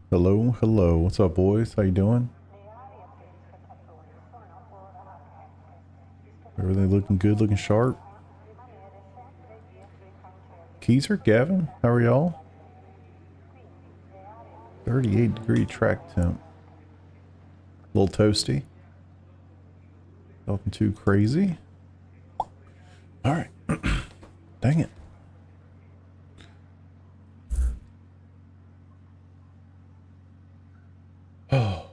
Hello, hello. What's up, boys? How you doing? Everything looking good, looking sharp? Keezer, Gavin, how are y'all? 38-degree track temp. A little toasty. Nothing too crazy. Alright. Dang it. Oh.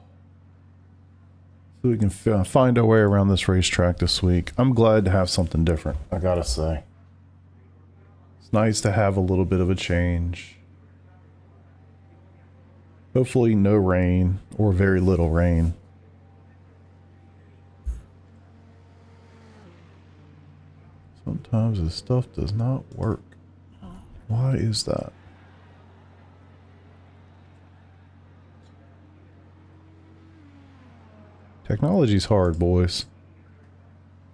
So we can find our way around this racetrack this week. I'm glad to have something different, I gotta say. It's nice to have a little bit of a change. Hopefully no rain, or very little rain. Sometimes this stuff does not work. Why is that? Technology's hard, boys.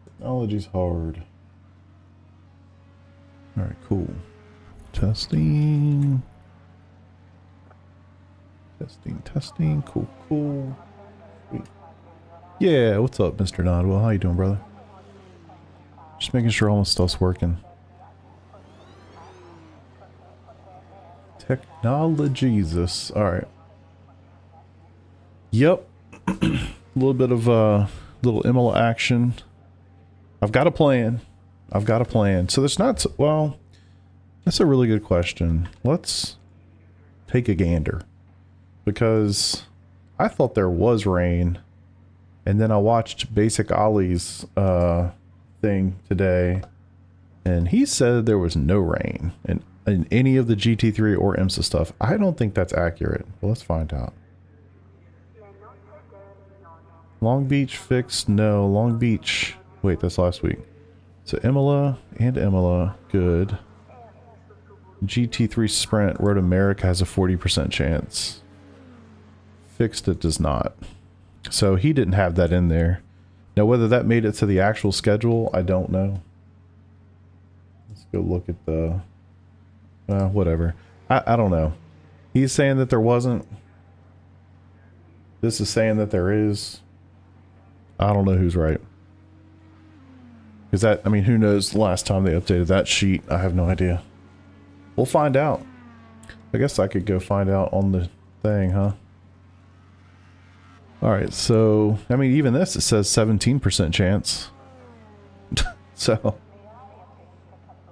Technology's hard. Alright, cool. Testing. Testing. Cool. Sweet. Yeah, what's up, Mr. Nodwell? How you doing, brother? Just making sure all my stuff's working. Technology-Jesus. Alright. Yep. A little bit of little IMSA action. I've got a plan. So there's not... Well, that's a really good question. Let's take a gander. Because I thought there was rain. And then I watched Basic Ollie's thing today. And he said there was no rain in any of the GT3 or IMSA stuff. I don't think that's accurate. Well, let's find out. Long Beach fixed? No. Long Beach. Wait, that's last week. So Imola and Imola. Good. GT3 Sprint. Road America has a 40% chance. Fixed it does not. So he didn't have that in there. Now whether that made it to the actual schedule, I don't know. Let's go look at the... whatever. I don't know. He's saying that there wasn't. This is saying that there is. I don't know who's right. Because that, I mean, who knows the last time they updated that sheet? I have no idea. We'll find out. I guess I could go find out on the thing, huh? Alright, so, I mean, even this, it says 17% chance. So,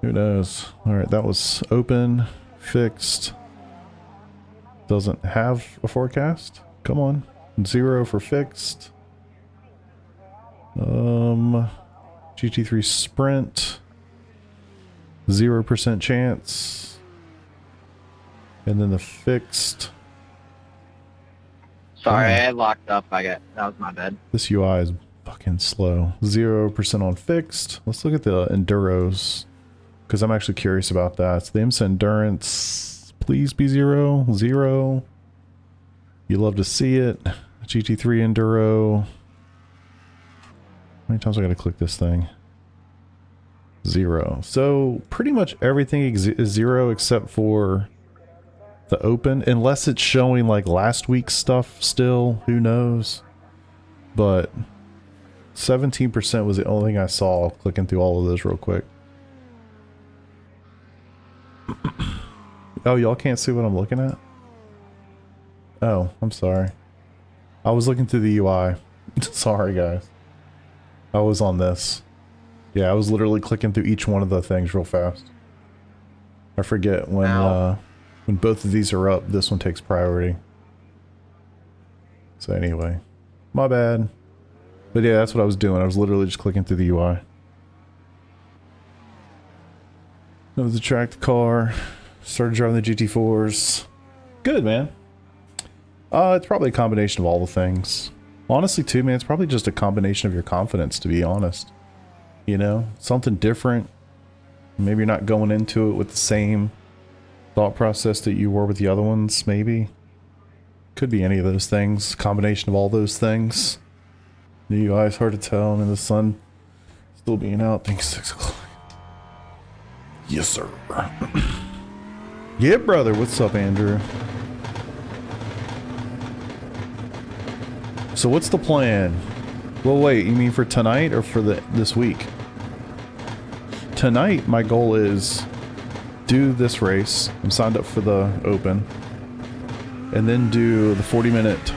who knows? Alright, that was open, fixed. Doesn't have a forecast? Come on. 0 for fixed. GT3 Sprint. 0% chance. And then the fixed. Sorry, I locked up. That was my bad. This UI is fucking slow. 0% on fixed. Let's look at the enduros. Because I'm actually curious about that. So the IMSA endurance, please be 0. 0. You love to see it. GT3 enduro. How many times I gotta click this thing? 0. So pretty much everything is 0 except for the open, unless it's showing like last week's stuff still. Who knows? But 17% was the only thing I saw clicking through all of those real quick. Oh, y'all can't see what I'm looking at? Oh, I'm sorry. I was looking through the UI. Sorry, guys. I was on this. Yeah, I was literally clicking through each one of the things real fast. I forget when both of these are up, this one takes priority. So anyway, my bad. But yeah, that's what I was doing. I was literally just clicking through the UI. That was the tracked car. Started driving the GT4s. Good, man. It's probably a combination of all the things. Honestly, too, man, it's probably just a combination of your confidence, to be honest. You know, something different. Maybe you're not going into it with the same thought process that you were with the other ones, maybe. Could be any of those things. Combination of all those things. The UI is hard to tell, and the sun still being out. I think 6 o'clock. Yes, sir. Yeah, brother. What's up, Andrew? So what's the plan? Well, wait, you mean for tonight or for this week? Tonight, my goal is do this race. I'm signed up for the Open. And then do the 40-minute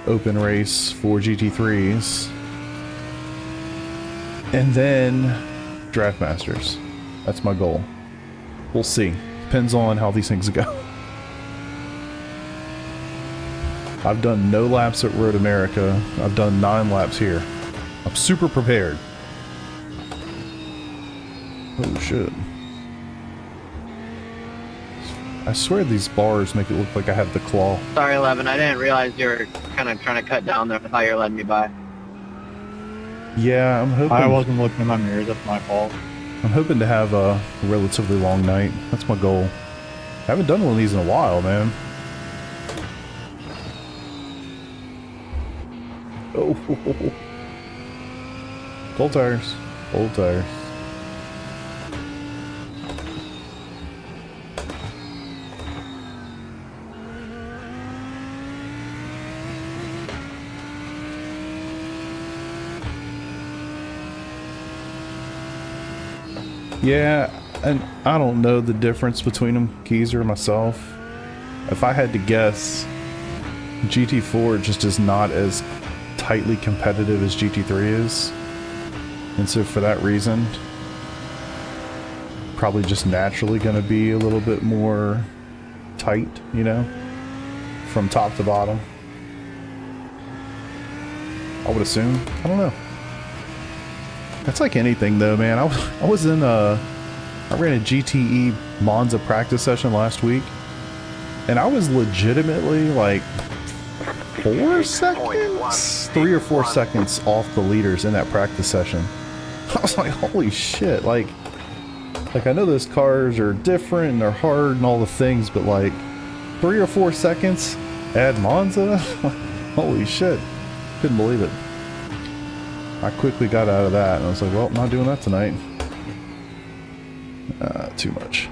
Open race for GT3s. And then Draft Masters. That's my goal. We'll see. Depends on how these things go. I've done no laps at Road America. I've done 9 laps here. I'm super prepared. Oh shit. I swear these bars make it look like I have the claw. Sorry, 11. I didn't realize you were kind of trying to cut down there. I thought you were letting me by. Yeah, I'm hoping... I wasn't looking in my mirrors, that's my fault. I'm hoping to have a relatively long night. That's my goal. I haven't done one of these in a while, man. Oh, cold tires. Cold tires. Yeah, and I don't know the difference between them, Keezer and myself. If I had to guess, GT4 just is not as tightly competitive as GT3 is. And so for that reason, probably just naturally going to be a little bit more tight, you know, from top to bottom. I would assume. I don't know. That's like anything though, man. I was in I ran a GTE Monza practice session last week, and I was legitimately like 4 seconds, 3 or 4 seconds off the leaders in that practice session. I was like, holy shit, like I know those cars are different and they're hard and all the things, but like 3 or 4 seconds at Monza? Holy shit. Couldn't believe it. I quickly got out of that and I was like, well, not doing that tonight. Too much.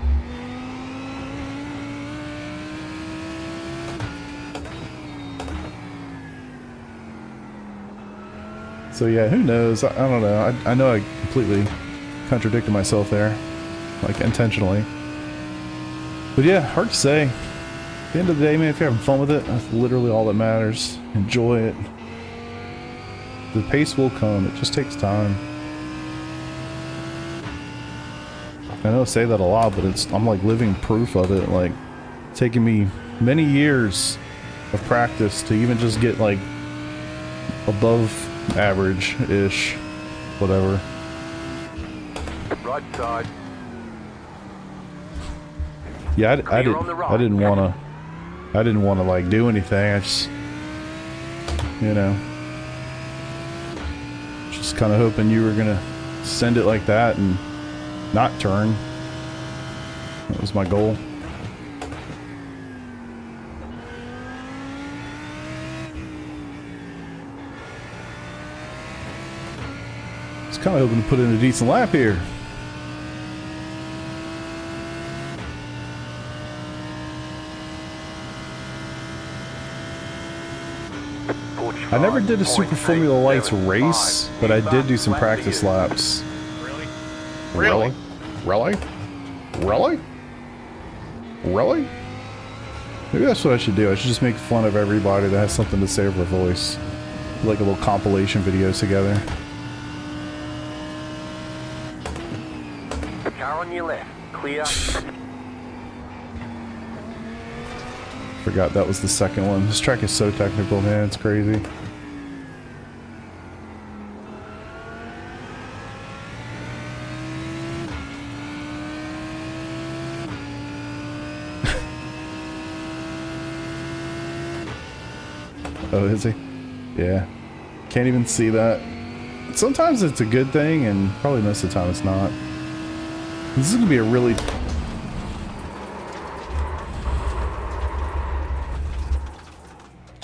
So yeah, who knows? I don't know. I know I completely contradicted myself there, like intentionally. But yeah, hard to say. At the end of the day, man, if you're having fun with it, that's literally all that matters. Enjoy it. The pace will come. It just takes time. I know I say that a lot, but I'm like living proof of it. Like, it's taking me many years of practice to even just get like above average-ish, whatever. Right side. Yeah, I didn't want to like do anything. I just, you know, just kind of hoping you were gonna send it like that and not turn. That was my goal. Just kind of hoping to put in a decent lap here. I never did a Super Formula Lights race, but I did do some practice laps. Really? Really? Really? Really? Maybe that's what I should do. I should just make fun of everybody that has something to say over voice. Like a little compilation videos together. Car on your left. Clear. Forgot that was the second one. This track is so technical, man. It's crazy. Oh, is he? Yeah. Can't even see that. Sometimes it's a good thing, and probably most of the time it's not. This is going to be a really...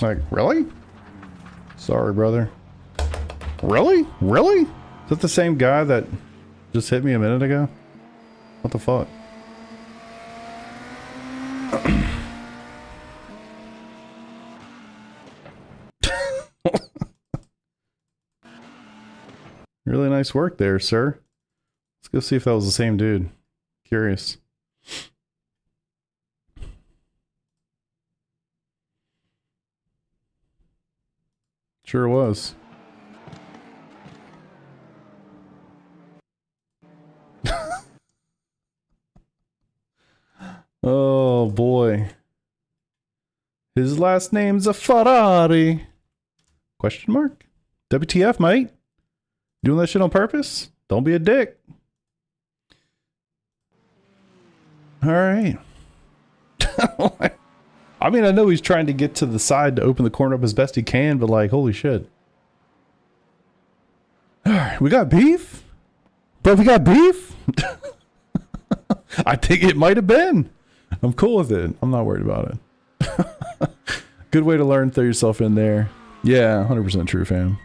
Like, really? Sorry, brother. Really? Really? Is that the same guy that just hit me a minute ago? What the fuck? nice work there, sir. Let's go see if that was the same dude. Curious. Sure was. Oh boy. His last name's a Ferrari. Question mark? WTF, mate? Doing that shit on purpose? Don't be a dick. All right. I mean, I know he's trying to get to the side to open the corner up as best he can, but like, holy shit. All right, we got beef? Bro, we got beef? I think it might have been. I'm cool with it. I'm not worried about it. Good way to learn, throw yourself in there. Yeah, 100% true, fam.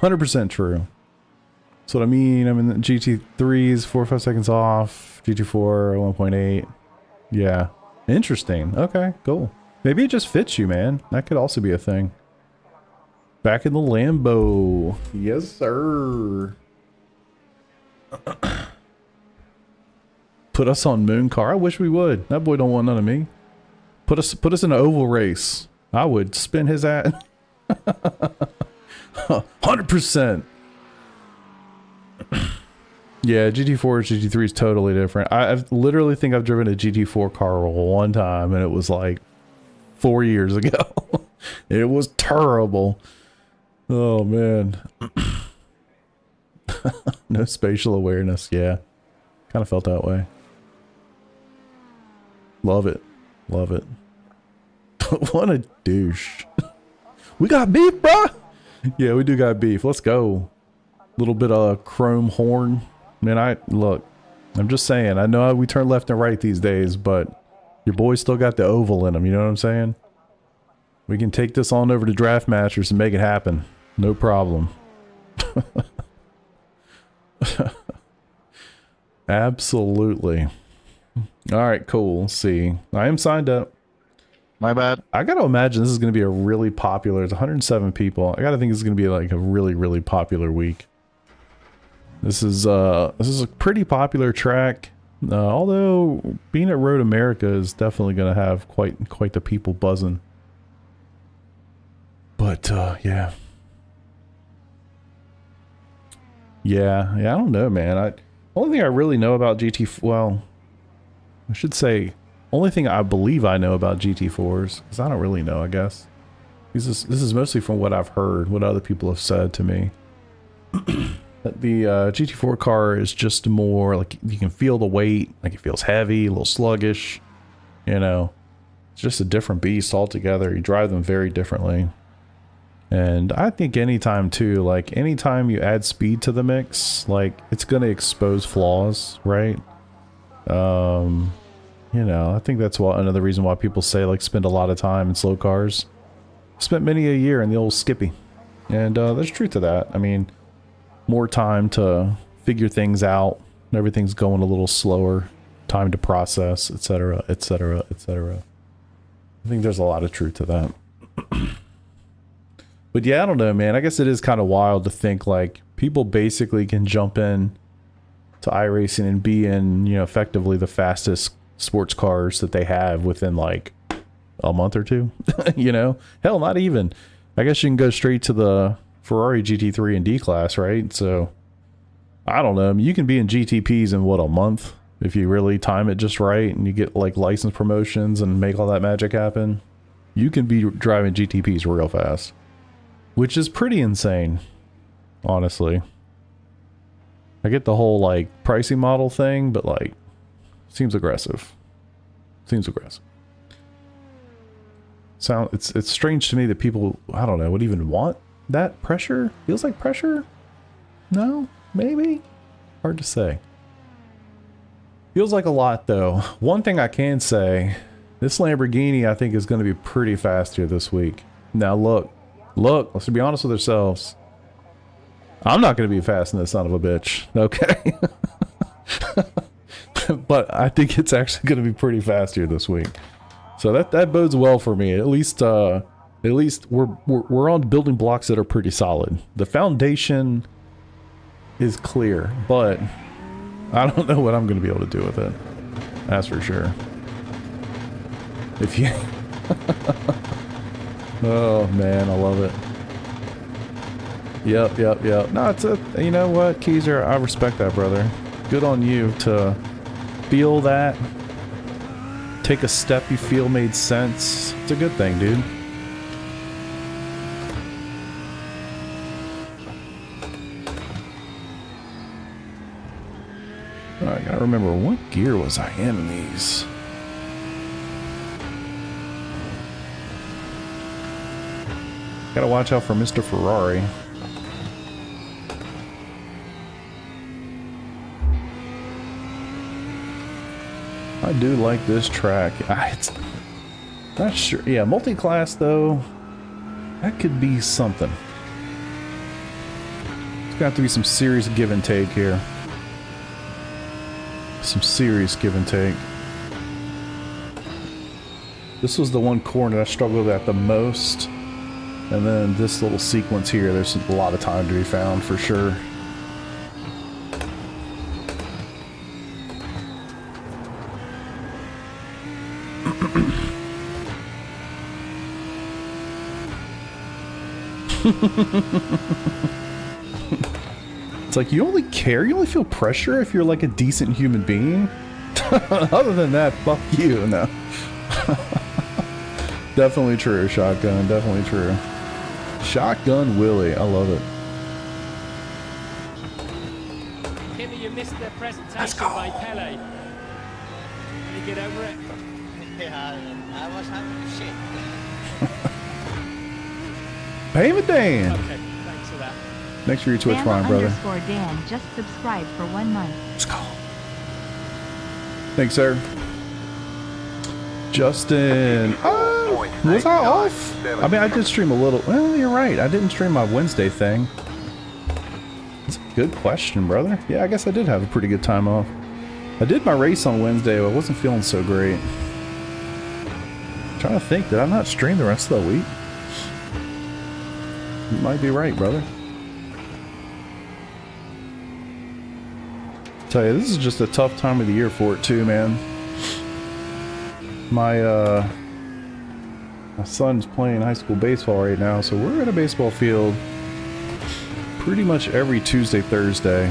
100% true. That's what I mean. I'm in the GT3s, 4 or 5 seconds off. GT4, 1.8. Yeah. Interesting. Okay, cool. Maybe it just fits you, man. That could also be a thing. Back in the Lambo. Yes, sir. Put us on Moon Car. I wish we would. That boy don't want none of me. Put us in an oval race. I would spin his ass. 100%. Yeah, GT4 GT3 is totally different. I literally think I've driven a GT4 car one time, and it was like 4 years ago. It was terrible. Oh man. No spatial awareness. Yeah, kind of felt that way. Love it. Love it. What a douche. We got beef, bruh. Yeah, we do got beef. Let's go. Little bit of chrome horn. Man, look, I'm just saying, I know we turn left and right these days, but your boy still got the oval in him, you know what I'm saying? We can take this on over to Draft Masters and make it happen. No problem. Absolutely. Alright, cool. Let's see. I am signed up. My bad. I gotta imagine this is gonna be a really popular, it's 107 people. I gotta think this is gonna be like a really, really popular week. This is a pretty popular track. Although being at Road America is definitely gonna have quite the people buzzing. But yeah. Yeah, I don't know, man. Only thing I really know about well, I should say only thing I believe I know about GT4s, because I don't really know, I guess. This is mostly from what I've heard, what other people have said to me. That the GT4 car is just more like, you can feel the weight, like it feels heavy, a little sluggish, you know. It's just a different beast altogether. You drive them very differently. And I think anytime too, like anytime you add speed to the mix, like it's gonna expose flaws, right? You know, I think that's another reason why people say like spend a lot of time in slow cars. Spent many a year in the old Skippy. And there's truth to that. I mean, more time to figure things out. Everything's going a little slower. Time to process, etc., etc., etc. I think there's a lot of truth to that. But yeah, I don't know, man. I guess it is kind of wild to think like people basically can jump in to iRacing and be in, you know, effectively the fastest sports cars that they have within like a month or two. You know, hell, not even. I guess you can go straight to the Ferrari GT3 and D class, right? So I don't know. I mean, you can be in GTPs in what, a month if you really time it just right and you get like license promotions and make all that magic happen. You can be driving GTPs real fast, which is pretty insane, honestly. I get the whole like pricing model thing, but like seems aggressive. Seems aggressive. It's strange to me that people, I don't know, would even want that pressure. Feels like pressure? No? Maybe? Hard to say. Feels like a lot though. One thing I can say, this Lamborghini I think is going to be pretty fast here this week. Now look, let's be honest with ourselves. I'm not going to be fast in this son of a bitch, okay? But I think it's actually going to be pretty fast here this week. So that bodes well for me. At least we're on building blocks that are pretty solid. The foundation is clear, but I don't know what I'm going to be able to do with it. That's for sure. If you... Oh, man, I love it. Yep. No, it's a... You know what, Keezer? I respect that, brother. Good on you to feel that. Take a step you feel made sense. It's a good thing, dude. I gotta remember, what gear was I in these? Gotta watch out for Mr. Ferrari. I do like this track. It's not sure. Yeah, multi-class though, that could be something. It's gonna have to be some serious give and take here. Some serious give and take. This was the one corner that I struggled at the most. And then this little sequence here, there's a lot of time to be found for sure. It's like you only feel pressure if you're like a decent human being. Other than that, fuck you. No. Definitely true, Shotgun. Definitely true. Shotgun Willie. I love it. Timmy, you missed the presentation by Pele. Can you get over it? Yeah, I was having shit. Payment Dan. Okay, thanks for that. Thanks for your Twitch Prime, brother. Dan just subscribed for 1 month. Let's go. Thanks, sir. Justin. Was I off? I mean, I did stream a little. Well, you're right. I didn't stream my Wednesday thing. That's a good question, brother. Yeah, I guess I did have a pretty good time off. I did my race on Wednesday, but I wasn't feeling so great. I'm trying to think, did I not stream the rest of the week? You might be right, brother. Tell you, this is just a tough time of the year for it too, man. My son's playing high school baseball right now, so we're at a baseball field pretty much every Tuesday, Thursday.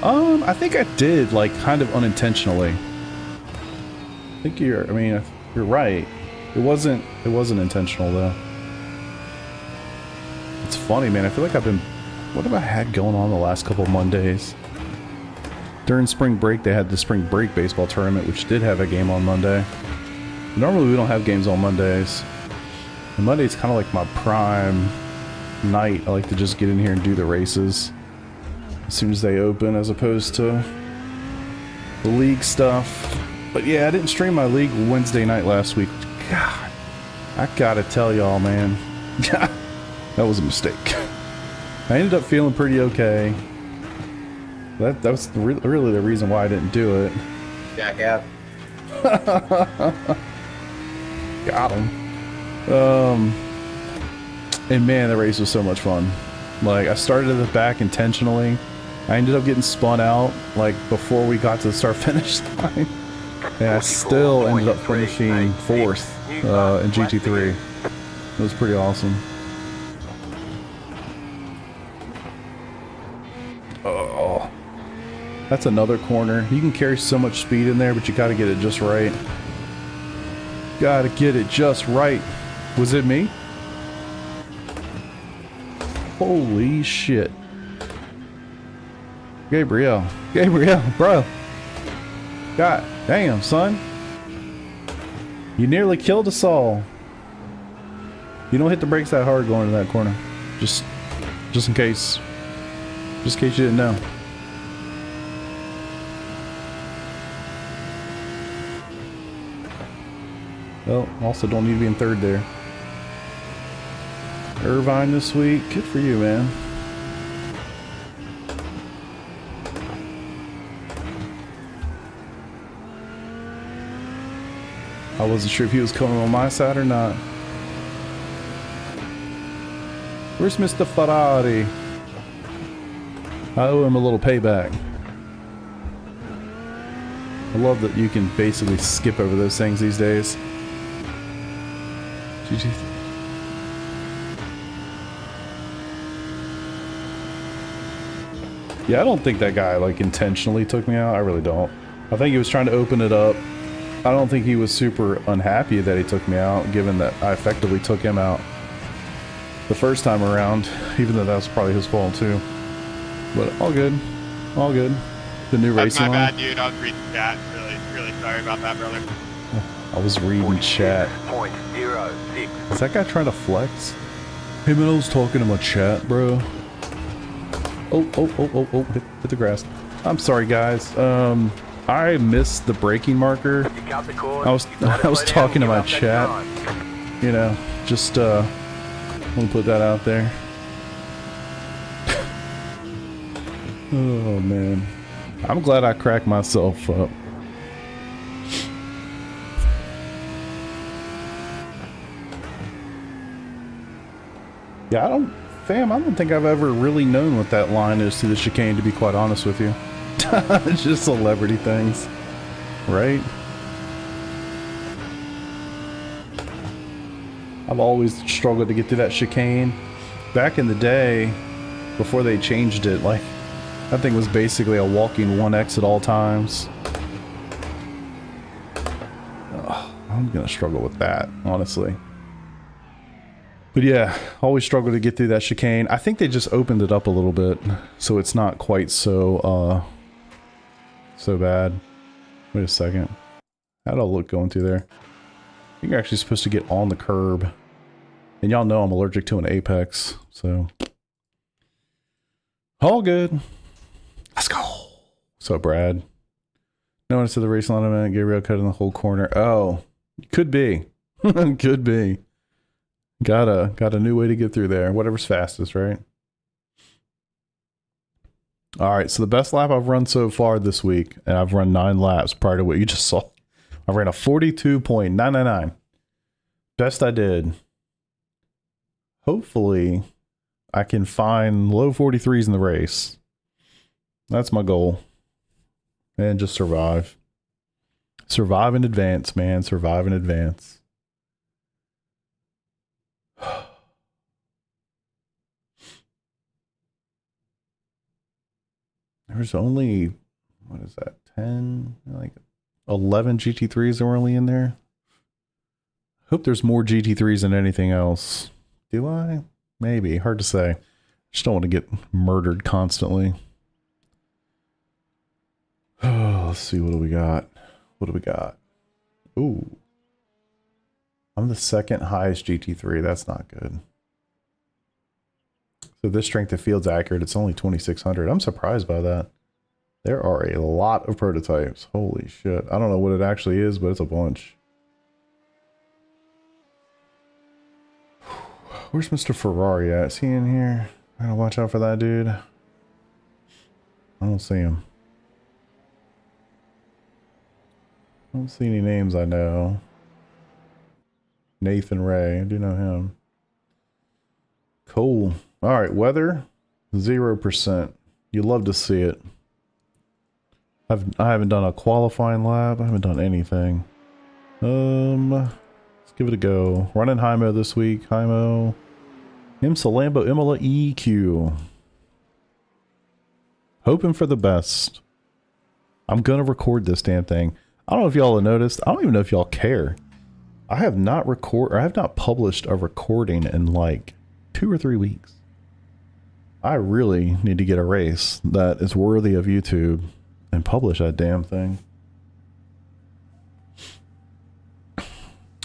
I think I did, like, kind of unintentionally. I think you're right. It wasn't intentional though. It's funny, man. I feel like what have I had going on the last couple of Mondays? During spring break, they had the spring break baseball tournament, which did have a game on Monday. Normally, we don't have games on Mondays. And Monday's kind of like my prime night. I like to just get in here and do the races as soon as they open, as opposed to the league stuff. But yeah, I didn't stream my league Wednesday night last week. God, I gotta tell y'all, man. That was a mistake. I ended up feeling pretty okay. That was really the reason why I didn't do it. Jackass. Got him. And man, the race was so much fun. Like, I started at the back intentionally. I ended up getting spun out, like, before we got to the start-finish line. And I still ended up finishing 4th in GT3. It was pretty awesome. Oh, that's another corner. You can carry so much speed in there, but you gotta get it just right. Gotta get it just right. Was it me? Holy shit. Gabriel, bro. God damn, son. You nearly killed us all. You don't hit the brakes that hard going to that corner. Just in case. Just in case you didn't know. Well, also don't need to be in 3rd there. Irvine this week. Good for you, man. I wasn't sure if he was coming on my side or not. Where's Mr. Ferrari? I owe him a little payback. I love that you can basically skip over those things these days. GT. Yeah, I don't think that guy like intentionally took me out. I really don't. I think he was trying to open it up. I don't think he was super unhappy that he took me out, given that I effectively took him out the first time around, even though that was probably his fault too. But all good. All good. The new That's racing my line. bad, dude. I was reading chat. Really sorry about that, brother. I was reading chat. 46.06. Is that guy trying to flex? Hey man, I was talking to my chat, bro. Oh, hit the grass. I'm sorry, guys. I missed the braking marker. You cut the cord. I was talking to my chat. You know, just want to put that out there. Oh man, I'm glad I cracked myself up. Yeah, I don't think I've ever really known what that line is to the chicane, to be quite honest with you. It's just celebrity things, right? I've always struggled to get through that chicane. Back in the day, before they changed it, like, that thing was basically a walking 1X at all times. Ugh, I'm gonna struggle with that, honestly. But yeah, always struggle to get through that chicane. I think they just opened it up a little bit, so it's not quite so, so bad. Wait a second. How'd I look going through there? I think you're actually supposed to get on the curb. And y'all know I'm allergic to an apex, so. All good. Let's go. So, Brad. No one to the race line event. Gabriel cut in the whole corner. Oh, could be. Could be. Got a new way to get through there. Whatever's fastest, right? All right, so the best lap I've run so far this week, and I've run 9 laps prior to what you just saw. I ran a 42.999. Best I did. Hopefully, I can find low 43s in the race. That's my goal. And just survive. Survive in advance, man. Survive in advance. There's only, what is that, 10, like 11 GT3s that were only in there. Hope there's more GT3s than anything else. Do I? Maybe. Hard to say. Just don't want to get murdered constantly. Oh, let's see. What do we got? What do we got? Ooh. I'm the second highest GT3. That's not good. So this strength of field's accurate. It's only 2,600. I'm surprised by that. There are a lot of prototypes. Holy shit. I don't know what it actually is, but it's a bunch. Where's Mr. Ferrari at? Is he in here? I gotta watch out for that dude. I don't see him. I don't see any names I know. Nathan Ray. I do know him. Cool. All right, weather 0%. You love to see it. I haven't done a qualifying lap. I haven't done anything. Let's give it a go. Running Hymo this week. Hymo. IMSA Lambo Imola EQ. Hoping for the best. I'm gonna record this damn thing. I don't know if y'all have noticed. I don't even know if y'all care. I have not published a recording in like 2 or 3 weeks. I really need to get a race that is worthy of YouTube and publish that damn thing.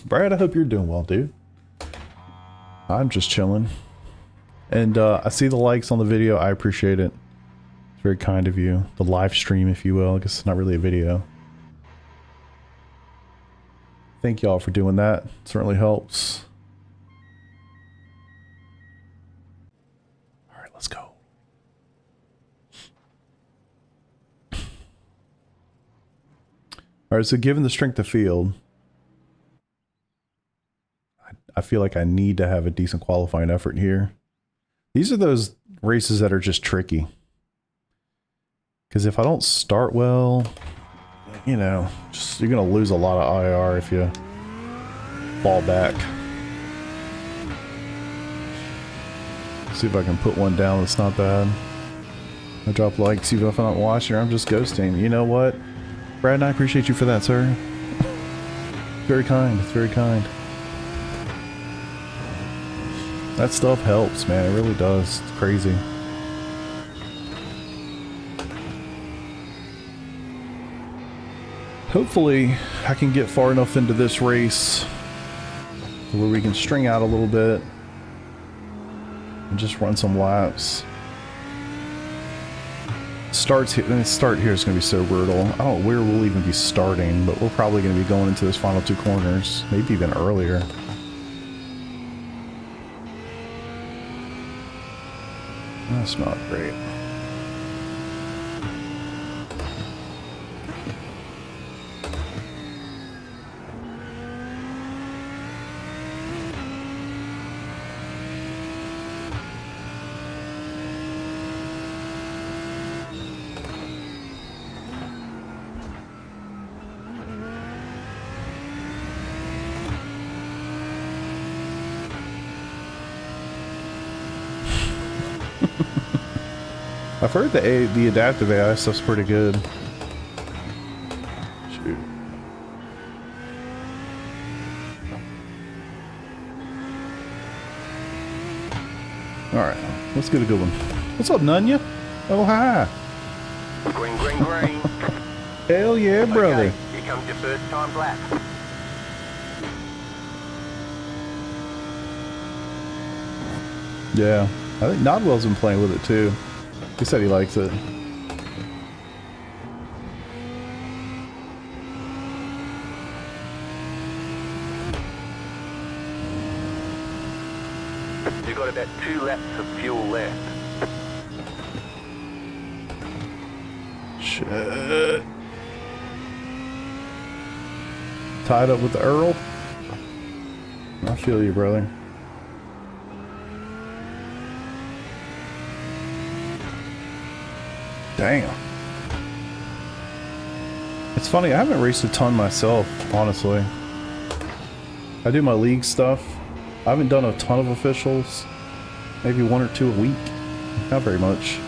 Brad, I hope you're doing well, dude. I'm just chilling. And I see the likes on the video. I appreciate it. It's very kind of you. The live stream, if you will. I guess it's not really a video. Thank y'all for doing that. It certainly helps. All right, let's go. All right, so given the strength of field, I feel like I need to have a decent qualifying effort here. These are those races that are just tricky. Because if I don't start well, you know, just you're gonna lose a lot of IR if you fall back. See if I can put one down that's not bad. I drop likes even if I'm not watching or I'm just ghosting. You know what? Brad, I appreciate you for that, sir. Very kind. It's very kind. That stuff helps, man. It really does. It's crazy. Hopefully, I can get far enough into this race where we can string out a little bit and just run some laps. Start here is going to be so brutal. I don't know where we'll even be starting, but we're probably going to be going into those final 2 corners, maybe even earlier. That's not great. I've heard the adaptive AI stuff's pretty good. Shoot. Alright, let's get a good one. What's up, Nunya? Oh, hi. Green, green, green. Hell yeah, brother. Okay, here comes your first time lap. Yeah, I think Nodwell's been playing with it too. He said he likes it. You've got about 2 laps of fuel left. Shit. Tied up with the Earl? I feel you, brother. Damn. It's funny, I haven't raced a ton myself, honestly. I do my league stuff. I haven't done a ton of officials. Maybe 1 or 2 a week. Not very much.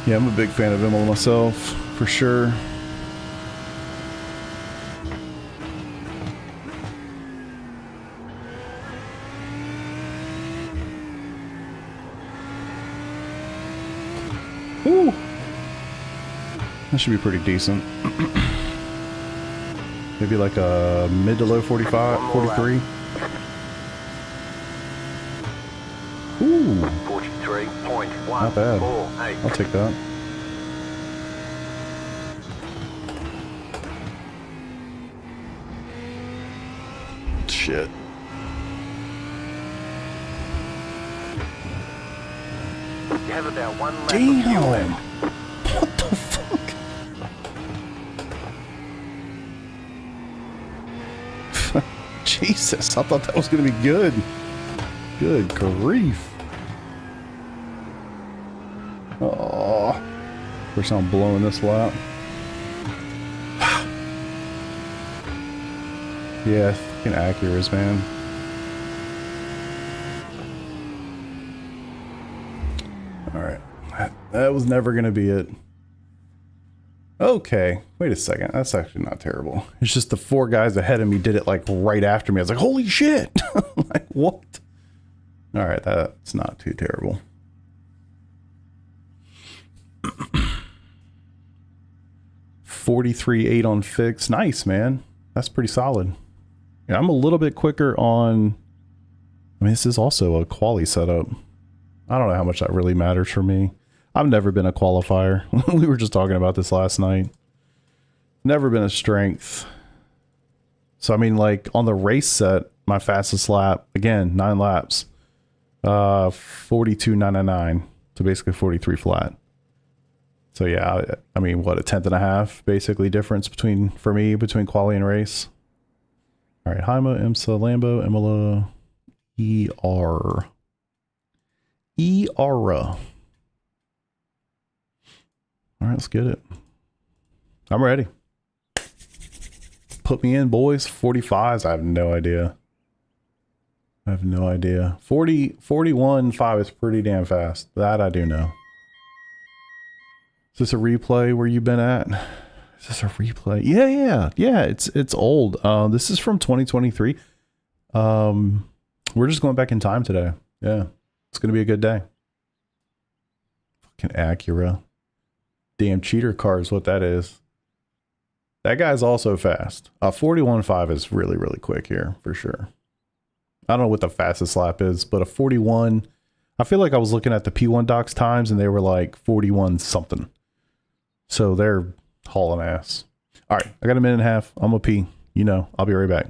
Yeah, I'm a big fan of Emil myself, for sure. Woo! That should be pretty decent. Maybe like a mid to low 45, 43. Ooh. 43.1. Not bad. I'll take that. Shit. You have about 1 lap. Damn! What the fuck? Jesus, I thought that was gonna be good. Good grief. Oh, first I'm blowing this lap. Yeah, fucking Acuras, man. Alright. That was never gonna be it. Okay, wait a second. That's actually not terrible. It's just the 4 guys ahead of me did it like right after me. I was like, holy shit! Like, what? Alright, that's not too terrible. 43.8 on fix. Nice, man. That's pretty solid. Yeah, I'm a little bit quicker on... I mean, this is also a quali setup. I don't know how much that really matters for me. I've never been a qualifier. We were just talking about this last night. Never been a strength. So I mean, like on the race set, my fastest lap, again, 9 laps, 42.999, so basically 43 flat. So yeah, I mean, what, a tenth and a half basically difference for me between quali and race. All right, Hyma, IMSA, Lambo, Imola, ER. ERA. All right, let's get it. I'm ready. Put me in, boys. 45s, I have no idea. 41.5 is pretty damn fast. That I do know. Is this a replay where you've been at? Is this a replay? Yeah. It's old. This is from 2023. We're just going back in time today. Yeah. It's gonna be a good day. Fucking Acura. Damn cheater car is what that is. That guy's also fast. 41.5 is really, really quick here for sure. I don't know what the fastest lap is, but a 41. I feel like I was looking at the P1 docs times and they were like 41 something. So they're hauling ass. All right, I got a minute and a half. I'm gonna pee. You know, I'll be right back.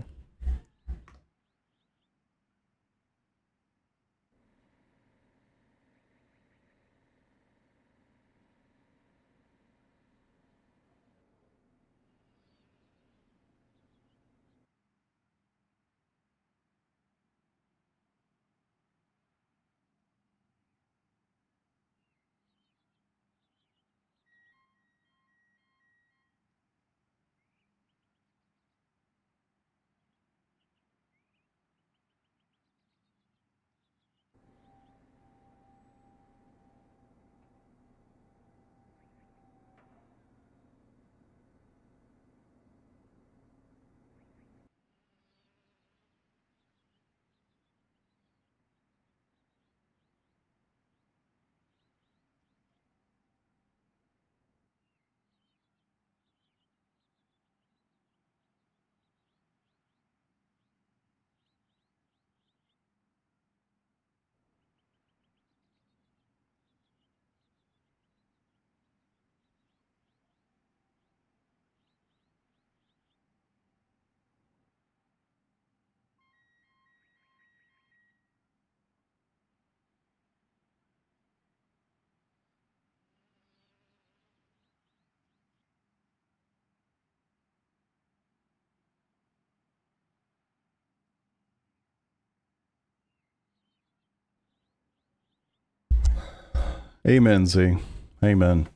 Amen, Z. Amen.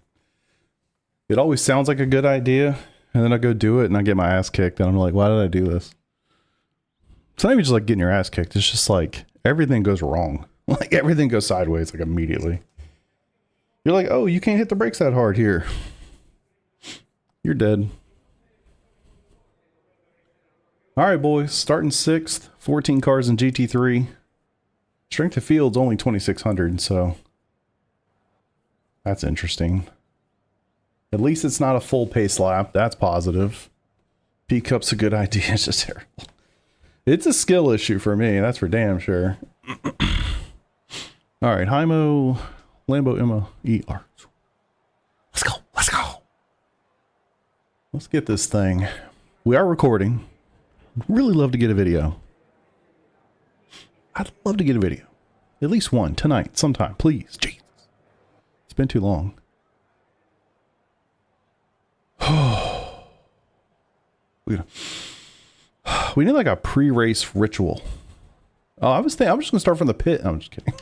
It always sounds like a good idea, and then I go do it and I get my ass kicked, and I'm like, why did I do this? It's not even just like getting your ass kicked. It's just like everything goes wrong. Like everything goes sideways like immediately. You're like, oh, you can't hit the brakes that hard here. You're dead. All right, boys. Starting 6th, 14 cars in GT3. Strength of field's only 2,600, so that's interesting. At least it's not a full pace lap. That's positive. P-Cup's a good idea. It's just terrible. It's a skill issue for me. That's for damn sure. All right. Hymo, Lambo, Emma, ER. Let's go. Let's go. Let's get this thing. We are recording. Really love to get a video. I'd love to get a video. At least one tonight, sometime. Please. Jesus. It's been too long. We need like a pre-race ritual. Oh, I was just gonna start from the pit. I'm just kidding.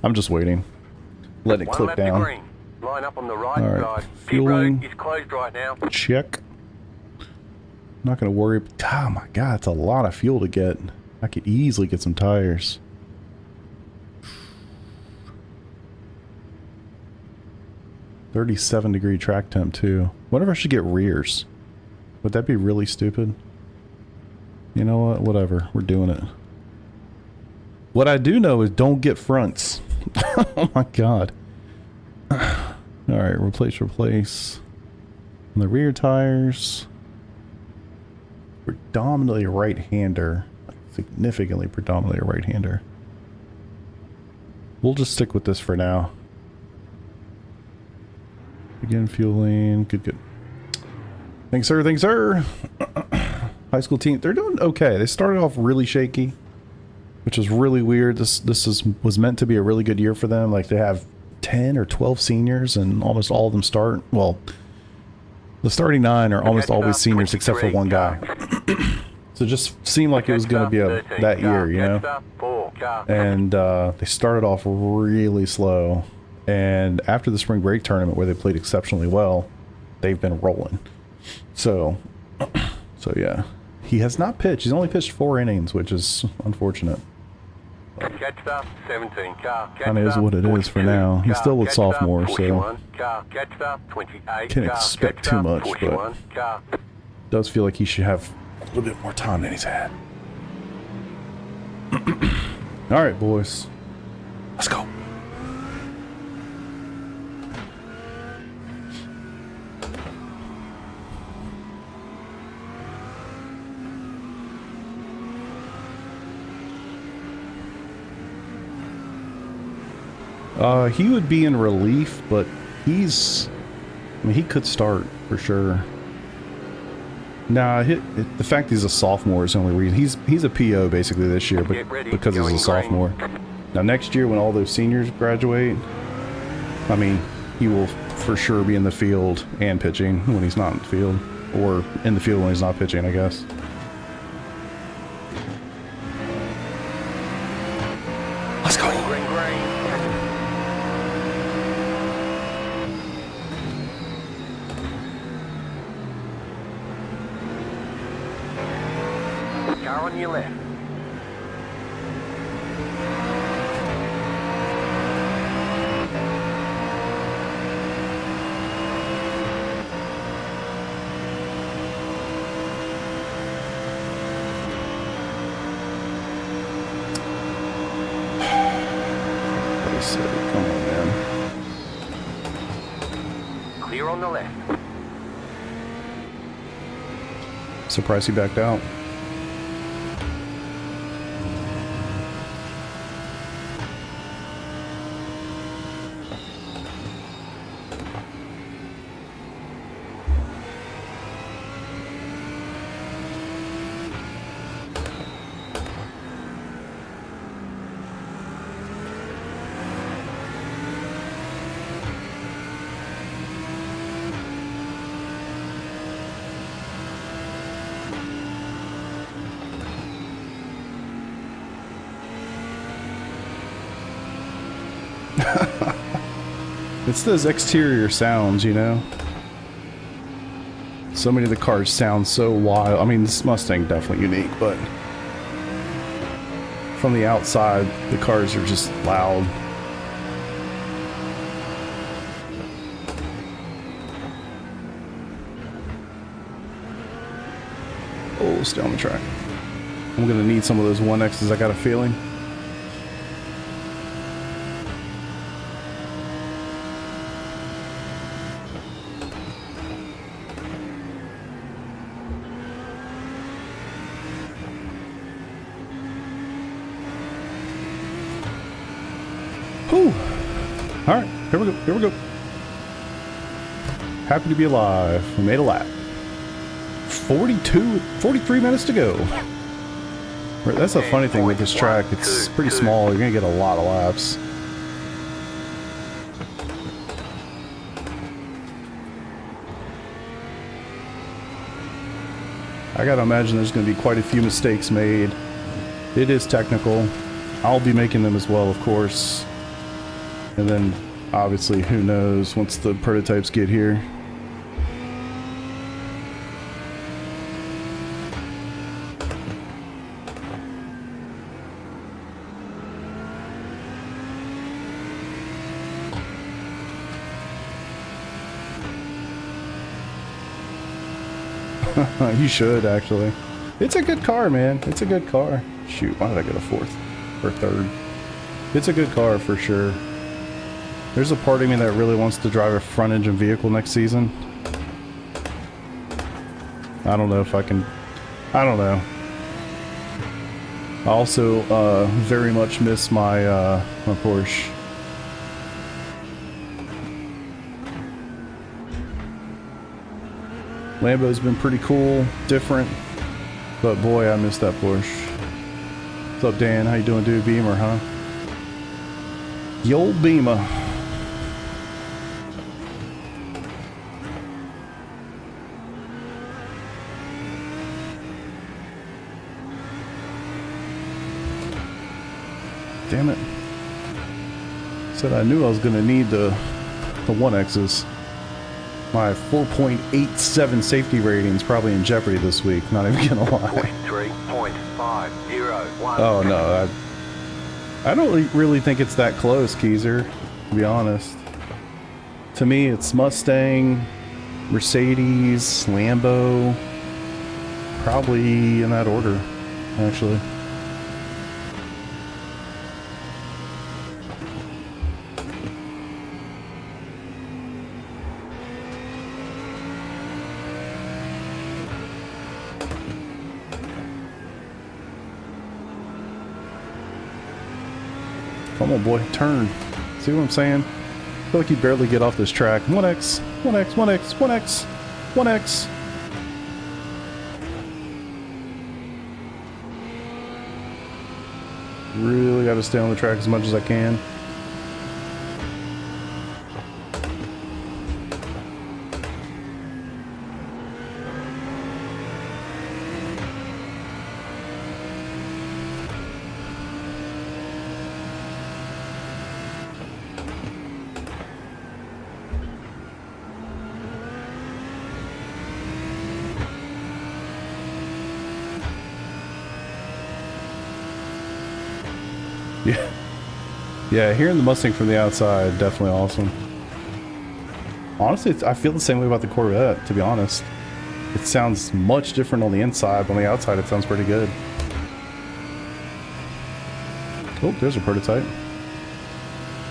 I'm just waiting. Let it click down. Green. Line up on the right All right. side. Fueling. Pit road is closed right now. Check. Not gonna worry. Oh my god, it's a lot of fuel to get. I could easily get some tires. .37-degree track temp too. Wonder if I should get rears. Would that be really stupid? You know what? Whatever. We're doing it. What I do know is don't get fronts. Oh my god. Alright, replace. On the rear tires. Predominantly a right-hander. Significantly predominantly a right-hander. We'll just stick with this for now. Again, fueling. Good. Thanks, sir. How's high school team. They're doing okay. They started off really shaky, which is really weird. This was meant to be a really good year for them. Like they have 10 or 12 seniors, and almost all of them start. Well, the starting 9 are almost always seniors except for one guy. So it just seemed like it was going to be that year, you know? And they started off really slow. And after the spring break tournament where they played exceptionally well, they've been rolling. So yeah. He has not pitched. He's only pitched 4 innings, which is unfortunate. Kind of is what it is for now. He's still with sophomore, so can't expect too much, but does feel like he should have a little bit more time than he's had. All right, boys, let's go. He would be in relief, but I mean, he could start for sure. Nah, the fact he's a sophomore is the only reason. He's a PO basically this year, but because he's a sophomore. Now next year when all those seniors graduate, I mean, he will for sure be in the field and pitching when he's not in the field, or in the field when he's not pitching, I guess. Let's go. Car on your left. Come on, man. Clear on the left. Surprised he backed out. It's those exterior sounds, you know? So many of the cars sound so wild. I mean, this Mustang definitely unique, but from the outside, the cars are just loud. Oh, stay on the track. I'm gonna need some of those 1Xs, I got a feeling. Whew. All right, here we go. Here we go. Happy to be alive. We made a lap. 43 minutes to go. That's a funny thing with this track. It's pretty small. You're gonna get a lot of laps. I gotta imagine there's gonna be quite a few mistakes made. It is technical. I'll be making them as well, of course. And then, obviously, who knows once the prototypes get here. You should, actually. It's a good car, man. It's a good car. Shoot, why did I get a 4th or 3rd? It's a good car for sure. There's a part of me that really wants to drive a front engine vehicle next season. I don't know if I can. I don't know. I also very much miss my my Porsche. Lambo's been pretty cool, different. But boy, I missed that Porsche. What's up, Dan? How you doing, dude? Beamer, huh? The old Beamer. Damn it. Said I knew I was gonna need the 1X's. My 4.87 safety rating's probably in jeopardy this week, not even gonna lie. 3.501. Oh no, I don't really think it's that close, Keezer, to be honest. To me, it's Mustang, Mercedes, Lambo, probably in that order, actually. Come on, boy, turn. See what I'm saying? I feel like you barely get off this track. 1X, 1X, 1X, 1X, 1X. Really got to stay on the track as much as I can. Yeah, hearing the Mustang from the outside, definitely awesome. Honestly, I feel the same way about the Corvette, to be honest. It sounds much different on the inside, but on the outside it sounds pretty good. Oh, there's a prototype.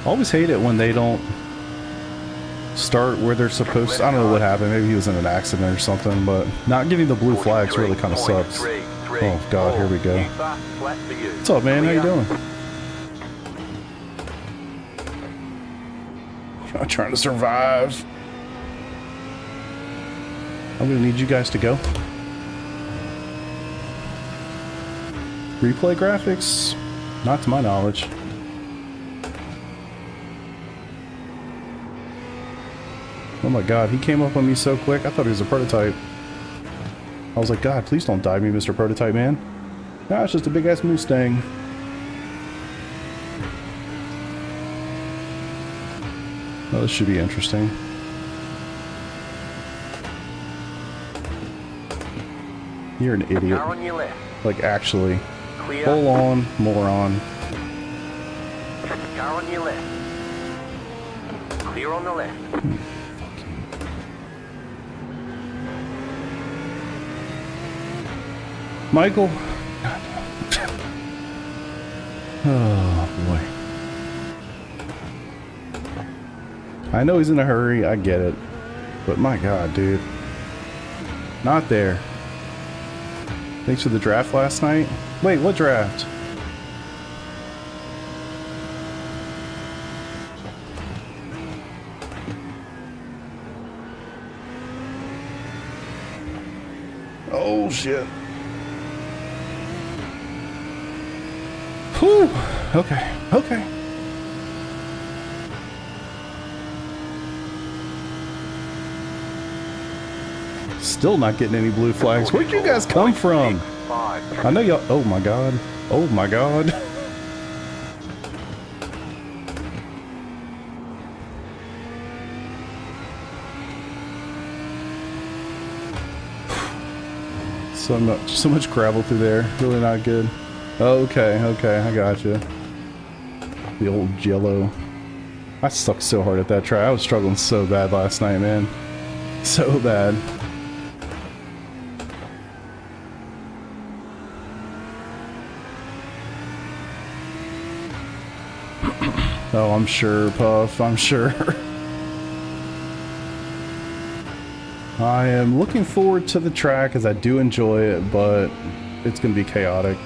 I always hate it when they don't start where they're supposed to. I don't know what happened, maybe he was in an accident or something, but not getting the blue flags really kind of sucks. Oh god, here we go. What's up, man? How you doing? I'm trying to survive. I'm gonna need you guys to go. Replay graphics? Not to my knowledge. Oh my god, he came up on me so quick. I thought he was a prototype. I was like, God, please don't die me, Mr. Prototype Man. Nah, it's just a big ass Mustang. Oh, this should be interesting. You're an idiot. Car on your left. Like, actually. Clear. Hold on, moron. Car on your left. Clear on the left. Michael. Oh, boy. I know he's in a hurry, I get it. But my god, dude. Not there. Thanks for the draft last night. Wait, what draft? Oh, shit. Whew. Okay, okay. Still not getting any blue flags. Where'd you guys come from? I know y'all. Oh my god. Oh my god. So much gravel through there. Really not good. Okay, okay, I got you. The old Jello. I sucked so hard at that try. I was struggling so bad last night, man. So bad. Oh, I'm sure, Puff. I'm sure. I am looking forward to the track as I do enjoy it, but it's going to be chaotic.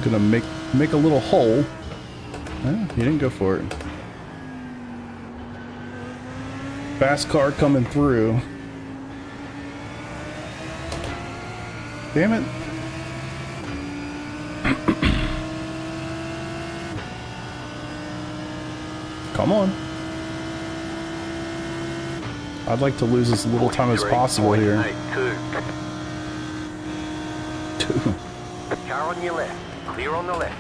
Gonna make a little hole. Eh, he didn't go for it. Fast car coming through. Damn it. Come on. I'd like to lose as little time as possible here. 2. Car on your left. Clear on the left.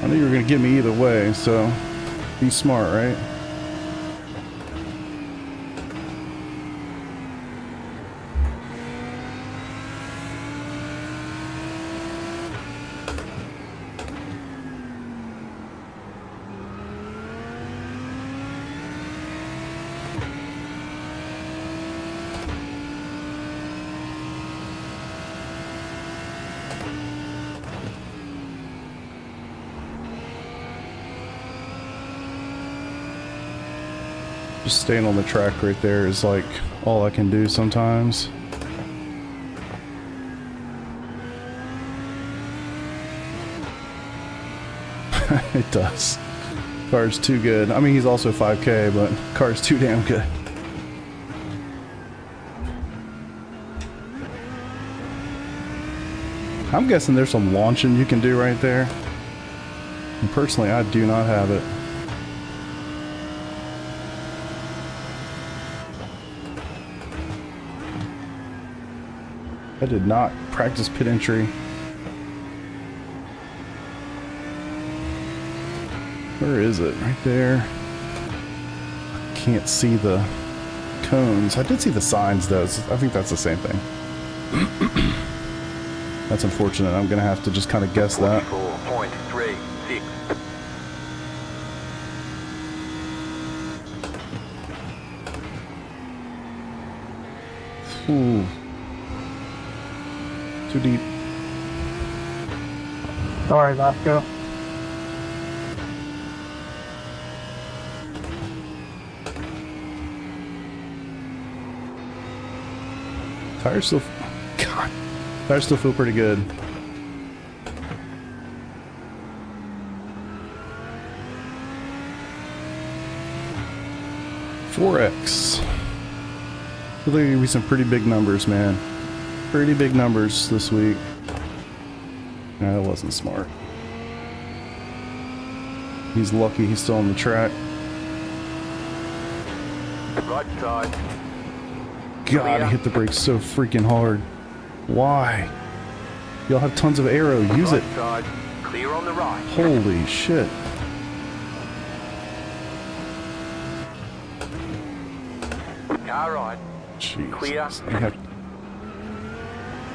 I knew you were going to get me either way, so be smart, right? Just staying on the track right there is like all I can do sometimes. It does. Car's too good. I mean, he's also 5K, but car's too damn good. I'm guessing there's some launching you can do right there. And personally, I do not have it. I did not practice pit entry. Where is it? Right there. I can't see the cones. I did see the signs though. I think that's the same thing. That's unfortunate. I'm gonna have to just kind of guess that. 44.36. Ooh. Too deep. Sorry, Vasco. Tires still... God. Tires still feel pretty good. $4X. I think there'll be some pretty big numbers, man. Pretty big numbers this week. Nah, that wasn't smart. He's lucky he's still on the track. Right side. God, he hit the brakes so freaking hard. Why? Y'all have tons of aero. Use it. Right side. Clear on the right. Holy shit. Car right. Jeez. Clear. I have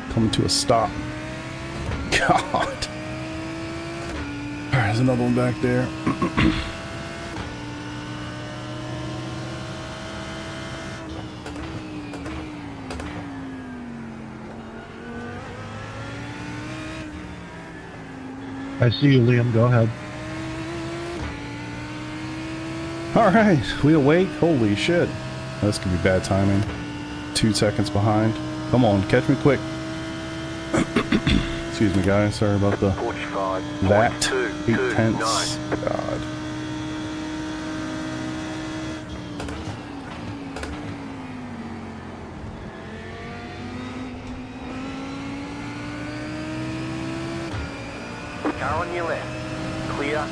coming to a stop. God. Alright, there's another one back there. I see you, Liam. Go ahead. Alright, we awake? Holy shit. This could be bad timing. 2 seconds behind. Come on, catch me quick. Excuse me, guys. Sorry about the... 45. That. 2, 8 tenths. 9. God. Car on your left. Clear.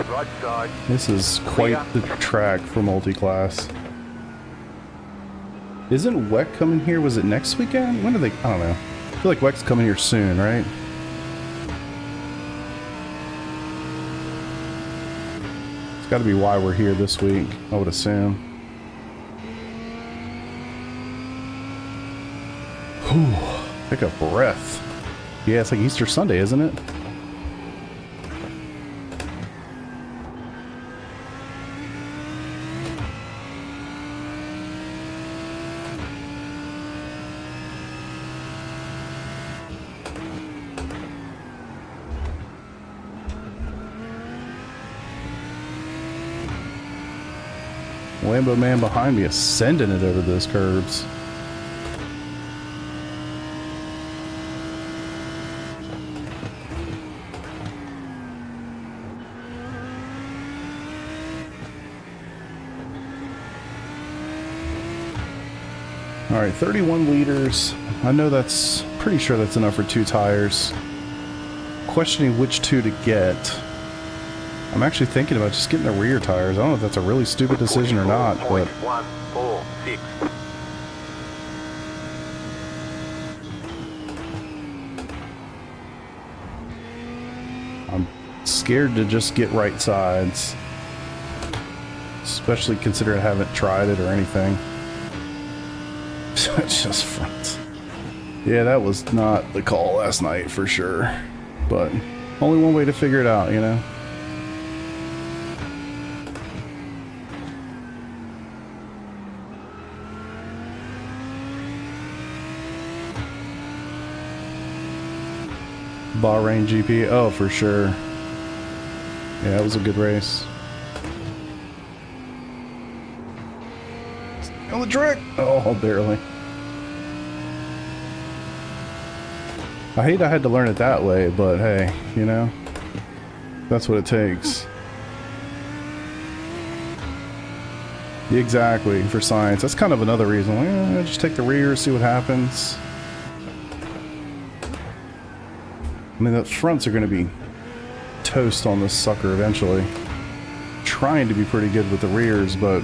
Right side. This is quite the track for multi-class. Isn't WEC coming here? Was it next weekend? When do they... I don't know. I feel like WEC's coming here soon, right? It's got to be why we're here this week, I would assume. Whew. Take a breath. Yeah, it's like Easter Sunday, isn't it? Lambo man behind me is sending it over those curbs. All right, 31 liters. I know that's pretty sure that's enough for 2 tires. Questioning which 2 to get. I'm actually thinking about just getting the rear tires. I don't know if that's a really stupid decision or not, but 146. I'm scared to just get right sides. Especially considering I haven't tried it or anything. It's just front. Yeah, that was not the call last night for sure. But only one way to figure it out, you know? Bahrain GP, oh for sure. Yeah, it was a good race. On the track! Oh, barely. I hate I had to learn it that way, but hey, you know, that's what it takes. Exactly, for science. That's kind of another reason. Like, just take the rear, see what happens. I mean, the fronts are going to be toast on this sucker eventually. Trying to be pretty good with the rears, but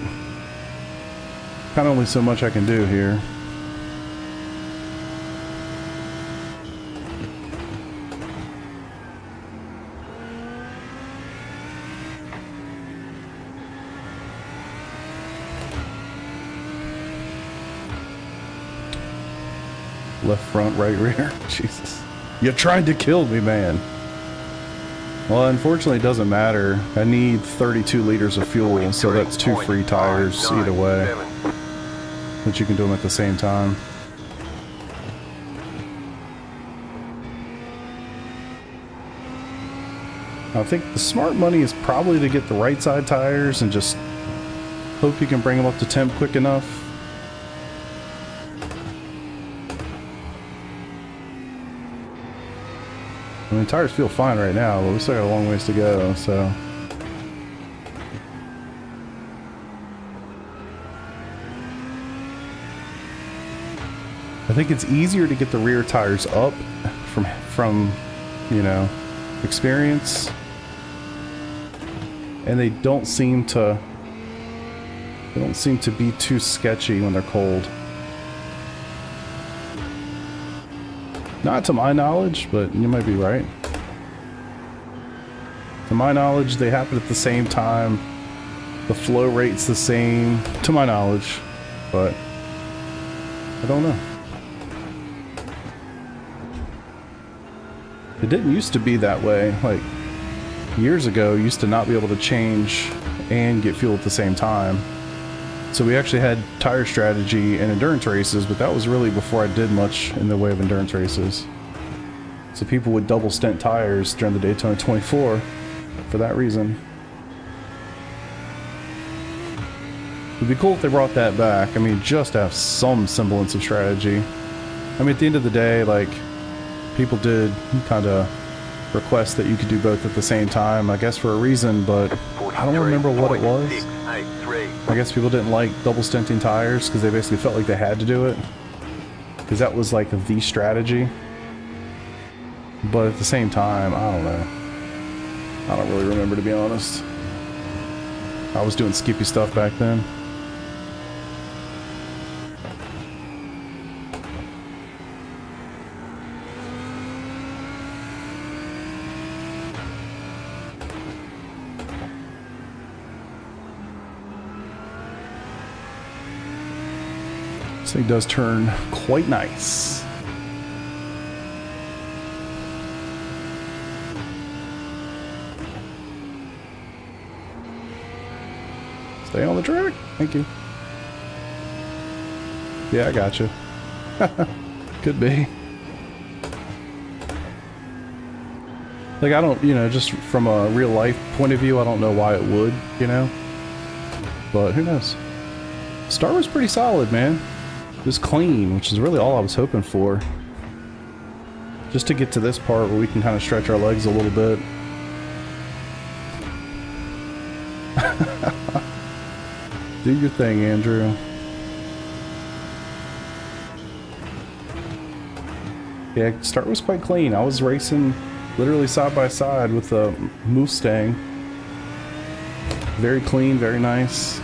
kind of only so much I can do here. Left front, right rear. Jesus. You tried to kill me, man. Well, unfortunately, it doesn't matter. I need 32 liters of fuel, so that's 2 free tires either way. But you can do them at the same time. I think the smart money is probably to get the right side tires and just hope you can bring them up to temp quick enough. I mean, tires feel fine right now, but we still got a long ways to go, so. I think it's easier to get the rear tires up from you know, experience. And they don't seem to be too sketchy when they're cold. Not to my knowledge, but you might be right. To my knowledge, they happen at the same time. The flow rate's the same, to my knowledge, but I don't know. It didn't used to be that way. Like, years ago, you used to not be able to change and get fuel at the same time. So we actually had tire strategy and endurance races, but that was really before I did much in the way of endurance races. So people would double stent tires during the Daytona 24 for that reason. It'd be cool if they brought that back. I mean, just to have some semblance of strategy. I mean, at the end of the day, like, people did kind of request that you could do both at the same time, I guess for a reason, but I don't remember what it was. I guess people didn't like double stenting tires because they basically felt like they had to do it. Because that was like the strategy. But at the same time, I don't know. I don't really remember, to be honest. I was doing skippy stuff back then. This thing does turn quite nice. Stay on the track. Thank you. Yeah, I got you. Could be. Like, I don't, you know, just from a real life point of view, I don't know why it would, you know? But who knows? Start was pretty solid, man. It was clean, which is really all I was hoping for. Just to get to this part where we can kind of stretch our legs a little bit. Do your thing, Andrew. Yeah, start was quite clean. I was racing literally side by side with a Mustang. Very clean, very nice.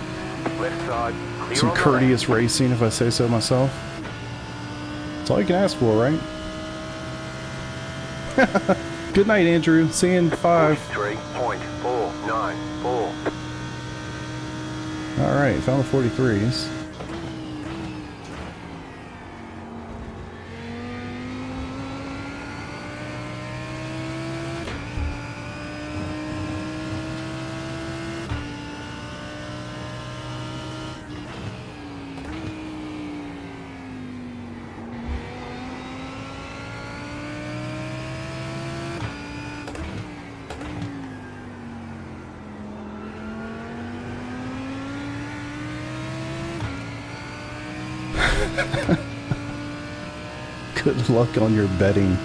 Left side. Clear Some on the courteous racing, if I say so myself. That's all you can ask for, right? Good night, Andrew. See you in 5. 43.494. Alright, found the 43s. Good luck on your betting.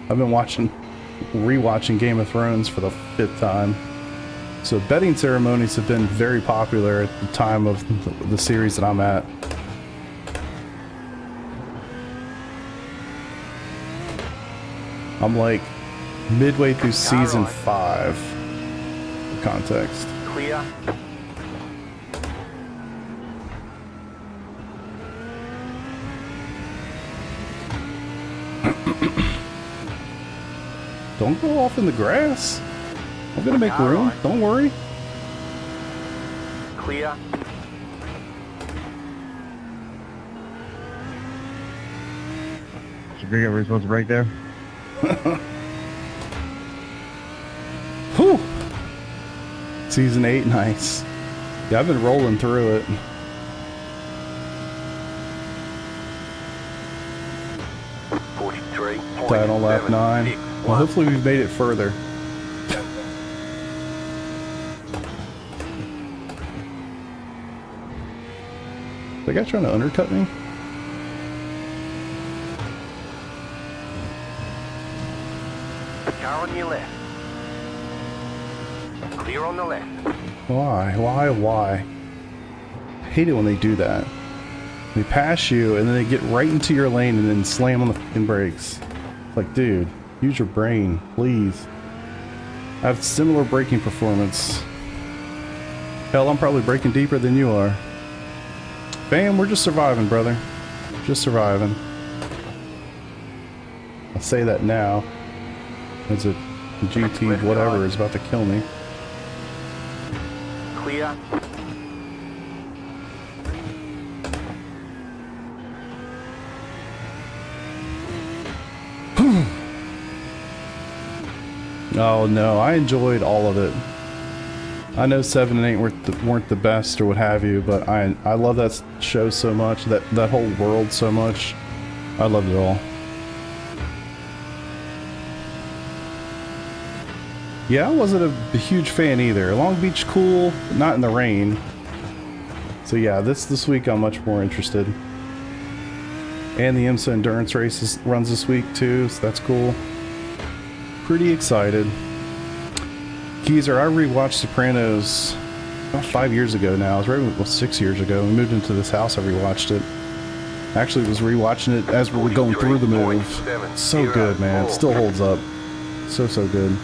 I've been rewatching Game of Thrones for the 5th time. So betting ceremonies have been very popular at the time of the series that I'm at. I'm like midway through season 5 for context. Clear. Don't go off in the grass. I'm gonna make room. Don't worry. Clear. Should we get where we're supposed to break there? Whew. Season 8, nice. Yeah, I've been rolling through it. Died on lap 9. Well, hopefully we've made it further. The guy trying to undercut me? Car on your left. Clear on the left. Why? I hate it when they do that. They pass you and then they get right into your lane and then slam on the fucking brakes. Like, dude, use your brain, please. I have similar braking performance. Hell, I'm probably braking deeper than you are. Bam, we're just surviving, brother. Just surviving. I'll say that now. As a GT whatever is about to kill me. Clear. Oh no, I enjoyed all of it. I know 7 and 8 weren't the best or what have you, but I love that show so much, that whole world so much. I loved it all. Yeah, I wasn't a huge fan either. Long Beach cool, but not in the rain. So yeah, this week I'm much more interested. And the IMSA endurance races runs this week too, so that's cool. Pretty excited. Geezer, I rewatched Sopranos about 5 years ago now. It was right 6 years ago. We moved into this house. I rewatched it. Actually was rewatching it as we were going through the move. So good, man. Still holds up. So good.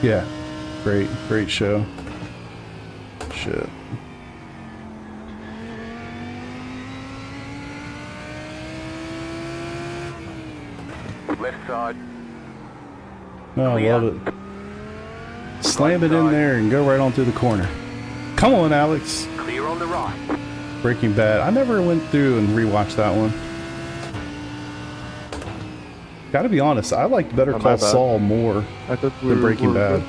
Yeah, great show. Shit. Left side. Oh, I love it. Slam it in there and go right on through the corner. Come on, Alex. Clear on the right. Breaking Bad. I never went through and rewatched that one. Gotta be honest, I liked Better Call Saul more than Breaking Bad.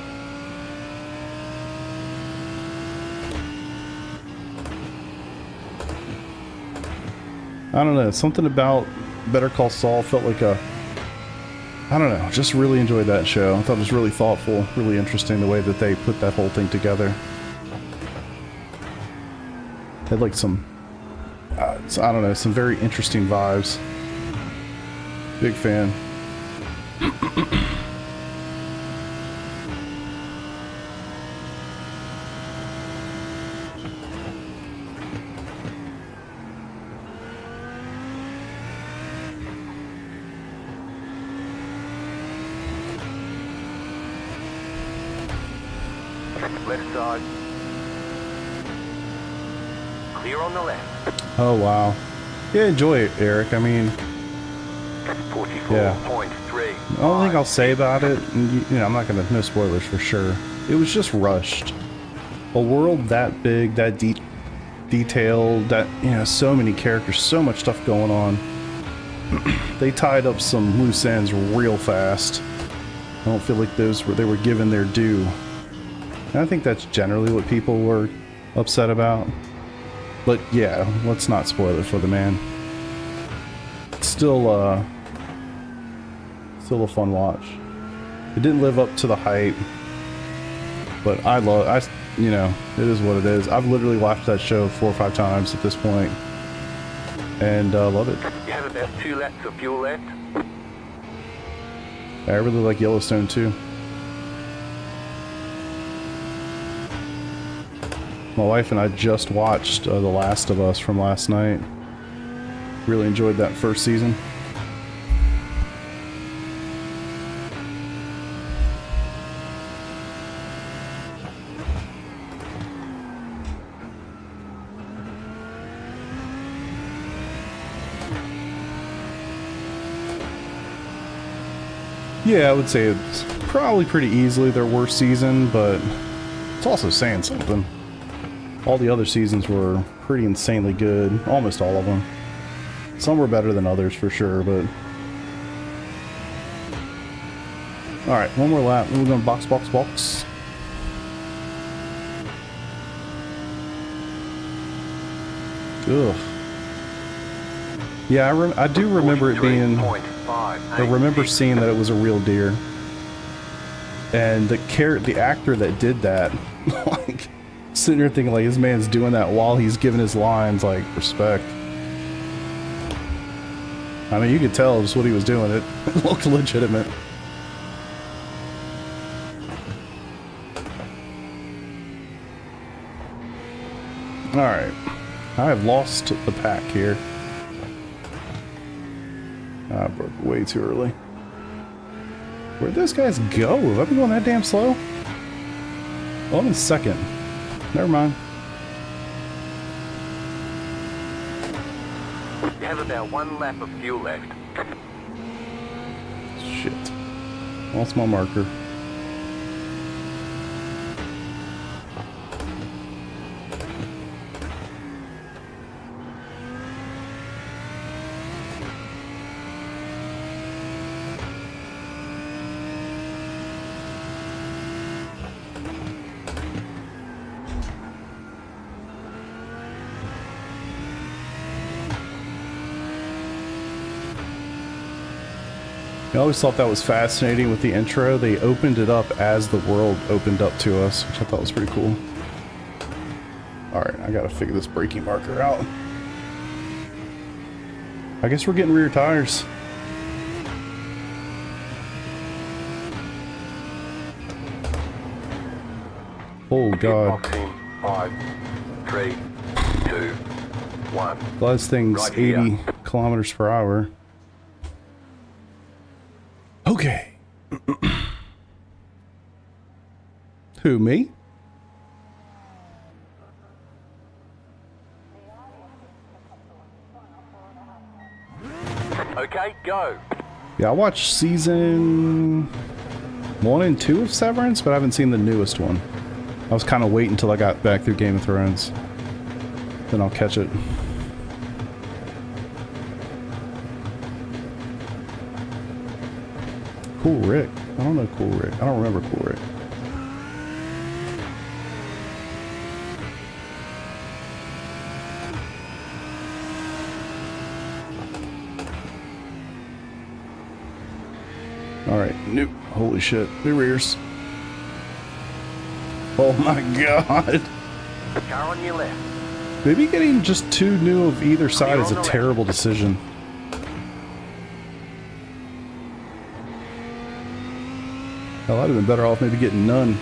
I don't know, something about Better Call Saul felt like a, I don't know, just really enjoyed that show. I thought it was really thoughtful, really interesting the way that they put that whole thing together. Had like some, I don't know, some very interesting vibes. Big fan. Left side. Clear on the left. Oh wow. Yeah, enjoy it, Eric. I mean, 44.3. the only thing I'll say about it, and you know, I'm not gonna, no spoilers for sure. It was just rushed. A world that big, that detailed, that, you know, so many characters, so much stuff going on. They tied up some loose ends real fast. I don't feel like they were given their due. And I think that's generally what people were upset about. But yeah, let's not spoil it for the man. It's still a fun watch. It didn't live up to the hype, but you know, it is what it is. I've literally watched that show 4 or 5 times at this point, and love it. You have about 2 laps of fuel left. I really like Yellowstone too. My wife and I just watched The Last of Us from last night. Really enjoyed that first season. Yeah, I would say it's probably pretty easily their worst season, but it's also saying something. All the other seasons were pretty insanely good, almost all of them. Some were better than others for sure, but... Alright, one more lap, then we're going box, box, box. Ugh. Yeah, I do remember it being... I remember seeing that it was a real deer. And the actor that did that, like, sitting here thinking, like, this man's doing that while he's giving his lines, like, respect. I mean, you could tell just what he was doing. It looked legitimate. Alright. I have lost the pack here. I broke way too early. Where'd those guys go? Have I been going that damn slow? Oh, I'm in second. Never mind. You have about 1 lap of fuel left. Shit. Lost my marker. I always thought that was fascinating with the intro. They opened it up as the world opened up to us, which I thought was pretty cool. Alright, I gotta figure this braking marker out. I guess we're getting rear tires. Oh god. 5, 3, 2, 1. Glad this thing's Right 80 here. kilometers per hour. Okay. Who, me? Okay, go. Yeah, I watched season 1 and 2 of Severance, but I haven't seen the newest one. I was kind of waiting until I got back through Game of Thrones. Then I'll catch it. Cool Rick. I don't know Cool Rick. I don't remember Cool Rick. Alright, new. Holy shit. New rears. Oh my god. Car on your left. Maybe getting just 2 new of either side is a terrible decision. Hell, I'd have been better off maybe getting none.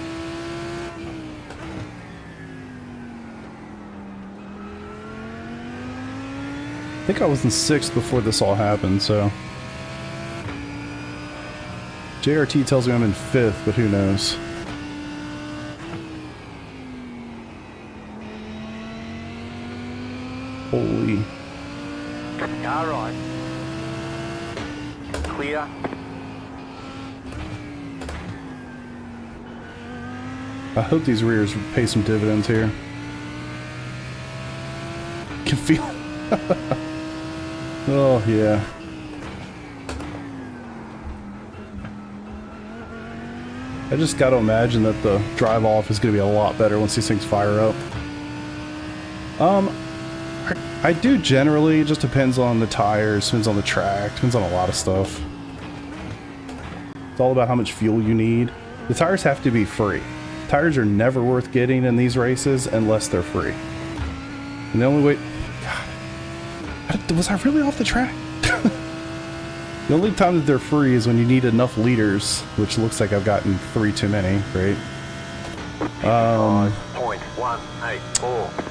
I think I was in 6th before this all happened, so... JRT tells me I'm in 5th, but who knows? Holy... Car right. Clear. I hope these rears pay some dividends here. Can feel... Oh, yeah. I just gotta imagine that the drive off is gonna be a lot better once these things fire up. I do generally, it just depends on the tires, depends on the track, depends on a lot of stuff. It's all about how much fuel you need. The tires have to be free. Tires are never worth getting in these races unless they're free. And the only way... God, was I really off the track? The only time that they're free is when you need enough liters, which looks like I've gotten 3 too many, right? 5.184.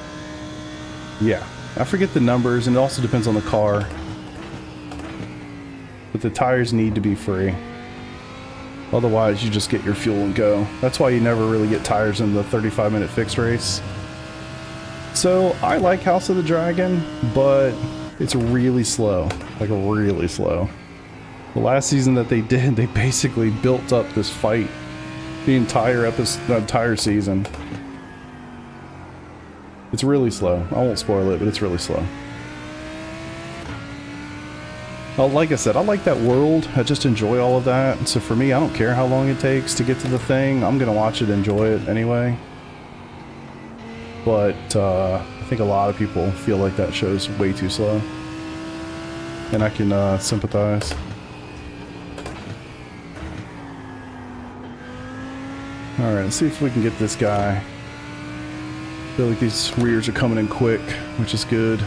Yeah, I forget the numbers, and it also depends on the car. But the tires need to be free. Otherwise, you just get your fuel and go. That's why you never really get tires in the 35-minute fixed race. So, I like House of the Dragon, but it's really slow. Like, really slow. The last season that they did, they basically built up this fight the entire season. It's really slow. I won't spoil it, but it's really slow. Well, like I said, I like that world. I just enjoy all of that. So for me, I don't care how long it takes to get to the thing. I'm going to watch it and enjoy it anyway. But I think a lot of people feel like that show's way too slow. And I can sympathize. Alright, let's see if we can get this guy. I feel like these rears are coming in quick, which is good.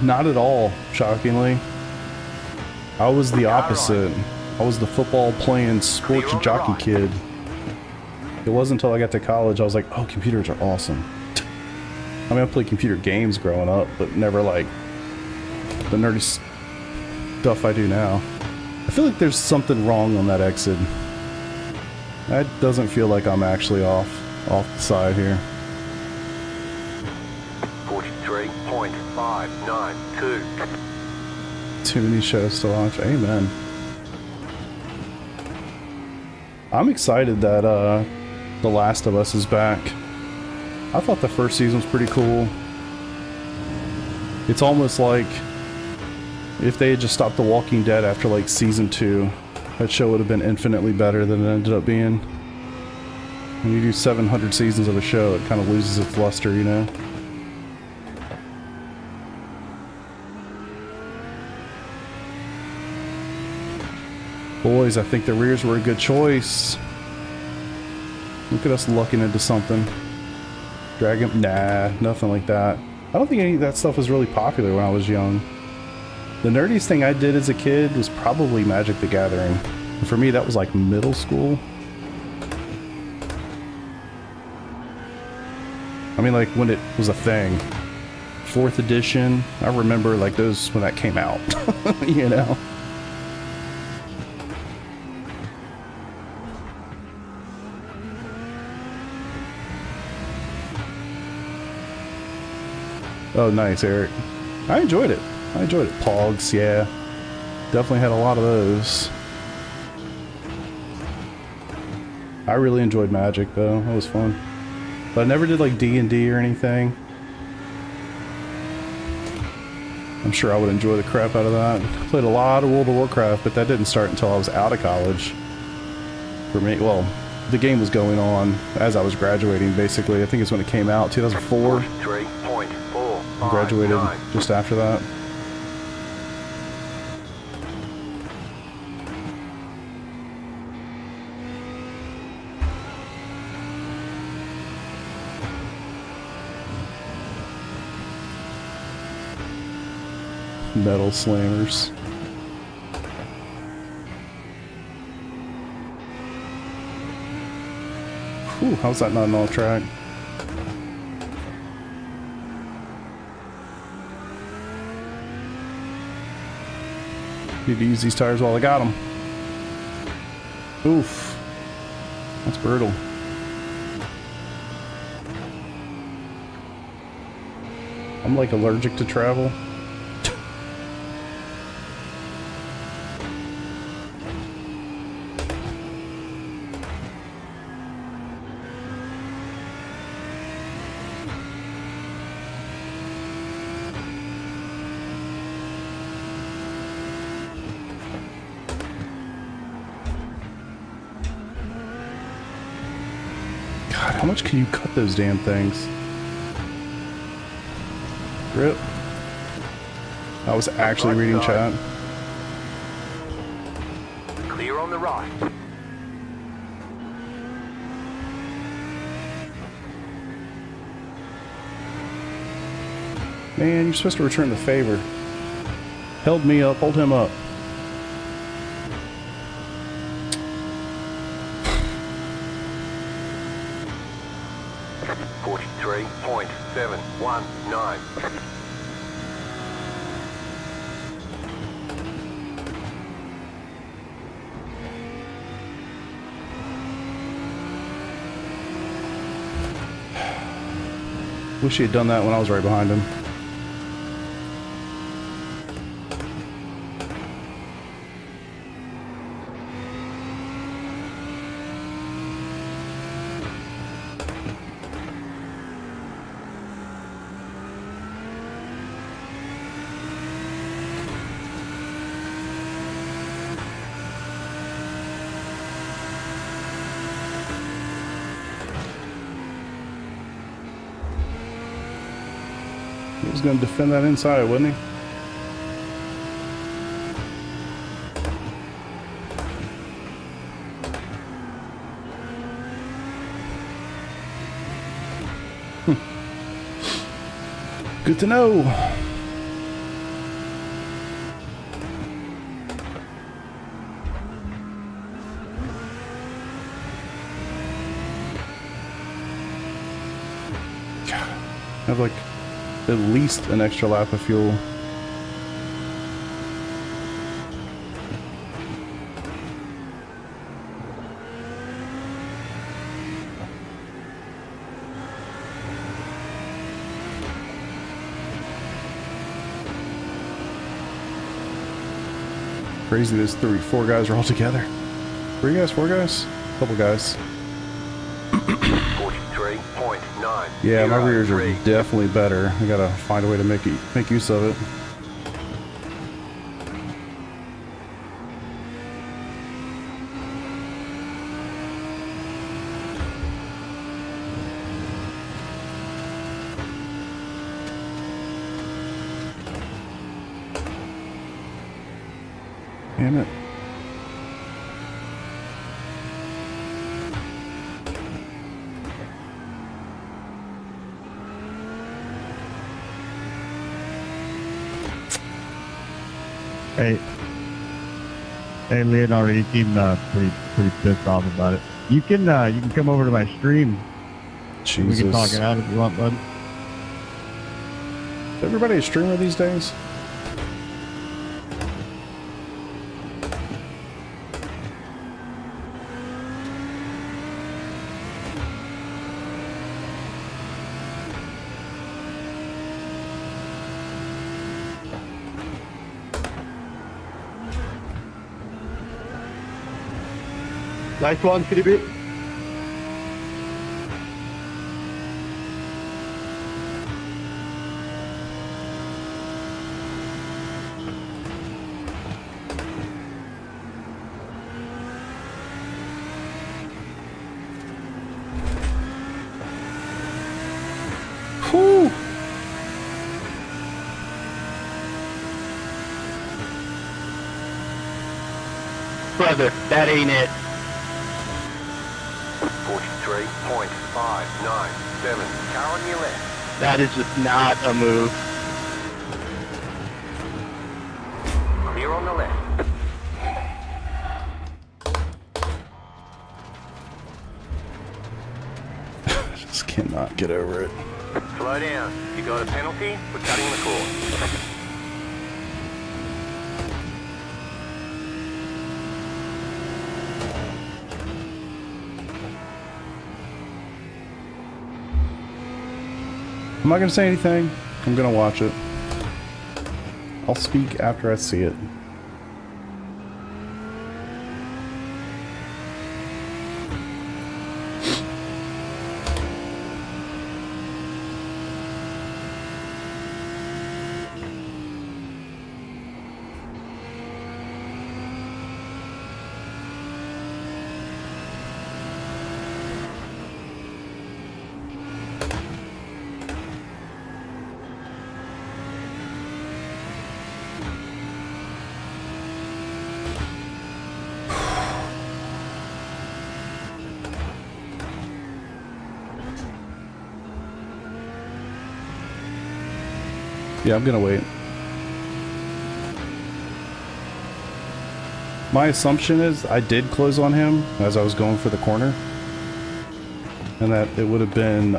Not at all, shockingly. I was the opposite. I was the football playing sports jockey kid. It wasn't until I got to college I was like, oh, computers are awesome. I mean, I played computer games growing up, but never like the nerdy stuff I do now. I feel like there's something wrong on that exit. That doesn't feel like I'm actually off the side here. 43.592. Too many shows to watch. Amen. I'm excited that The Last of Us is back. I thought the first season was pretty cool. It's almost like if they had just stopped The Walking Dead after like season 2, that show would have been infinitely better than it ended up being. When you do 700 seasons of a show, it kind of loses its luster, you know? Boys, I think the rears were a good choice. Look at us lucking into something. Dragon? Nah, nothing like that. I don't think any of that stuff was really popular when I was young. The nerdiest thing I did as a kid was probably Magic the Gathering. And for me, that was like middle school. I mean, like when it was a thing. 4th edition. I remember like those when that came out. You know? Oh, nice, Eric. I enjoyed it. Pogs, yeah. Definitely had a lot of those. I really enjoyed Magic, though. That was fun. But I never did, like, D&D or anything. I'm sure I would enjoy the crap out of that. I played a lot of World of Warcraft, but that didn't start until I was out of college. For me, well, the game was going on as I was graduating, basically. I think it's when it came out, 2004. 3.4. Graduated just after that. Metal slammers. Whew, how's that not an all track? Need to use these tires while I got them. Oof. That's brutal. I'm like allergic to travel. God, how much can you cut those damn things? Rip. I was actually reading chat. Clear on the right. Man, you're supposed to return the favor. Held me up, hold him up. .719. Wish he had done that when I was right behind him. He was going to defend that inside, wasn't he? Good to know. God, I have like at least an extra lap of fuel. Crazy this 4 guys are all together. 3 guys, 4 guys? Couple guys. 43.9. Yeah, my rears are definitely better. I gotta find a way to make use of it. Damn it. Hey, Leonardo, you seem pretty pissed off about it. You can come over to my stream. Jesus. We can talk it out if you want, bud. Is everybody a streamer these days? Nice one, Philippe. brother, that ain't it. 43.597. Car on your left. That is just not a move. Clear on the left. I just cannot get over it. Slow down. You got a penalty for cutting the course. I'm not going to say anything. I'm going to watch it. I'll speak after I see it. Yeah, I'm gonna wait. My assumption is I did close on him as I was going for the corner, and that it would have been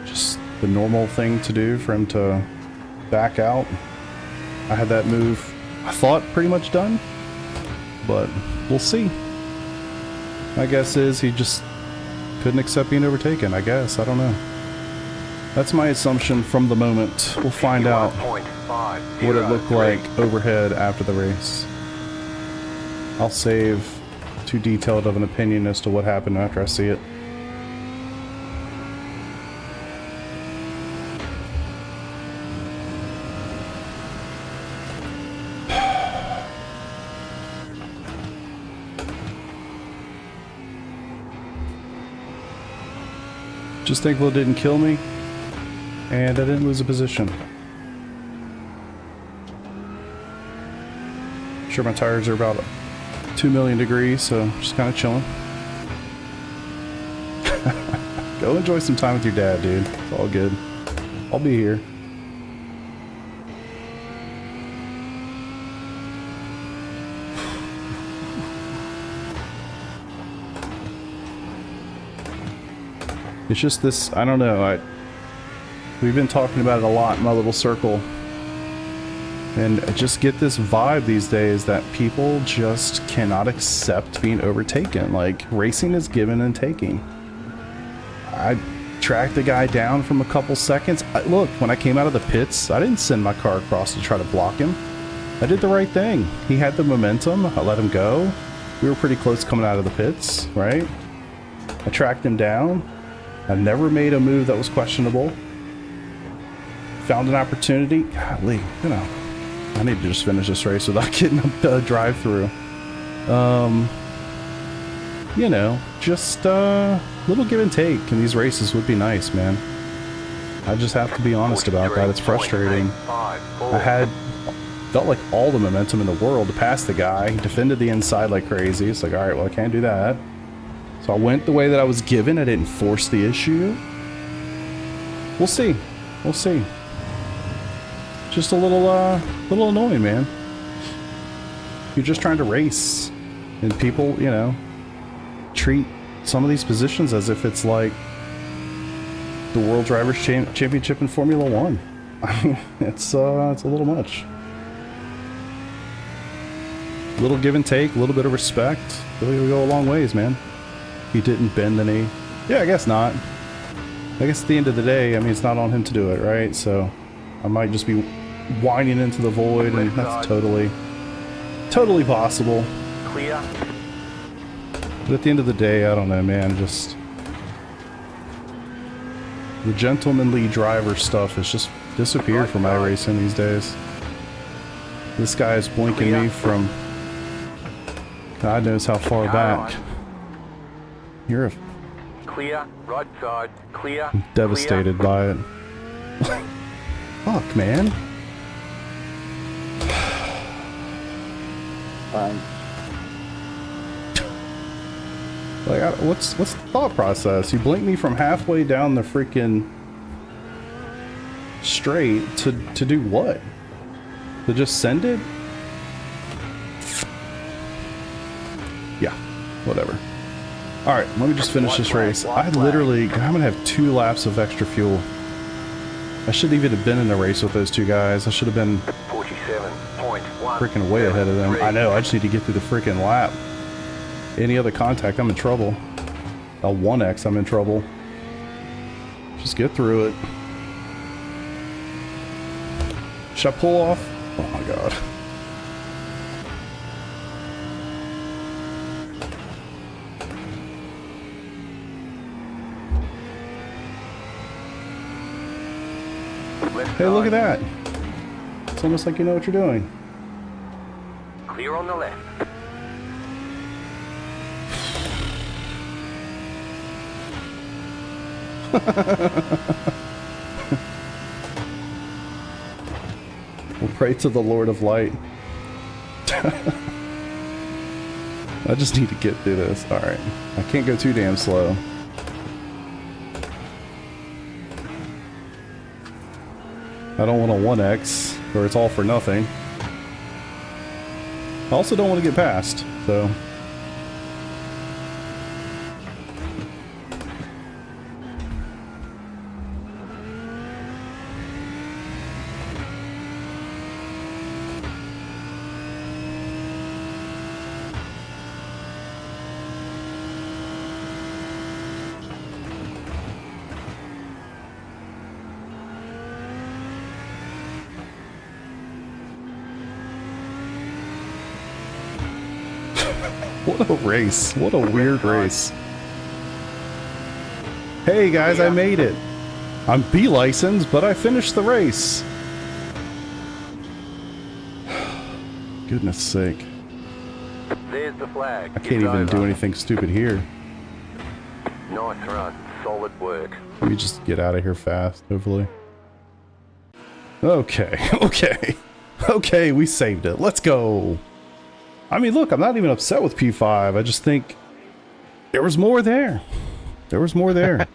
just the normal thing to do for him to back out. I had that move, I thought, pretty much done, but we'll see. My guess is he just couldn't accept being overtaken, I guess. I don't know. That's my assumption from the moment. We'll find out what it looked like overhead after the race. I'll save too detailed of an opinion as to what happened after I see it. Just thankful it didn't kill me. And I didn't lose a position. Sure, my tires are about 2 million degrees, so just kind of chilling. Go enjoy some time with your dad, dude. It's all good. I'll be here. It's just this, I don't know, we've been talking about it a lot in my little circle, and I just get this vibe these days that people just cannot accept being overtaken. Like, racing is given and taking. I tracked the guy down from a couple seconds. Look, when I came out of the pits, I didn't send my car across to try to block him. I did the right thing. He had the momentum. I let him go. We were pretty close coming out of the pits, right? I tracked him down. I never made a move that was questionable. Found an opportunity. Golly, you know, I need to just finish this race without getting a drive-through. You know, just little give and take in these races would be nice, man. I just have to be honest about that. It's frustrating. I felt like all the momentum in the world to pass the guy. He defended the inside like crazy. It's like, all right, well, I can't do that. So I went the way that I was given. I didn't force the issue. We'll see. We'll see. Just a little annoying, man. You're just trying to race, and people, you know, treat some of these positions as if it's like the World Drivers' Championship in Formula One. I mean, it's a little much. A little give and take, a little bit of respect. Really will go a long ways, man. He didn't bend the knee. Yeah, I guess not. I guess at the end of the day, I mean, it's not on him to do it, right? So I might just be whining into the void, and that's totally possible. Clear. But at the end of the day, I don't know, man. Just the gentlemanly driver stuff has just disappeared from iRacing these days. This guy is blinking me from God knows how far back. You're clear, right side, clear. I'm devastated by it. Fuck, man. fine. Like, what's the thought process? You blink me from halfway down the freaking straight to do what? To just send it? Yeah, whatever. All right, let me just finish this race. I'm gonna have 2 laps of extra fuel. I shouldn't even have been in a race with those 2 guys. I should have been 47.1. freaking way ahead of them. I know, I just need to get through the freaking lap. Any other contact, I'm in trouble. A 1X, I'm in trouble. Just get through it. Should I pull off? Oh my god. Hey, look at that. It's almost like you know what you're doing. Clear on the left. We'll pray to the Lord of Light. I just need to get through this. Alright. I can't go too damn slow. I don't want a 1X, or it's all for nothing. I also don't want to get past, so... What a race. What a weird race. Hey guys, I made it. I'm B licensed, but I finished the race. Goodness sake. There's the flag. I can't even do anything stupid here. Nice run. Solid work. Let me just get out of here fast, hopefully. Okay, okay. Okay, we saved it. Let's go. I mean, look, I'm not even upset with P5. I just think there was more there. There was more there.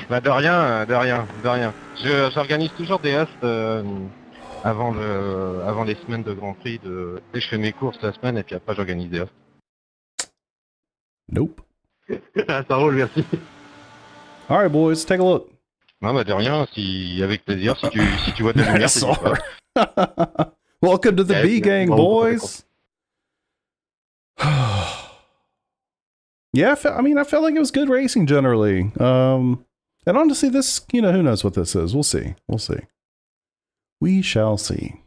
Bah de rien, de rien, de rien. J'organise toujours des hosts avant les semaines de Grand Prix. Je fais mes courses la semaine et puis après j'organise des hosts. Nope. Ça roule, merci. All right, boys, take a look. Non, bah de rien, avec plaisir. Si tu vois de la lumière, c'est pas. Welcome to the B gang, boys. Yeah, I felt like it was good racing generally. And honestly, this, you know, who knows what this is. We'll see. We'll see. We shall see.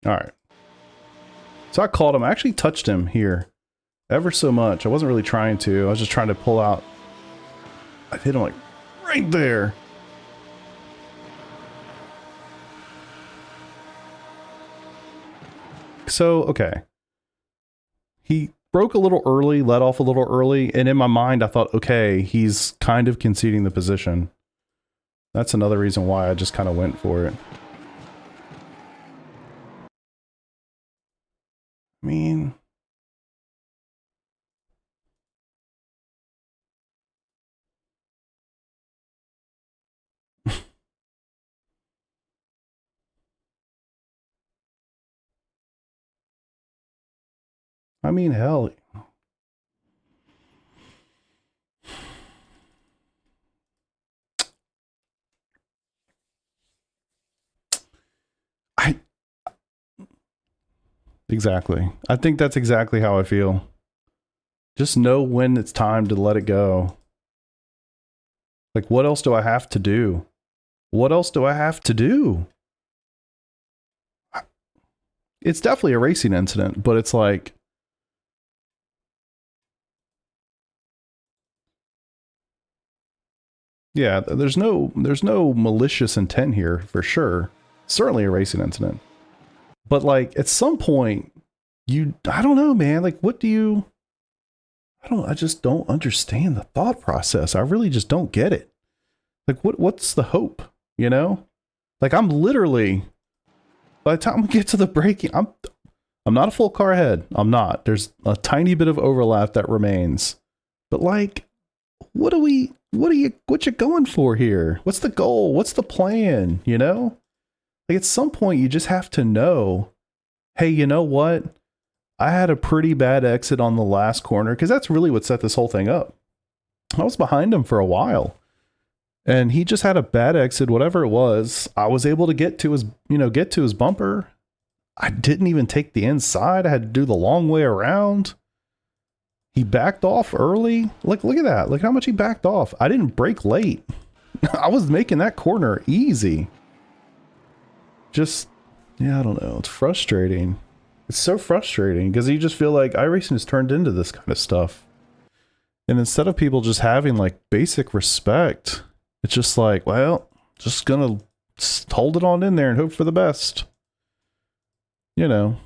All right. So I called him. I actually touched him here ever so much. I wasn't really trying to. I was just trying to pull out. I hit him like right there. So, okay. He broke a little early, let off a little early, and in my mind I thought, okay, he's kind of conceding the position. That's another reason why I just kind of went for it. I mean... I mean, hell. Exactly. I think that's exactly how I feel. Just know when it's time to let it go. Like, what else do I have to do? What else do I have to do? It's definitely a racing incident, but it's like, yeah, there's no malicious intent here for sure. Certainly a racing incident. But like at some point I don't know, man, like what do you, I just don't understand the thought process. I really just don't get it. Like what's the hope, you know? Like I'm literally, by the time we get to the braking, I'm I'm not a full car ahead. I'm not. There's a tiny bit of overlap that remains. But like, what you going for here? What's the goal? What's the plan? You know? Like at some point you just have to know, hey, you know what? I had a pretty bad exit on the last corner, because that's really what set this whole thing up. I was behind him for a while. And he just had a bad exit, whatever it was. I was able to get to his bumper. I didn't even take the inside. I had to do the long way around. He backed off early. Look at that. Look how much he backed off. I didn't brake late. I was making that corner easy. Just, yeah, I don't know. It's frustrating. It's so frustrating because you just feel like iRacing has turned into this kind of stuff. And instead of people just having like basic respect, it's just like, well, just gonna hold it on in there and hope for the best. You know.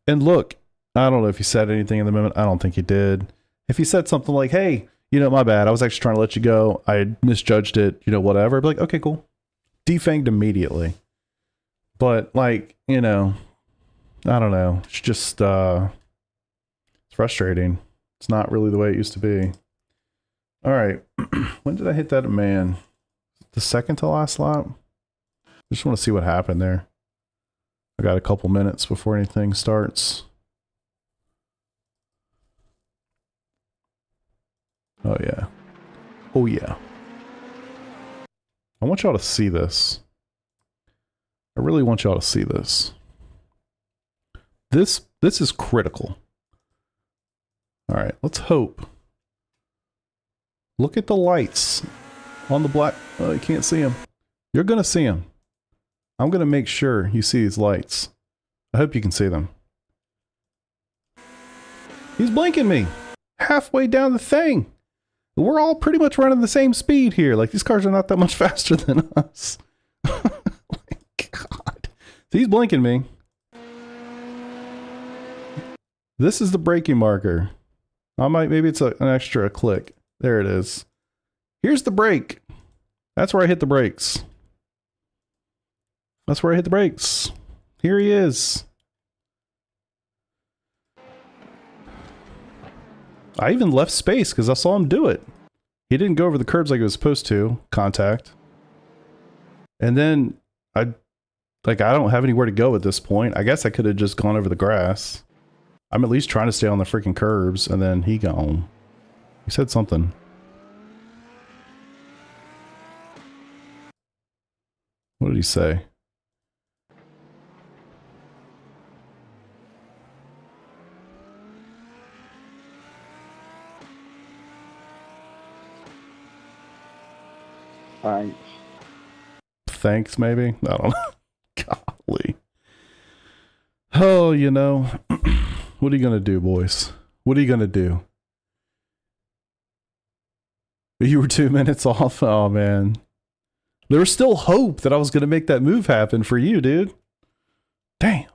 And look, I don't know if he said anything in the moment. I don't think he did. If he said something like, hey, you know, my bad. I was actually trying to let you go. I misjudged it, you know, whatever. I'd be like, okay, cool. Defanged immediately. But like, you know, I don't know. It's just, it's frustrating. It's not really the way it used to be. All right. When did I hit that man? The second to last lap? I just want to see what happened there. I got a couple minutes before anything starts. Oh, yeah. Oh, yeah. I want y'all to see this. I really want y'all to see this. This is critical. All right, let's hope. Look at the lights on the black. Oh, you can't see them. You're going to see them. I'm going to make sure you see these lights. I hope you can see them. He's blinking me halfway down the thing. We're all pretty much running the same speed here. Like, these cars are not that much faster than us. Oh my God. So he's blinking me. This is the braking marker. Maybe it's an extra click. There it is. Here's the brake. That's where I hit the brakes. That's where I hit the brakes. Here he is. I even left space because I saw him do it. He didn't go over the curbs like he was supposed to. Contact. And then I don't have anywhere to go at this point. I guess I could have just gone over the grass. I'm at least trying to stay on the freaking curbs, and then he gone. He said something. What did he say? Thanks. Thanks, maybe? I don't know. Golly. Oh, you know. What are you going to do, boys? What are you going to do? You were 2 minutes off? Oh, man. There was still hope that I was going to make that move happen for you, dude. Damn.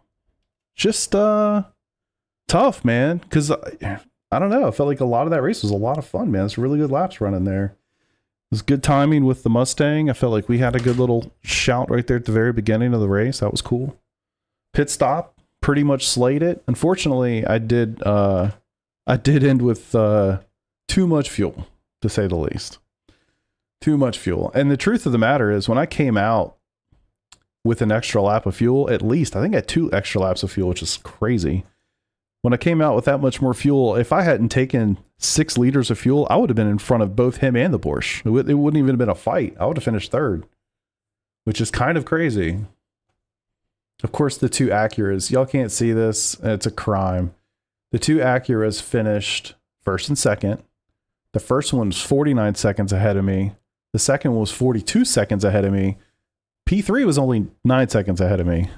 Just, tough, man. Because, I don't know. I felt like a lot of that race was a lot of fun, man. It's really good laps running there. It was good timing with the Mustang. I felt like we had a good little shout right there at the very beginning of the race. That was cool. Pit stop. Pretty much slayed it. Unfortunately, I did end with too much fuel, to say the least. Too much fuel. And the truth of the matter is, when I came out with an extra lap of fuel, at least, I think I had 2 extra laps of fuel, which is crazy. When I came out with that much more fuel, if I hadn't taken 6 liters of fuel, I would have been in front of both him and the Porsche. It wouldn't even have been a fight. I would have finished 3rd, which is kind of crazy. Of course, the 2 Acuras, y'all can't see this, and it's a crime. The 2 Acuras finished 1st and 2nd. The first one was 49 seconds ahead of me. The second one was 42 seconds ahead of me. P3 was only 9 seconds ahead of me.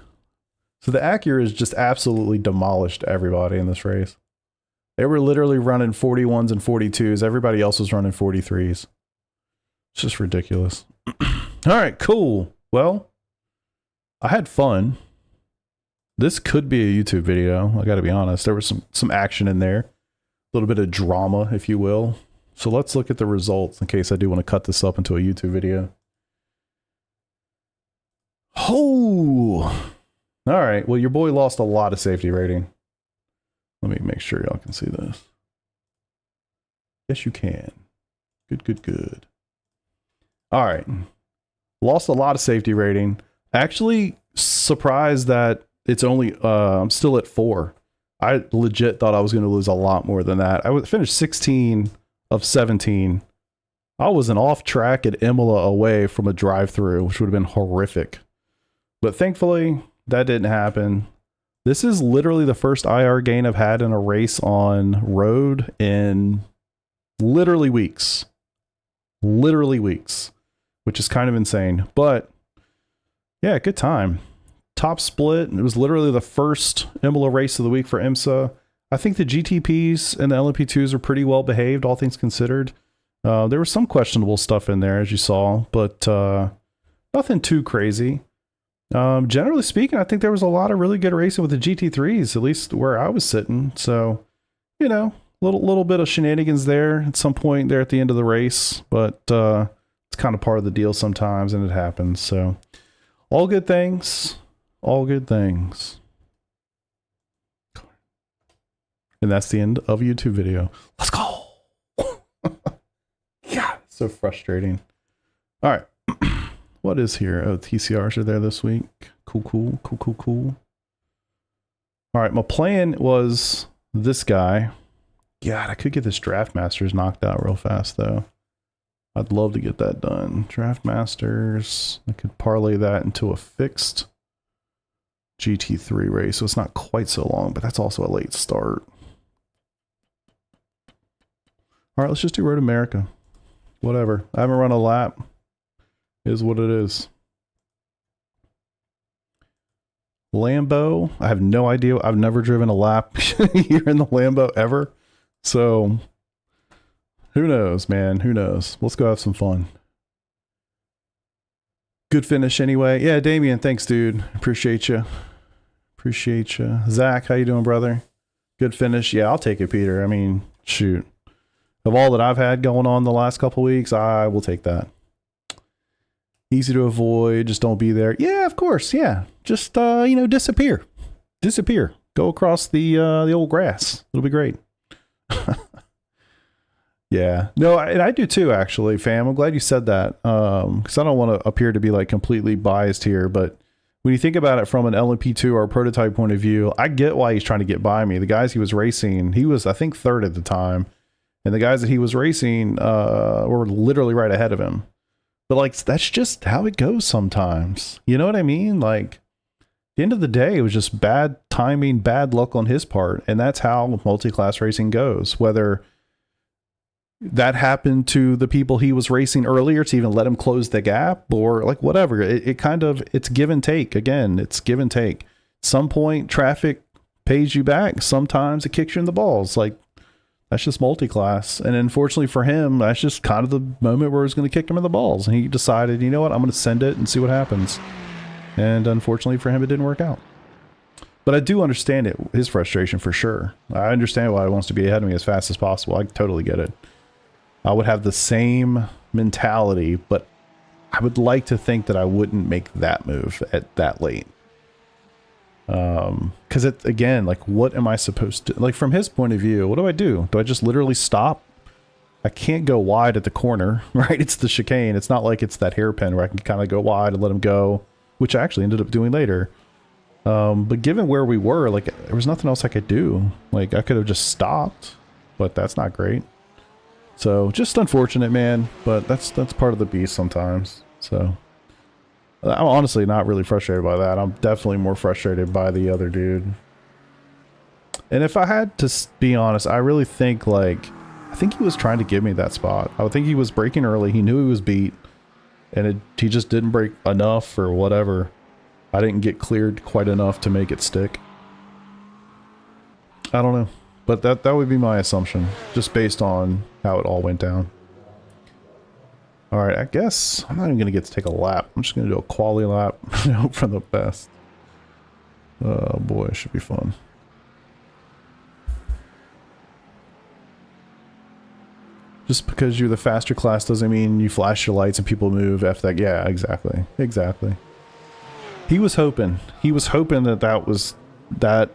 So the Acuras just absolutely demolished everybody in this race. They were literally running 41s and 42s. Everybody else was running 43s. It's just ridiculous. All right, cool. Well, I had fun. This could be a YouTube video. I got to be honest. There was some action in there. A little bit of drama, if you will. So let's look at the results in case I do want to cut this up into a YouTube video. Oh, All right. Well, your boy lost a lot of safety rating. Let me make sure y'all can see this. Yes, you can. Good, good, good. All right. Lost a lot of safety rating. Actually surprised that it's only, I'm still at 4. I legit thought I was going to lose a lot more than that. I would finish 16 of 17. I was an off track at Imola away from a drive-through, which would have been horrific. But thankfully, that didn't happen. This is literally the first IR gain I've had in a race on road in literally weeks. Literally weeks, which is kind of insane. But yeah, good time. Top split. It was literally the first Imola race of the week for IMSA. I think the GTPs and the LMP2s are pretty well behaved, all things considered. There was some questionable stuff in there, as you saw, but nothing too crazy. Generally speaking, I think there was a lot of really good racing with the GT3s, at least where I was sitting. So, you know, little bit of shenanigans there at some point there at the end of the race, but it's kind of part of the deal sometimes, and it happens. So, all good things. All good things. And that's the end of a YouTube video. Let's go. God, so frustrating. All right. What is here? Oh, TCRs are there this week. Cool. All right. My plan was this guy. God, I could get this Draft Masters knocked out real fast, though. I'd love to get that done. Draft Masters. I could parlay that into a fixed GT3 race, so it's not quite so long, but that's also a late start. All right, let's just do Road America. Whatever. I haven't run a lap. Is what it is. Lambo. I have no idea. I've never driven a lap here in the Lambo ever. So, who knows, man? Who knows? Let's go have some fun. Good finish anyway. Yeah, Damien, thanks, dude. Appreciate you. Appreciate you. Zach, how you doing, brother? Good finish. Yeah, I'll take it, Peter. I mean, shoot. Of all that I've had going on the last couple weeks, I will take that. Easy to avoid. Just don't be there. Yeah, of course. Yeah. Just, you know, disappear. Disappear. Go across the old grass. It'll be great. Yeah. No, and I do too, actually, fam. I'm glad you said that. Because I don't want to appear to be like completely biased here, but when you think about it from an LMP2 or a prototype point of view, I get why he's trying to get by me. The guys he was racing, he was, I think, 3rd at the time. And the guys that he was racing were literally right ahead of him. But like, that's just how it goes sometimes. You know what I mean? Like, at the end of the day, it was just bad timing, bad luck on his part. And that's how multi-class racing goes. Whether that happened to the people he was racing earlier to even let him close the gap, or like whatever, it kind of, it's give and take. Again, it's give and take. At some point, traffic pays you back. Sometimes it kicks you in the balls. Like, that's just multi-class. And unfortunately for him, that's just kind of the moment where it's going to kick him in the balls. And he decided, you know what, I'm going to send it and see what happens. And unfortunately for him, it didn't work out. But I do understand it, his frustration for sure. I understand why he wants to be ahead of me as fast as possible. I totally get it. I would have the same mentality, but I would like to think that I wouldn't make that move at that late. Because it, again, like, what am I supposed to, like, from his point of view, what do? Do I just literally stop? I can't go wide at the corner, right? It's the chicane. It's not like it's that hairpin where I can kind of go wide and let him go, which I actually ended up doing later. But given where we were, like, there was nothing else I could do. Like, I could have just stopped, but that's not great. So just unfortunate, man, but that's part of the beast sometimes. So I'm honestly not really frustrated by that. I'm definitely more frustrated by the other dude. And if I had to be honest, I really think, like, I think he was trying to give me that spot. I would think he was braking early. He knew he was beat, and he just didn't brake enough or whatever. I didn't get cleared quite enough to make it stick. I don't know. But that would be my assumption, just based on how it all went down. Alright, I guess I'm not even going to get to take a lap. I'm just going to do a quali lap and hope for the best. Oh boy, it should be fun. Just because you're the faster class doesn't mean you flash your lights and people move after that. Yeah, exactly. Exactly. He was hoping that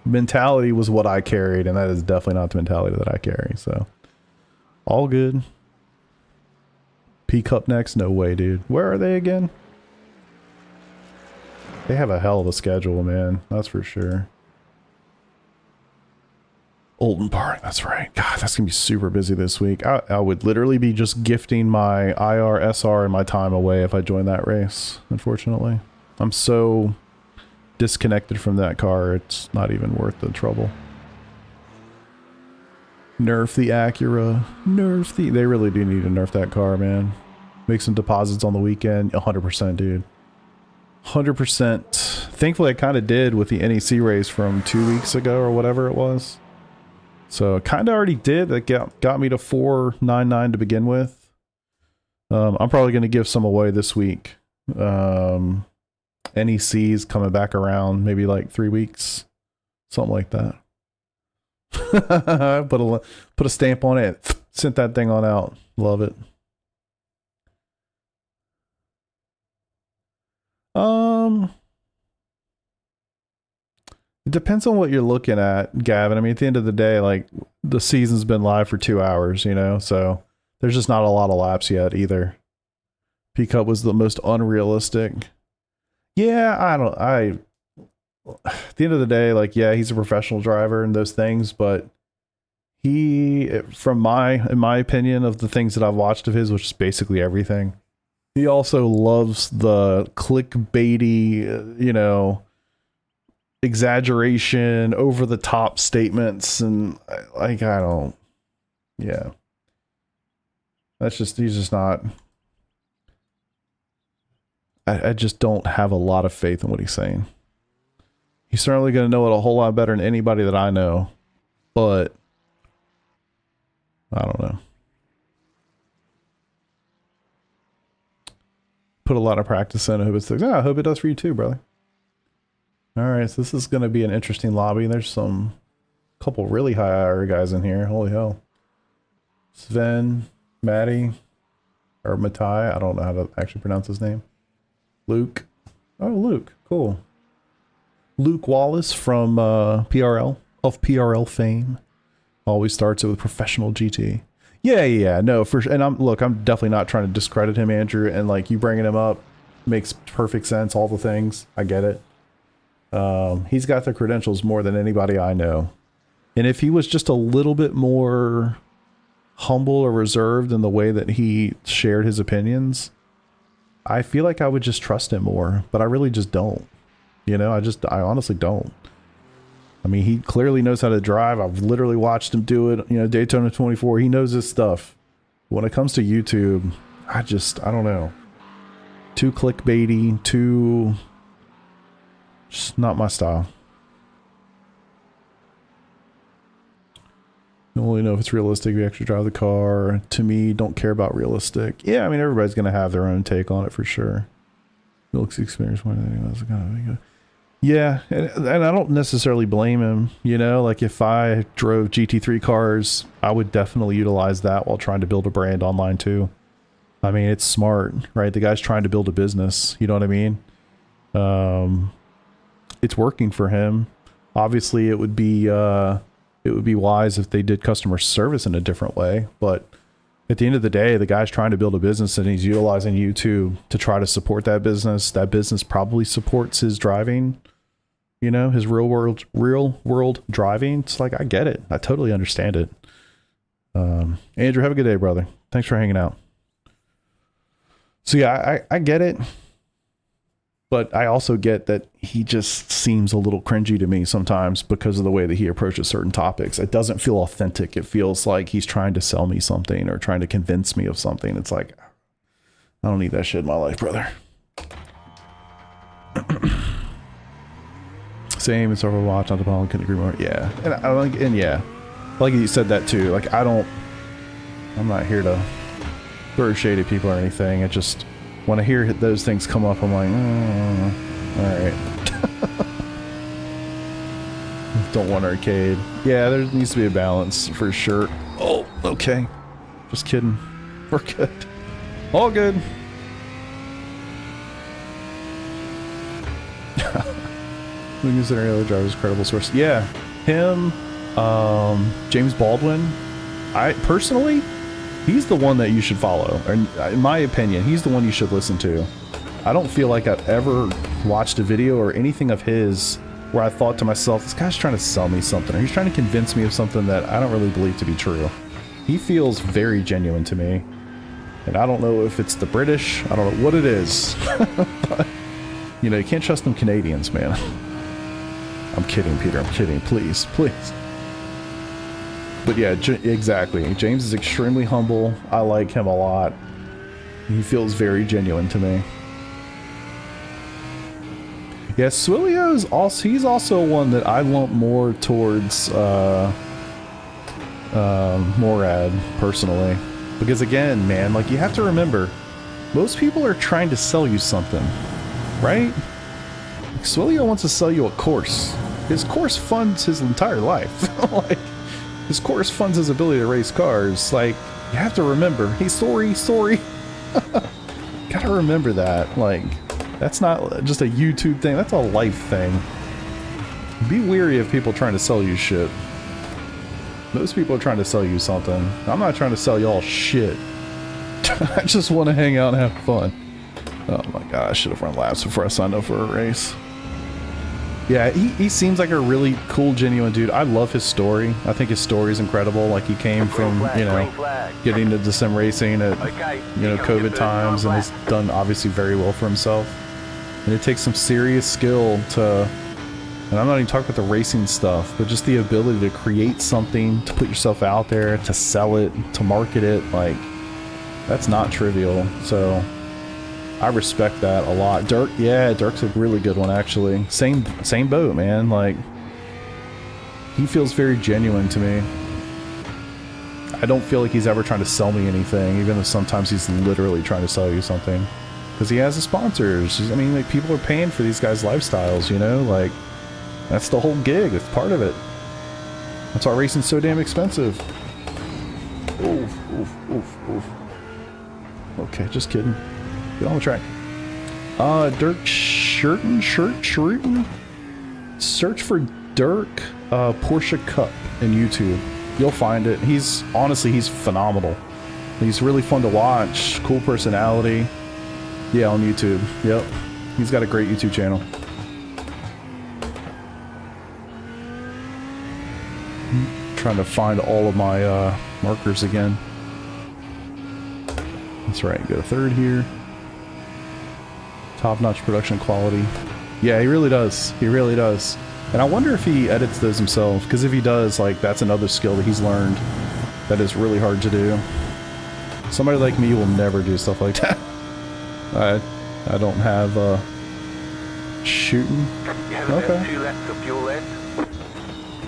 mentality was what I carried, and that is definitely not the mentality that I carry. So all good. P Cup next? No way, dude. Where are they again? They have a hell of a schedule, man. That's for sure. Olden Park, that's right. God, that's gonna be super busy this week. I would literally be just gifting my IR, SR, and my time away if I joined that race, unfortunately. I'm so disconnected from that car, it's not even worth the trouble. Nerf the Acura. Nerf the... They really do need to nerf that car, man. Make some deposits on the weekend. 100%, dude. 100%. Thankfully, I kind of did with the NEC race from 2 weeks ago or whatever it was. So, kind of already did. That got me to 499 to begin with. I'm probably going to give some away this week. NEC's coming back around maybe like 3 weeks. Something like that. Put a stamp on it. Sent that thing on out. Love it. It depends on what you're looking at, Gavin. I mean, at the end of the day, like, the season's been live for 2 hours, you know, so there's just not a lot of laps yet either. P-Cup was the most unrealistic. Yeah, at the end of the day, like, yeah, he's a professional driver and those things, but he, in my opinion, of the things that I've watched of his, which is basically everything, he also loves the clickbaity, you know, exaggeration, over the top statements, and like, I don't, yeah. That's just, he's just not, I just don't have a lot of faith in what he's saying. He's certainly going to know it a whole lot better than anybody that I know, but I don't know. Put a lot of practice in. I hope it sticks. I hope it does for you too, brother. All right, so this is going to be an interesting lobby. There's some couple really high IR guys in here. Holy hell. Sven, Maddie, or Matai. I don't know how to actually pronounce his name. Luke. Oh, Luke. Cool. Luke Wallace from PRL, of PRL fame. Always starts it with professional GT. Yeah, no, for sure. And I'm definitely not trying to discredit him, Andrew, and like, you bringing him up makes perfect sense, all the things. I get it. He's got the credentials more than anybody I know. And if he was just a little bit more humble or reserved in the way that he shared his opinions, I feel like I would just trust him more, but I really just don't. You know, I honestly don't. I mean, he clearly knows how to drive. I've literally watched him do it, you know, Daytona 24. He knows his stuff. When it comes to YouTube, I don't know. Too clickbaity, just not my style. You only know if it's realistic if you actually drive the car. To me, don't care about realistic. Yeah, I mean, everybody's going to have their own take on it for sure. It looks experienced more than anyone else. Yeah, and I don't necessarily blame him. You know, like, if I drove GT3 cars, I would definitely utilize that while trying to build a brand online too. I mean, it's smart, right? The guy's trying to build a business. You know what I mean? It's working for him. Obviously, it would be wise if they did customer service in a different way. But at the end of the day, the guy's trying to build a business and he's utilizing YouTube to try to support that business. That business probably supports his driving, you know, his real world driving. It's like, I get it. I totally understand it. Andrew, have a good day, brother. Thanks for hanging out. So yeah, I get it. But I also get that he just seems a little cringy to me sometimes because of the way that he approaches certain topics. It doesn't feel authentic. It feels like he's trying to sell me something or trying to convince me of something. It's like, I don't need that shit in my life, brother. Same as Overwatch on the ball. Couldn't agree more. Yeah. And yeah, like you said that too. Like, I'm not here to throw shade at people or anything. It just, when I hear those things come up, I'm like, all right. Don't want arcade. Yeah, there needs to be a balance for sure. Oh, okay. Just kidding. We're good. All good. We consider any other drivers a credible source. Yeah, him, James Baldwin. I personally, he's the one that you should follow. In my opinion, he's the one you should listen to. I don't feel like I've ever watched a video or anything of his where I thought to myself, this guy's trying to sell me something, or he's trying to convince me of something that I don't really believe to be true. He feels very genuine to me. And I don't know if it's the British, I don't know what it is. But, you know, you can't trust them Canadians, man. I'm kidding, Peter, I'm kidding. Please, please. But yeah, exactly. James is extremely humble. I like him a lot. He feels very genuine to me. Yeah, Swilio is also, he's also one that I lump more towards Morad, personally. Because again, man, like, you have to remember, most people are trying to sell you something, right? Like, Swilio wants to sell you a course. His course funds his entire life. Like, his course funds his ability to race cars. Like, you have to remember, hey, sorry. Gotta remember that. Like, that's not just a YouTube thing, that's a life thing. Be weary of people trying to sell you shit. Most people are trying to sell you something. I'm not trying to sell y'all shit. I just want to hang out and have fun. Oh my god, I should have run laps before I signed up for a race. Yeah, he seems like a really cool, genuine dude. I love his story. I think his story is incredible. Like, he came from, you know, getting into sim racing at, you know, COVID times, and has done obviously very well for himself. And it takes some serious skill to, and I'm not even talking about the racing stuff, but just the ability to create something, to put yourself out there, to sell it, to market it. Like, that's not trivial. So I respect that a lot. Dirk, yeah, Dirk's a really good one, actually. Same boat, man. Like, he feels very genuine to me. I don't feel like he's ever trying to sell me anything, even though sometimes he's literally trying to sell you something. Because he has the sponsors. I mean, like, people are paying for these guys' lifestyles, you know? Like, that's the whole gig. It's part of it. That's why racing's so damn expensive. Oof. Okay, just kidding. Get on the track. Dirk Shurton? Search for Dirk Porsche Cup in YouTube. You'll find it. He's phenomenal. He's really fun to watch. Cool personality. Yeah, on YouTube. Yep. He's got a great YouTube channel. Trying to find all of my markers again. That's right. Go to third here. Top-notch production quality. Yeah, he really does. He really does. And I wonder if he edits those himself, because if he does, like, that's another skill that he's learned that is really hard to do. Somebody like me will never do stuff like that. I don't have shooting. Okay.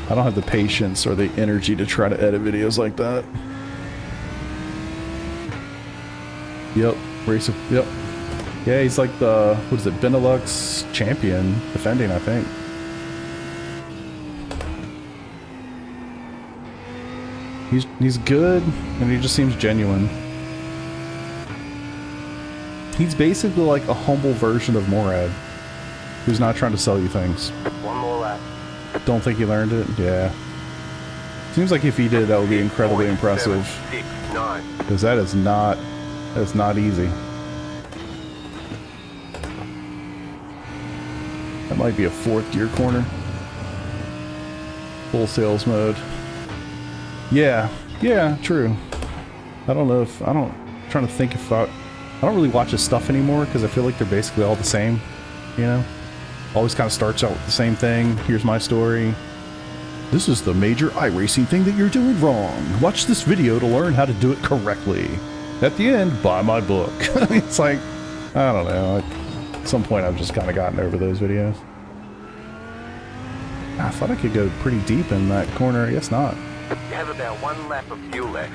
I don't have the patience or the energy to try to edit videos like that. Yep. Yep. Yeah, he's like the, what is it, Benelux champion, defending, I think. He's good, and he just seems genuine. He's basically like a humble version of Morad, who's not trying to sell you things. One more lap. Don't think he learned it? Yeah. Seems like if he did, that would be incredibly impressive. 6, 9. Because that is not easy. That might be a fourth gear corner. Full sales mode. Yeah, true. I don't know if, I'm trying to think if I don't really watch his stuff anymore because I feel like they're basically all the same, you know? Always kind of starts out with the same thing. Here's my story. This is the major iRacing thing that you're doing wrong. Watch this video to learn how to do it correctly. At the end, buy my book. It's like, I don't know. At some point, I've just kind of gotten over those videos. I thought I could go pretty deep in that corner. I guess not. You have about 1 lap of fuel left.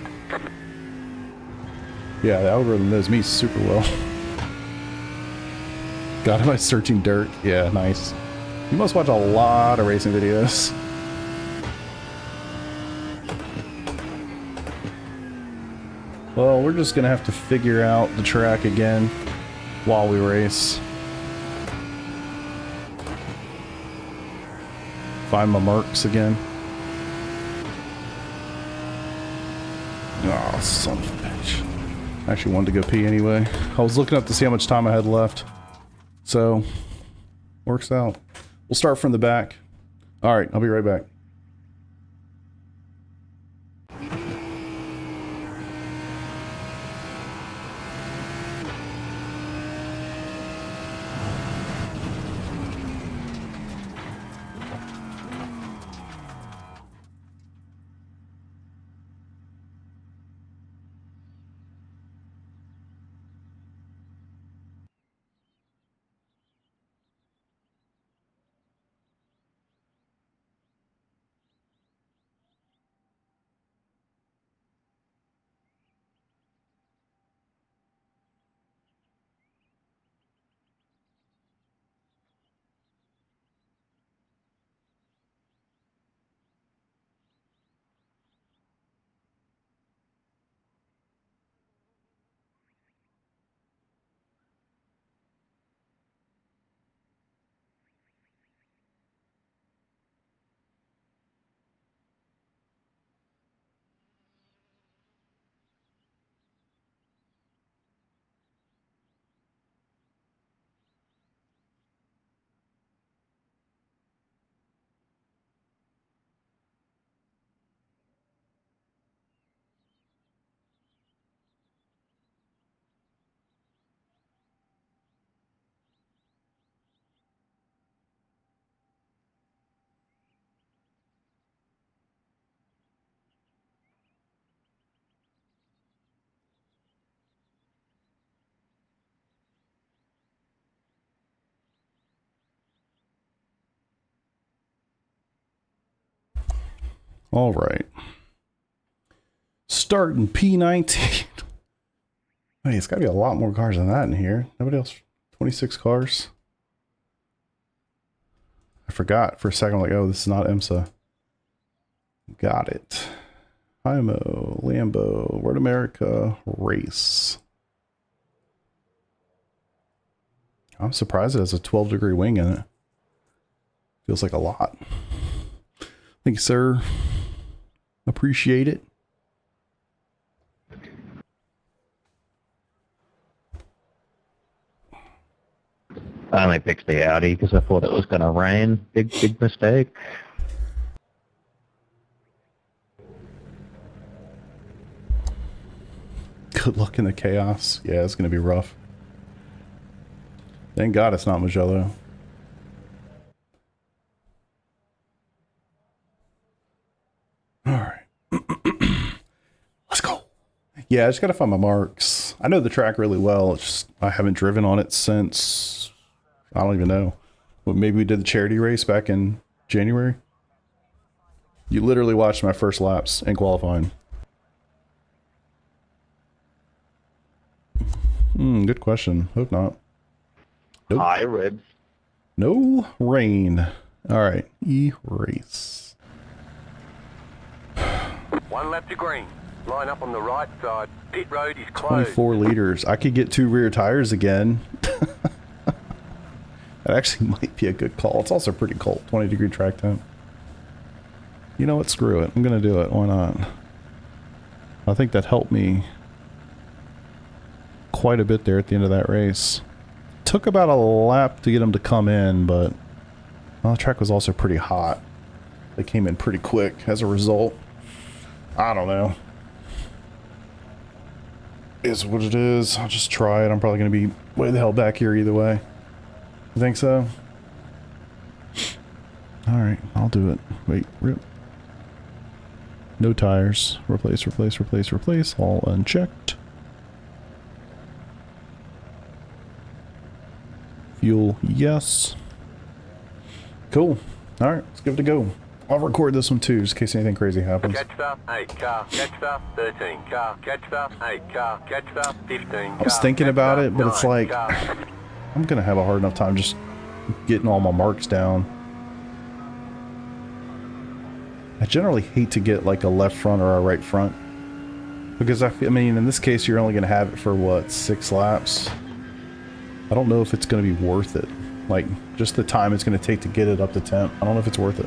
Yeah, the algorithm knows me super well. God, am I searching Dirk? Yeah, nice. You must watch a lot of racing videos. Well, we're just gonna have to figure out the track again while we race. Find my marks again. Oh, son of a bitch. I actually wanted to go pee anyway. I was looking up to see how much time I had left. So, works out. We'll start from the back. Alright, I'll be right back. All right. Starting P19. Wait, it's got to be a lot more cars than that in here. Nobody else? 26 cars? I forgot for a second. I'm like, oh, this is not IMSA. Got it. IMO, Lambo, Road America, Race. I'm surprised it has a 12-degree wing in it. Feels like a lot. Thank you, sir. Appreciate it. I only picked the Audi because I thought it was going to rain. Big mistake. Good luck in the chaos. Yeah, it's going to be rough. Thank God it's not Mugello. Alright. Let's go. Yeah, I just got to find my marks. I know the track really well. It's just I haven't driven on it since... I don't even know. Well, maybe we did the charity race back in January. You literally watched my first laps in qualifying. Good question. Hope not. Nope. Hi, Ribs. No rain. Alright, E-race. One lap to green. Line up on the right side. Pit road is closed. 24 liters. I could get 2 rear tires again. That actually might be a good call. It's also pretty cold. 20-degree track temp. You know what? Screw it. I'm going to do it. Why not? I think that helped me quite a bit there at the end of that race. Took about a lap to get them to come in, but well, the track was also pretty hot. They came in pretty quick as a result. I don't know. Is what it is. I'll just try it. I'm probably going to be way the hell back here either way. You think so? Alright, I'll do it. Wait, rip. No tires. Replace, replace, replace, replace. All unchecked. Fuel, yes. Cool. Alright, let's give it a go. I'll record this one too, just in case anything crazy happens. Catch up, 8 car, catch up, 13 car, catch up, 8 car, catch up, 15 car. I was thinking about it, but it's like, I'm gonna have a hard enough time just getting all my marks down. I generally hate to get like a left front or a right front. Because I mean, in this case, you're only gonna have it for what, 6 laps? I don't know if it's gonna be worth it. Like, just the time it's gonna take to get it up to temp. I don't know if it's worth it.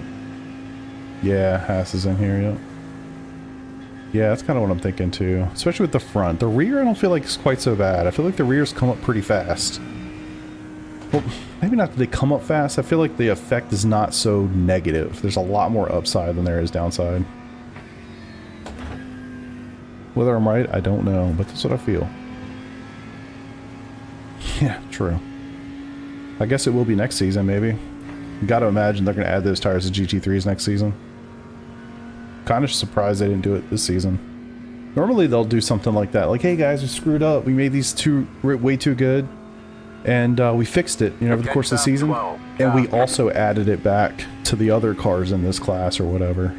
Yeah, Haas is in here, yep. Yeah, that's kind of what I'm thinking too. Especially with the front. The rear I don't feel like it's quite so bad. I feel like the rears come up pretty fast. Well, maybe not that they come up fast. I feel like the effect is not so negative. There's a lot more upside than there is downside. Whether I'm right, I don't know, but that's what I feel. Yeah, true. I guess it will be next season, maybe. Gotta imagine they're gonna add those tires to GT3s next season. Kind of surprised they didn't do it this season. Normally they'll do something like that. Like, hey guys, we screwed up. We made these two way too good. And we fixed it, you know, over the course of the season. And we also added it back to the other cars in this class or whatever.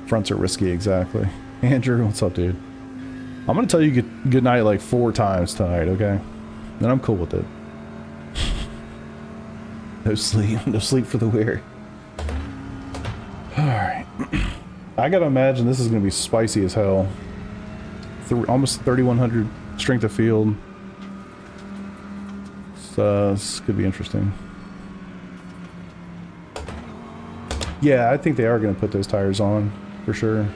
Fronts are risky, exactly. Andrew, what's up, dude? I'm gonna tell you good night like 4 times tonight, okay? And I'm cool with it. No sleep for the weary. Alright. I gotta imagine this is gonna be spicy as hell. Almost 3,100 strength of field. So, this could be interesting. Yeah, I think they are gonna put those tires on, for sure.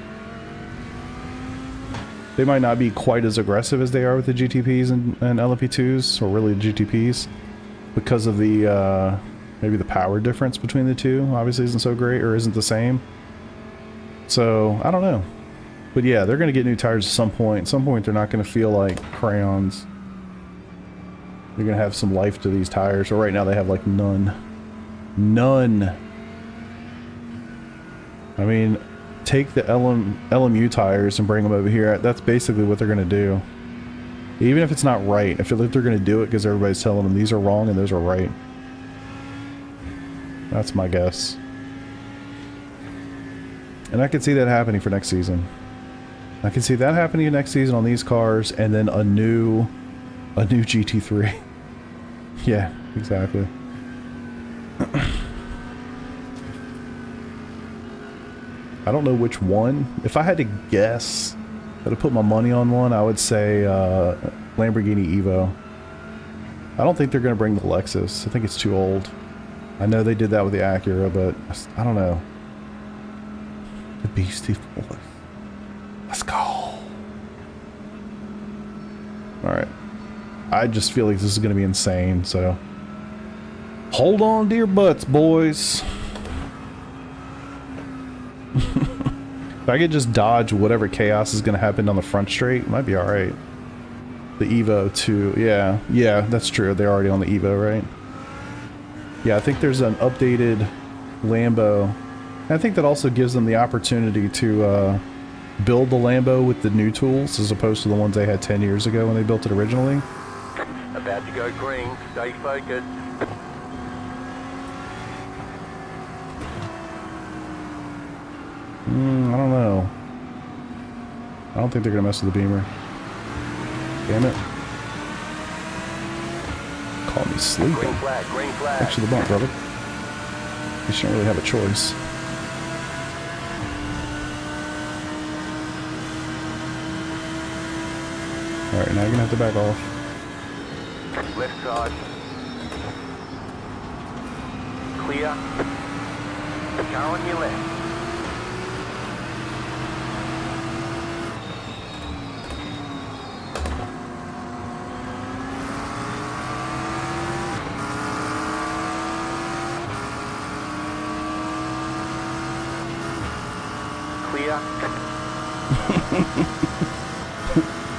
They might not be quite as aggressive as they are with the GTPs and LMP2s, or really GTPs, because of the, maybe the power difference between the two obviously isn't so great, or isn't the same. So, I don't know. But yeah, they're going to get new tires at some point. At some point they're not going to feel like crayons. They're going to have some life to these tires, or right now they have like none. None! I mean, take the LMU tires and bring them over here. That's basically what they're going to do. Even if it's not right, I feel like they're going to do it because everybody's telling them these are wrong and those are right. That's my guess. And I can see that happening for next season. I can see that happening next season on these cars, and then a new GT3. Yeah, exactly. I don't know which one. If I had to guess, if I put my money on one, I would say Lamborghini Evo. I don't think they're going to bring the Lexus. I think it's too old. I know they did that with the Acura, but I don't know. The Beastie Boys. Let's go. Alright. I just feel like this is going to be insane, so... hold on to your butts, boys. If I could just dodge whatever chaos is going to happen on the front straight, it might be alright. The Evo 2, yeah. Yeah, that's true. They're already on the Evo, right? Yeah, I think there's an updated Lambo. And I think that also gives them the opportunity to build the Lambo with the new tools as opposed to the ones they had 10 years ago when they built it originally. About to go green. Stay focused. I don't know. I don't think they're going to mess with the Beamer. Damn it. Call me sleeping. Green flag, green flag. Actually, the bump, brother. You shouldn't really have a choice. Alright, now you're going to have to back off. Left side. Clear. Car on your left.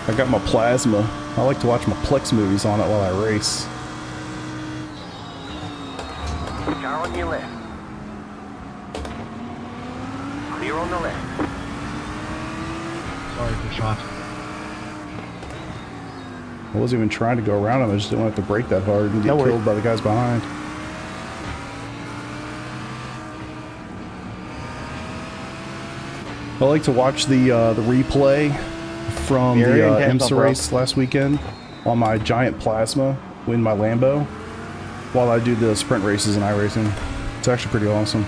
I got my plasma. I like to watch my Plex movies on it while I race. Car on your left. Clear on the left. Sorry for shot. I wasn't even trying to go around him. I just didn't want to have to brake that hard and get killed by the guys behind. I like to watch the replay from the IMSA race last weekend on my giant plasma in my Lambo while I do the sprint races in iRacing. It's actually pretty awesome.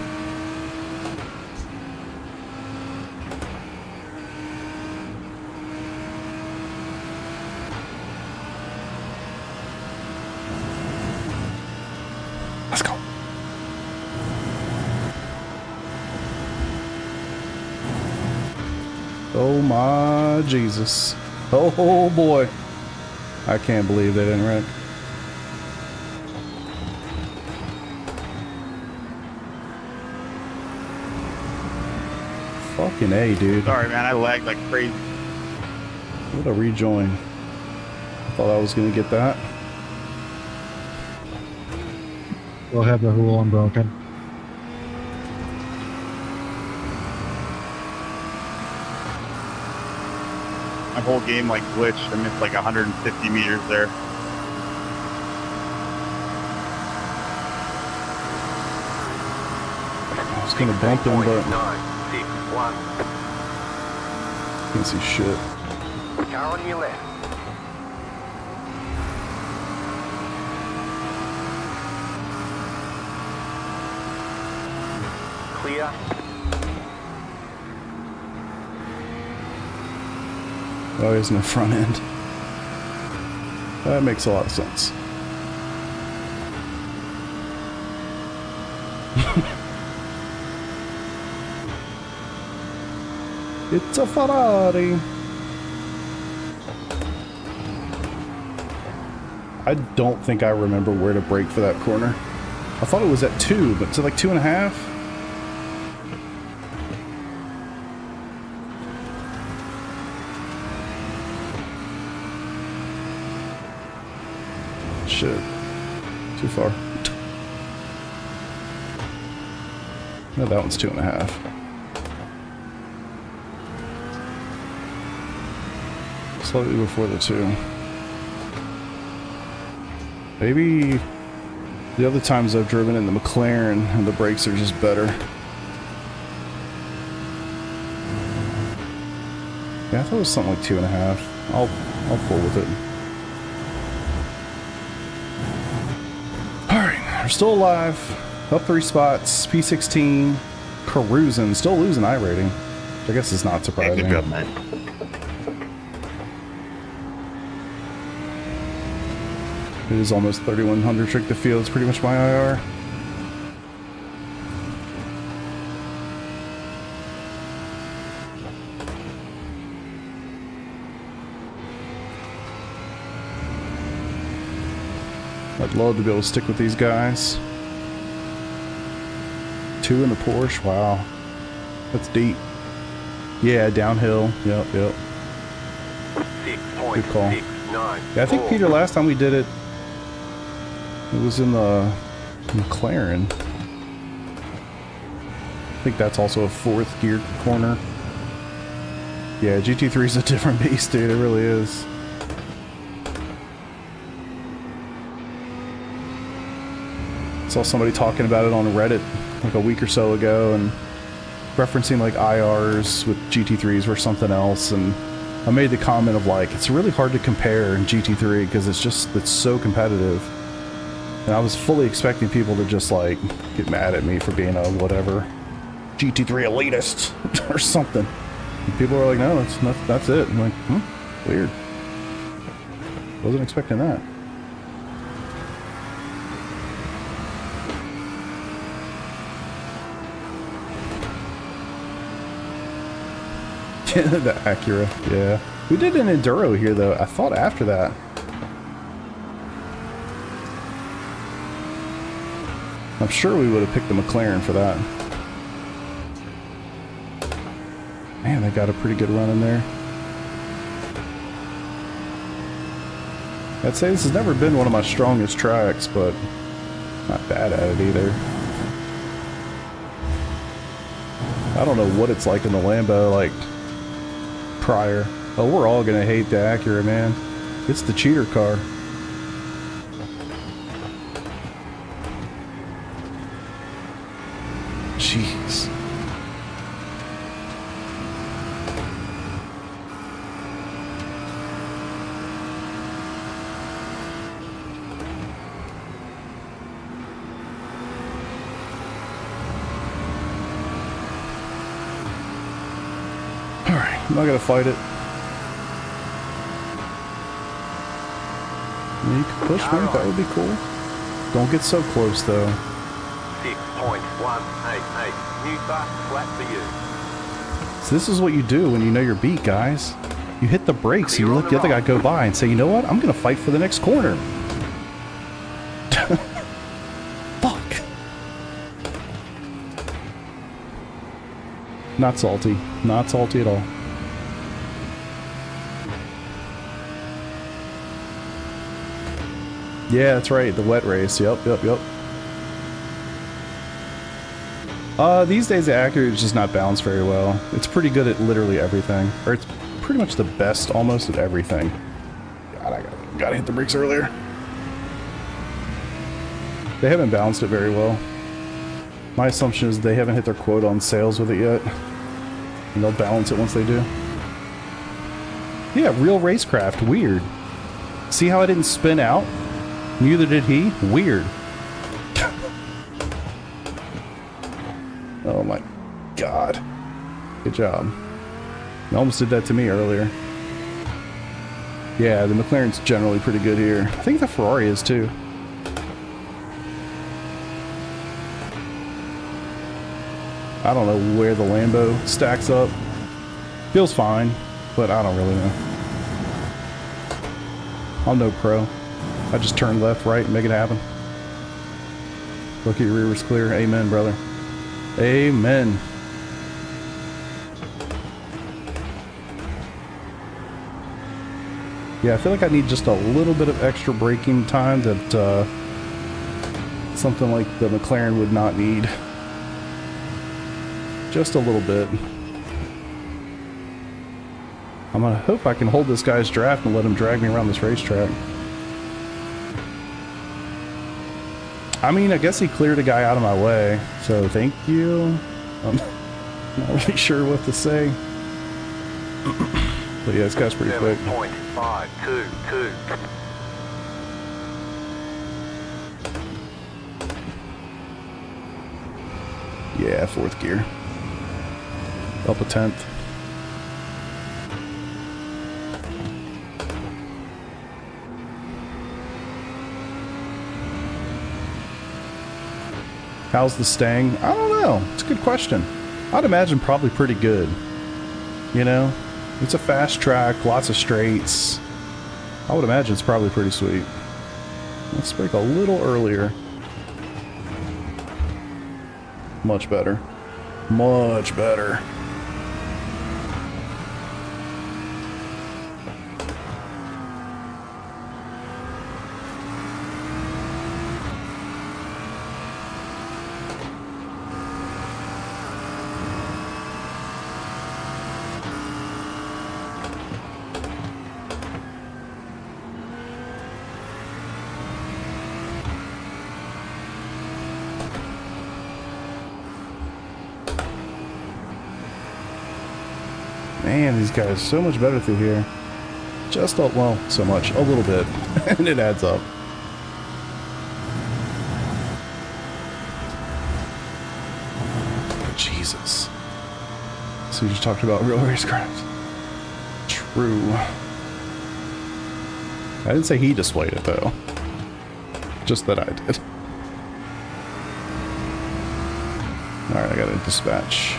Let's go. Oh my Jesus. Oh boy. I can't believe they didn't wreck. Fucking A, dude. Sorry, man. I lagged like crazy. What a rejoin. I thought I was gonna get that. We'll have the wheel unbroken. My whole game like glitched. I missed like 150 meters there. I was gonna bump him, but 961. can't see shit. Car on your left. Clear. Oh, he's in the front end. That makes a lot of sense. It's a Ferrari. I don't think I remember where to brake for that corner. I thought it was at 2, but it's at like 2.5. Shit. Too far. No, that one's 2.5. Slightly before the 2. Maybe the other times I've driven in the McLaren and the brakes are just better. Yeah, I thought it was something like 2.5. I'll pull with it. Alright, we're still alive. Up 3 spots. P16. Cruising. Still losing iRating. Which I guess is not surprising. Good job, man. It is almost 3100 trick the field. It's pretty much my IR. I'd love to be able to stick with these guys. 2 in the Porsche. Wow. That's deep. Yeah, downhill. Yep. Good call. 6.69. Yeah, I think, Peter, last time we did it, it was in the McLaren. I think that's also a 4th gear corner. Yeah, GT3 is a different beast, dude. It really is. Saw somebody talking about it on Reddit like a week or so ago and referencing like IRs with GT3s or something else, and I made the comment of like, it's really hard to compare in GT3 because it's so competitive. And I was fully expecting people to just like get mad at me for being a whatever GT3 elitist or something. And people are like, no, that's it. I'm like, weird. Wasn't expecting that. The Acura, yeah. We did an Enduro here though. I thought after that. I'm sure we would have picked the McLaren for that. Man, they got a pretty good run in there. I'd say this has never been one of my strongest tracks, but not bad at it either. I don't know what it's like in the Lambo, like prior. Oh, we're all gonna hate the Acura, man. It's the cheater car. Jeez. Alright, I'm not gonna fight it. You can push me, that would be cool. Don't get so close though. 6.188. New bus, flat for you. So this is what you do when you know you're beat, guys. You hit the brakes, and you let the other guy go by and say, you know what? I'm going to fight for the next corner. Fuck. Not salty. Not salty at all. Yeah, that's right. The wet race. Yep. These days the Acura is just not balanced very well. It's pretty good at literally everything. Or it's pretty much the best almost at everything. God, I gotta hit the brakes earlier. They haven't balanced it very well. My assumption is they haven't hit their quota on sales with it yet. And they'll balance it once they do. Yeah, real racecraft. Weird. See how I didn't spin out? Neither did he? Weird. Oh my god. Good job. You almost did that to me earlier. Yeah, the McLaren's generally pretty good here. I think the Ferrari is too. I don't know where the Lambo stacks up. Feels fine, but I don't really know. I'm no pro. I just turn left, right, and make it happen. Look at your rear was clear. Amen, brother. Amen. Yeah, I feel like I need just a little bit of extra braking time that something like the McLaren would not need. Just a little bit. I'm gonna hope I can hold this guy's draft and let him drag me around this racetrack. I mean, I guess he cleared a guy out of my way, so thank you. I'm not really sure what to say. But yeah, this guy's pretty quick. 7.522. Yeah, fourth gear. Up a 10th. How's the staying? I don't know. It's a good question. I'd imagine probably pretty good. You know? It's a fast track, lots of straights. I would imagine it's probably pretty sweet. Let's brake a little earlier. Much better. Much better. Man, these guys are so much better through here. Just a, well, so much, a little bit, and it adds up. Jesus. So you just talked about real racecraft. True. I didn't say he displayed it though. Just that I did. Alright, I gotta dispatch.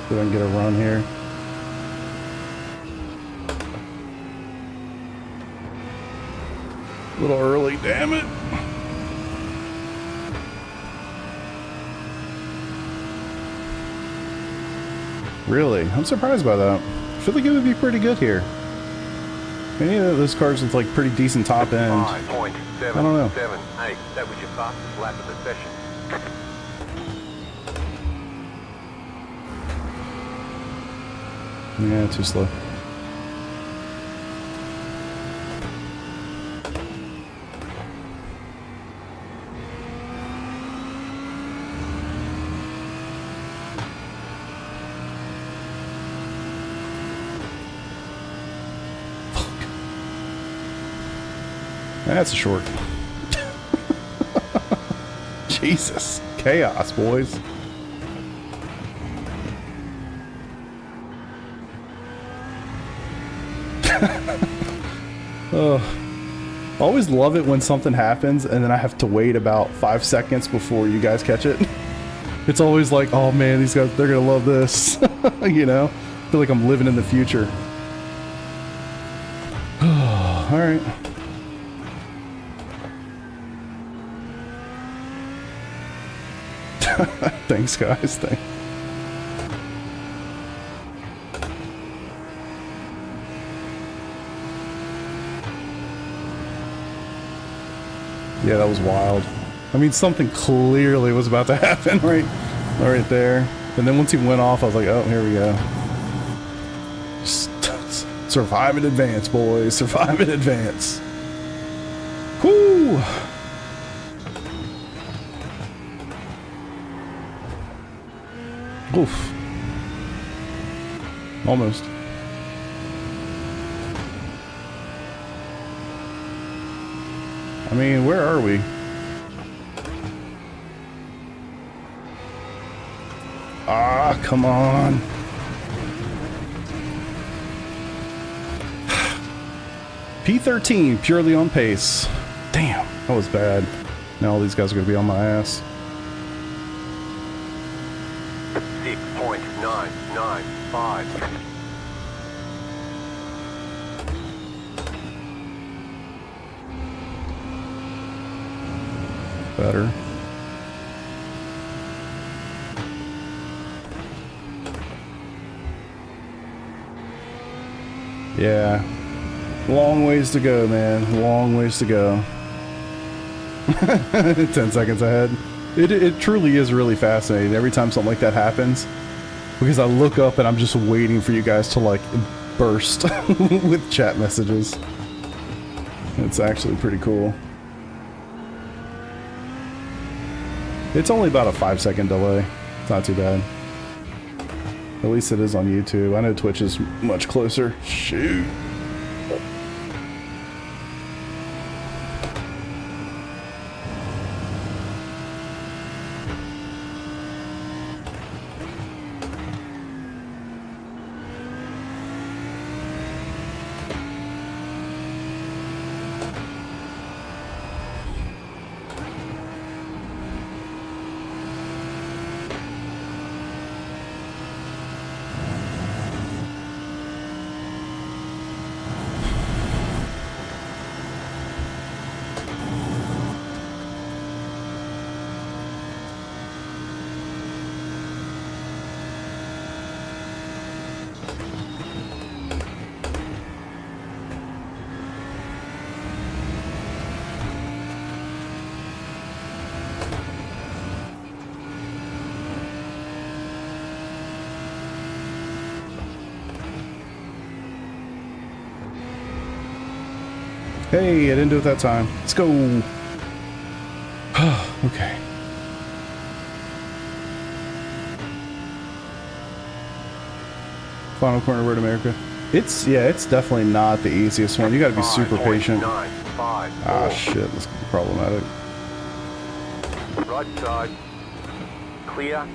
See if I can get a run here. A little early, damn it. Really? I'm surprised by that. I feel like it would be pretty good here. Any of those cars with like pretty decent top end. 5.778. I don't know. That was your fastest lap of the session. Yeah, too slow. That's a short. Jesus. Chaos, boys. Always love it when something happens and then I have to wait about 5 seconds before you guys catch it. It's always like, oh man, these guys, they're gonna love this. You know? I feel like I'm living in the future. Alright. Thanks, guys. Thanks. Yeah, that was wild. I mean, something clearly was about to happen right there. And then once he went off, I was like, oh, here we go. Survive in advance, boys. Survive in advance. Whoo! Oof. Almost. I mean, where are we? Ah, come on. P13, purely on pace. Damn, that was bad. Now all these guys are going to be on my ass. 6.995. Better. Yeah. Long ways to go, man. Long ways to go. 10 seconds ahead. It truly is really fascinating every time something like that happens. Because I look up and I'm just waiting for you guys to like burst with chat messages. It's actually pretty cool. It's only about a 5-second delay. It's not too bad. At least it is on YouTube. I know Twitch is much closer. Shoot. Hey, I didn't do it that time. Let's go. Okay. Final corner road America. It's definitely not the easiest one. You got to be super patient. Ah, shit, this could be problematic. Right side. Clear.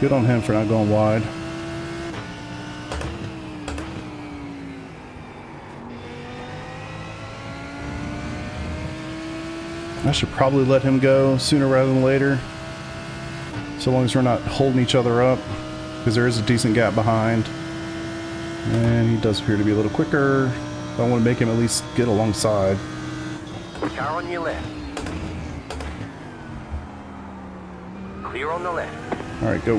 Good on him for not going wide. I should probably let him go sooner rather than later. So long as we're not holding each other up. Because there is a decent gap behind. And he does appear to be a little quicker. But I want to make him at least get alongside. Car on your left. Clear on the left. Alright, go.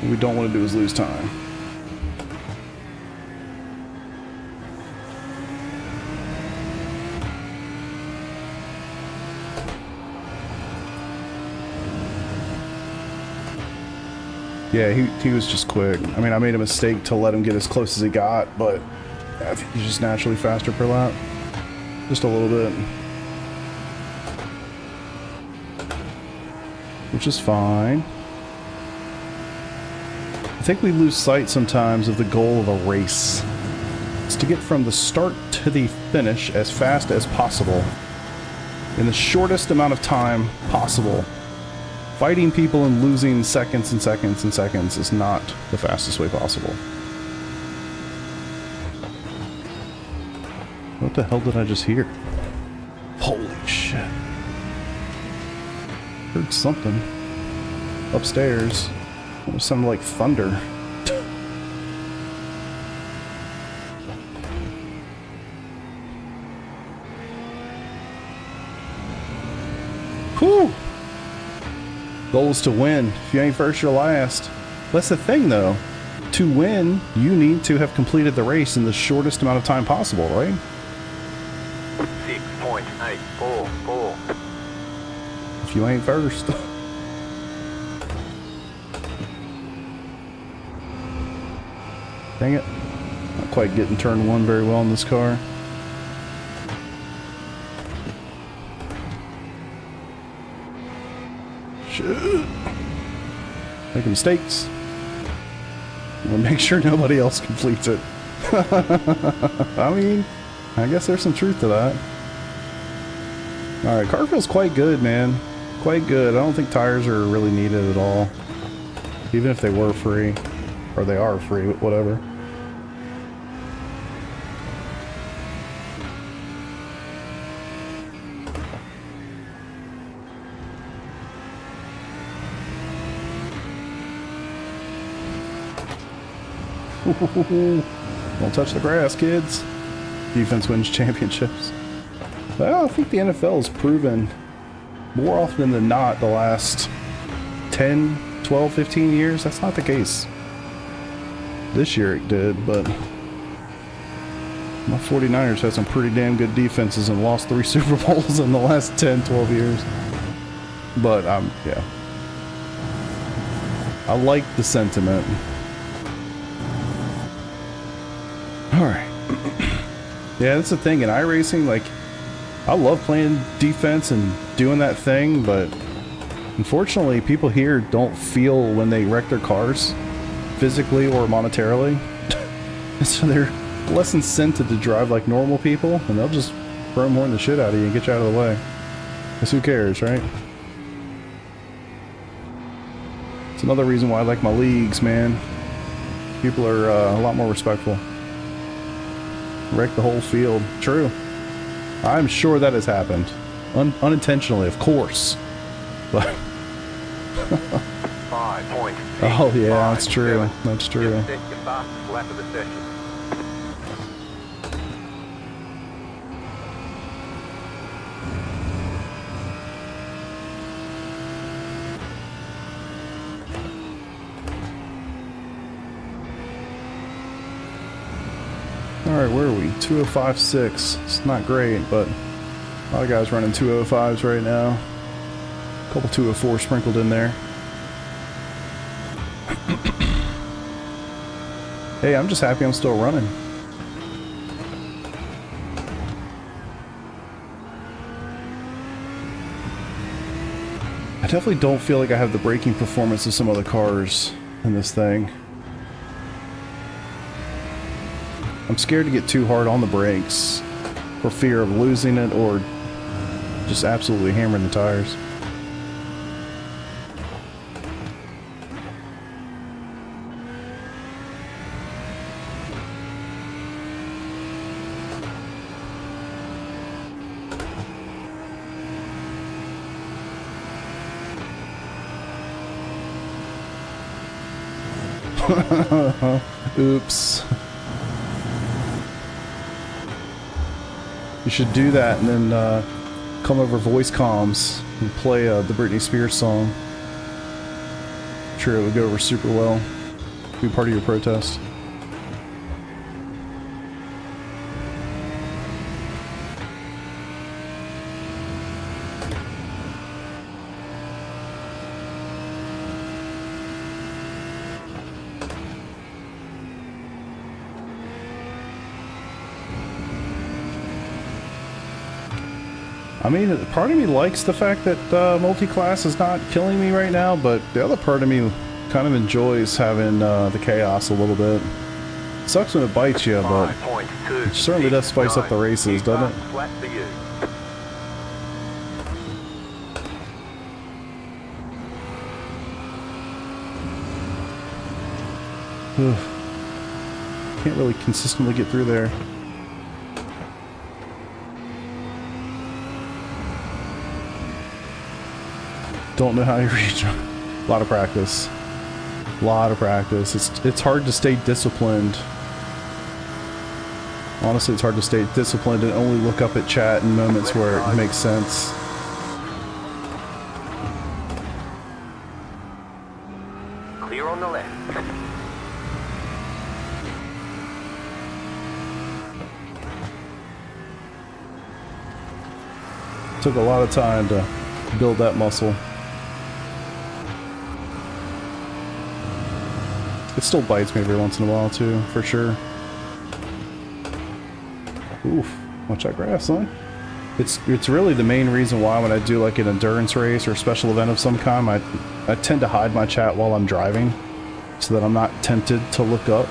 What we don't want to do is lose time. Yeah, he was just quick. I mean, I made a mistake to let him get as close as he got, but I think he's just naturally faster per lap. Just a little bit. Which is fine. I think we lose sight sometimes of the goal of a race. It's to get from the start to the finish as fast as possible. In the shortest amount of time possible. Fighting people and losing seconds and seconds and seconds is not the fastest way possible. What the hell did I just hear? Holy shit. Heard something upstairs. It sounded like thunder. Whew! Goal is to win. If you ain't first, you're last. That's the thing, though. To win, you need to have completed the race in the shortest amount of time possible, right? 6.844. If you ain't first. Dang it. Not quite getting turn one very well in this car. Shit. Making mistakes. I'm gonna make sure nobody else completes it. I mean, I guess there's some truth to that. Alright, car feels quite good, man. Quite good. I don't think tires are really needed at all. Even if they were free. Or they are free, whatever. Don't touch the grass, kids. Defense wins championships. Well, I think the NFL has proven more often than not the last 10, 12, 15 years, that's not the case. This year it did, but my 49ers had some pretty damn good defenses and lost 3 Super Bowls in the last 10, 12 years. But, yeah. I like the sentiment. Alright. Yeah, that's the thing. In iRacing, like, I love playing defense and doing that thing, but unfortunately, people here don't feel when they wreck their cars, physically or monetarily. So they're less incented to drive like normal people, and they'll just chrome horn the shit out of you and get you out of the way. Because who cares, right? It's another reason why I like my leagues, man. People are a lot more respectful. Wreck the whole field. True. I'm sure that has happened. Unintentionally, of course. But 5.6. oh yeah, that's true. That's true. Just set your fastest lap of the session. Alright, where are we? 205.6. It's not great, but a lot of guys running 205s right now. A couple 204 sprinkled in there. Hey, I'm just happy I'm still running. I definitely don't feel like I have the braking performance of some other cars in this thing. I'm scared to get too hard on the brakes for fear of losing it or just absolutely hammering the tires. Oops. You should do that and then come over voice comms and play the Britney Spears song. I'm sure it would go over super well. Be part of your protest. I mean, part of me likes the fact that multi-class is not killing me right now, but the other part of me kind of enjoys having the chaos a little bit. It sucks when it bites you, but it certainly does spice up the races, doesn't it? Flat for you. Can't really consistently get through there. don't know how you reach them. A lot of practice. A lot of practice. It's hard to stay disciplined. Honestly, it's hard to stay disciplined and only look up at chat in moments where it makes sense. Clear on the left. Took a lot of time to build that muscle. It still bites me every once in a while too, for sure. Oof, watch that grass, son. It's really the main reason why when I do like an endurance race or a special event of some kind, I tend to hide my chat while I'm driving so that I'm not tempted to look up.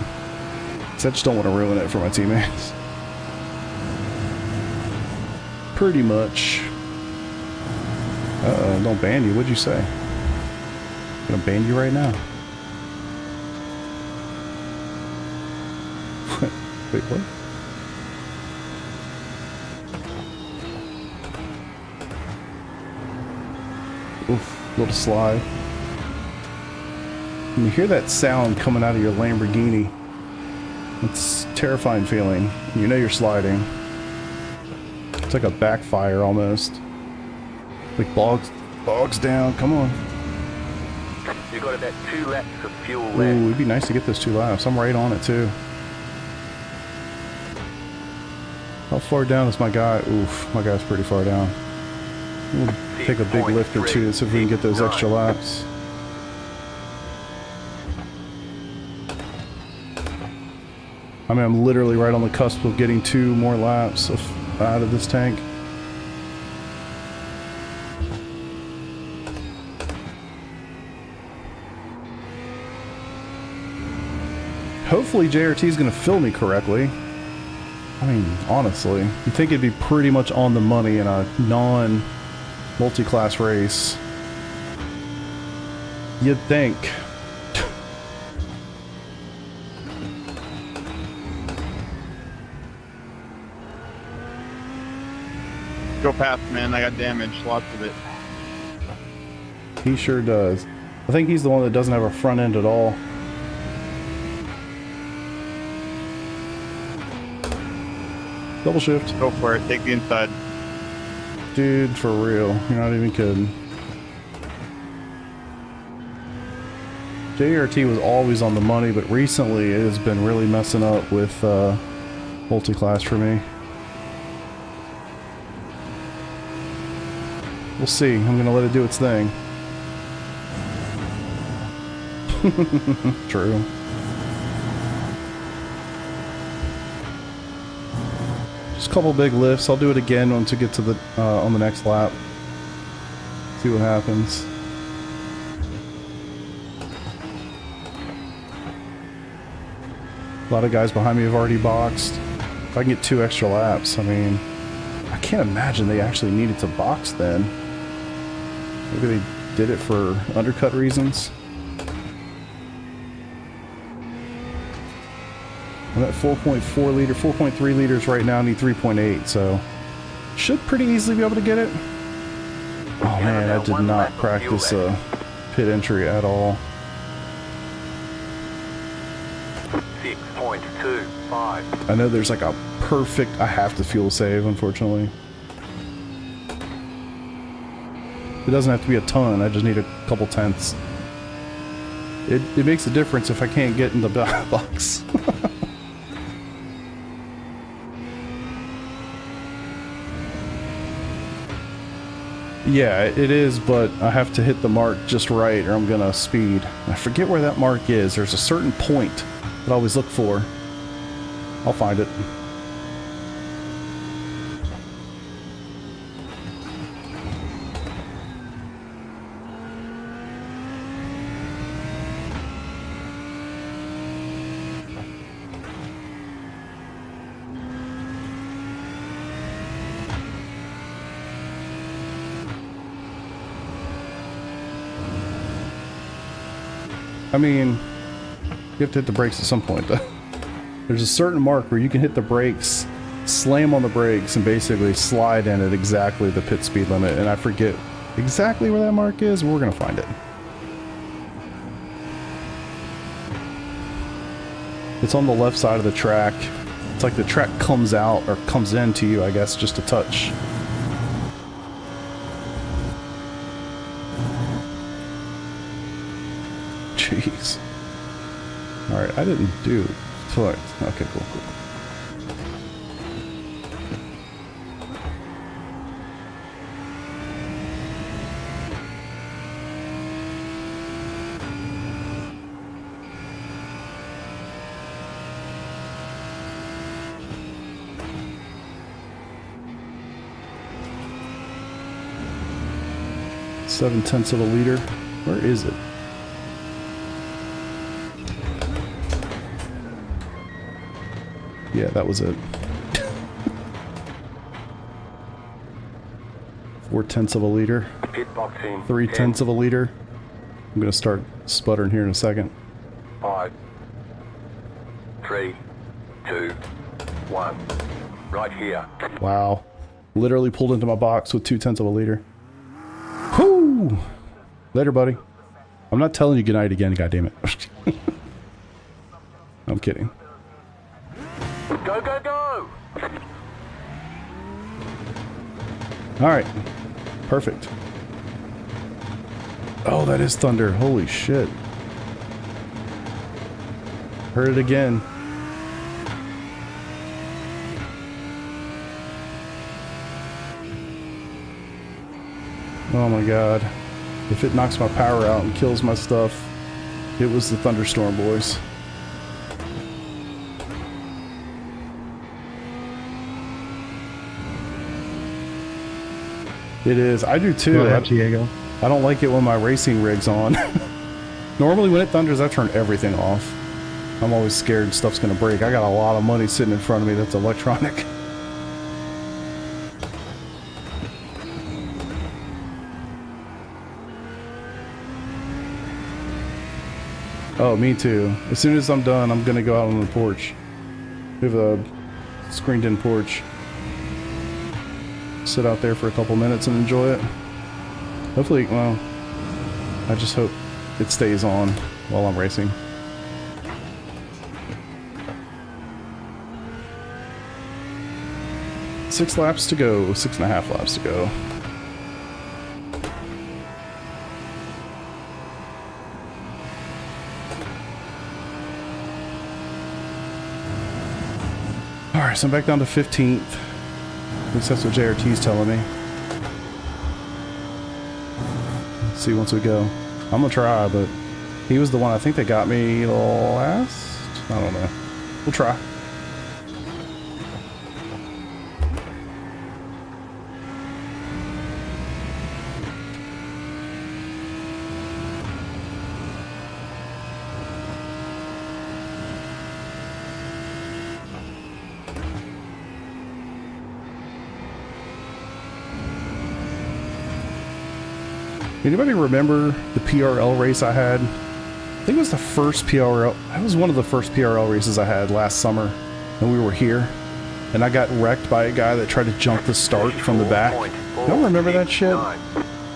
Because I just don't want to ruin it for my teammates. Pretty much. Uh-oh, don't ban you. What'd you say? I'm gonna ban you right now. Wait, what? Oof, little slide. When you hear that sound coming out of your Lamborghini, it's a terrifying feeling. You know you're sliding. It's like a backfire almost. Like bogs down, come on. You got about 2 laps of fuel Ooh, left. it'd be nice to get those 2 laps. I'm right on it too. How far down is my guy? Oof, my guy's pretty far down. We'll take a big lift or 2 to see if we can get those extra laps. I mean, I'm literally right on the cusp of getting 2 more laps out of this tank. Hopefully JRT is going to fill me correctly. I mean, honestly, you'd think it'd be pretty much on the money in a non-multi-class race. You'd think. Go past, man. I got damage. Lots of it. He sure does. I think he's the one that doesn't have a front end at all. Double shift. Go for it. Take the inside. Dude, for real. You're not even kidding. JRT was always on the money, but recently it has been really messing up with multi-class for me. We'll see. I'm gonna let it do its thing. True. Just a couple big lifts. I'll do it again once we get to the on the next lap. See what happens. A lot of guys behind me have already boxed. If I can get 2 extra laps, I mean, I can't imagine they actually needed to box then. Maybe they did it for undercut reasons. I'm at 4.4 liter, 4.3 liters right now, I need 3.8, so should pretty easily be able to get it. Oh man, I did not practice pit entry at all. 6.25. I know there's like a perfect, I have to fuel save, unfortunately. It doesn't have to be a ton, I just need a couple tenths. It makes a difference if I can't get in the box. Yeah, it is, but I have to hit the mark just right or I'm gonna speed. I forget where that mark is. There's a certain point that I always look for. I'll find it. I mean, you have to hit the brakes at some point, though. There's a certain mark where you can hit the brakes, slam on the brakes, and basically slide in at exactly the pit speed limit, and I forget exactly where that mark is. We're gonna find it. It's on the left side of the track. It's like the track comes out, or comes into you, I guess, just a touch. Jeez. Alright, I didn't do... Okay, cool. Seven-tenths of a liter. Where is it? Yeah, that was it. 4/10 of a liter. Pit box in. 3/10 of a liter. I'm gonna start sputtering here in a second. 5, 3, 2, 1. Right here. Wow. Literally pulled into my box with 2/10 of a liter. Whoo! Later, buddy. I'm not telling you goodnight again, goddammit. I'm kidding. Go, go, go! Alright. Perfect. Oh, that is thunder. Holy shit. Heard it again. Oh my god. If it knocks my power out and kills my stuff, it was the thunderstorm, boys. It is. I do too. Diego. I don't like it when my racing rig's on. Normally when it thunders, I turn everything off. I'm always scared stuff's gonna break. I got a lot of money sitting in front of me that's electronic. Oh, me too. As soon as I'm done, I'm gonna go out on the porch. We have a screened-in porch. Sit out there for a couple minutes and enjoy it. Hopefully, well, I just hope it stays on while I'm racing. Six laps to go, 6.5 laps to go. Alright, so I'm back down to 15th. At least that's what JRT's telling me. Let's see once we go. I'm gonna try, but he was the one I think that got me last? I don't know. We'll try. Anybody remember the PRL race I had? I think it was the first PRL. That was one of the first PRL races I had last summer, and we were here. And I got wrecked by a guy that tried to jump the start from the back. Y'all remember that shit?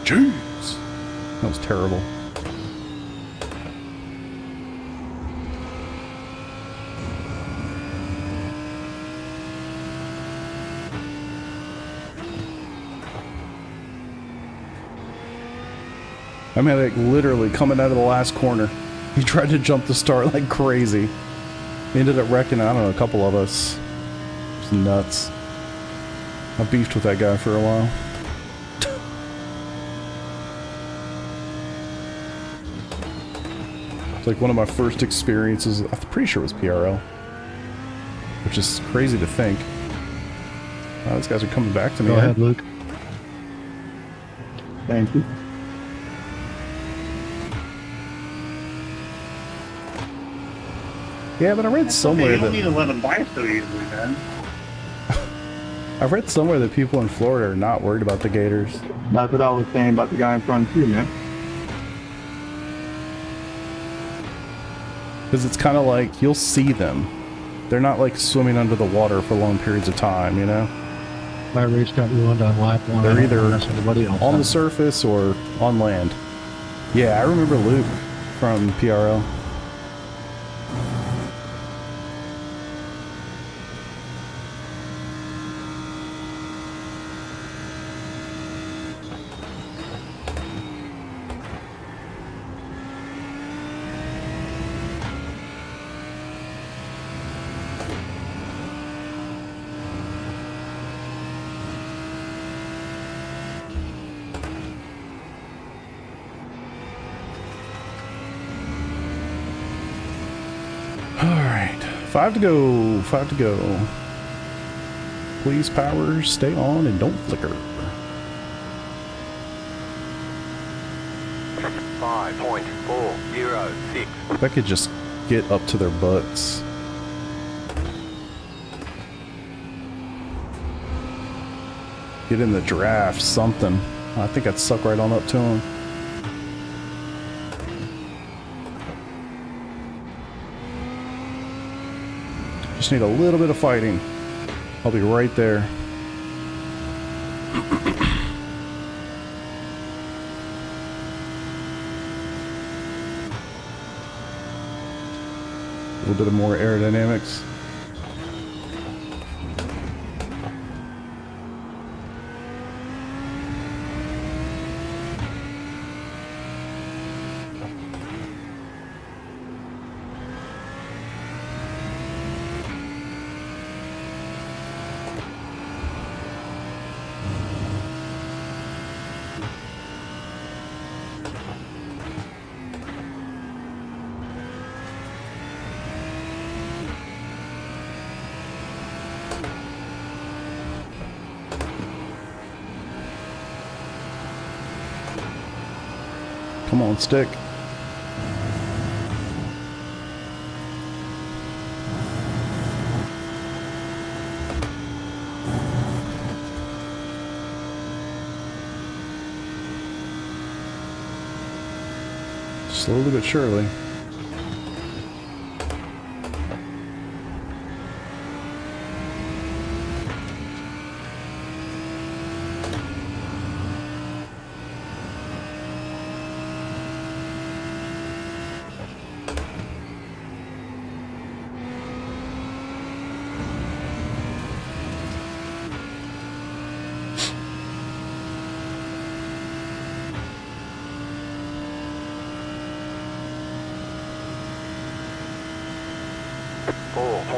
Jeez, that was terrible. I mean, like, literally coming out of the last corner, he tried to jump the start like crazy. He ended up wrecking, I don't know, a couple of us. It was nuts. I beefed with that guy for a while. It's like one of my first experiences. I'm pretty sure it was PRL, which is crazy to think. Oh, these guys are coming back to me. Go ahead, Luke. Thank you. Yeah, but I read somewhere you don't that need to let them buy so easily, man. I read somewhere that people in Florida are not worried about the gators. That's what I was saying about the guy in front too, man. Because it's kind of like, you'll see them. They're not like swimming under the water for long periods of time, you know? My race got ruined on lap 1. They're I don't either know unless anybody else on the has. surface or on land. Yeah, I remember Luke from PRL. Alright, 5 to go, 5 to go. Please, power, stay on and don't flicker. 5.406. If I could just get up to their butts. Get in the draft, something. I think I'd suck right on up to them. Just need a little bit of fighting. I'll be right there. A little bit of more aerodynamics. Come on, stick. Slowly but surely.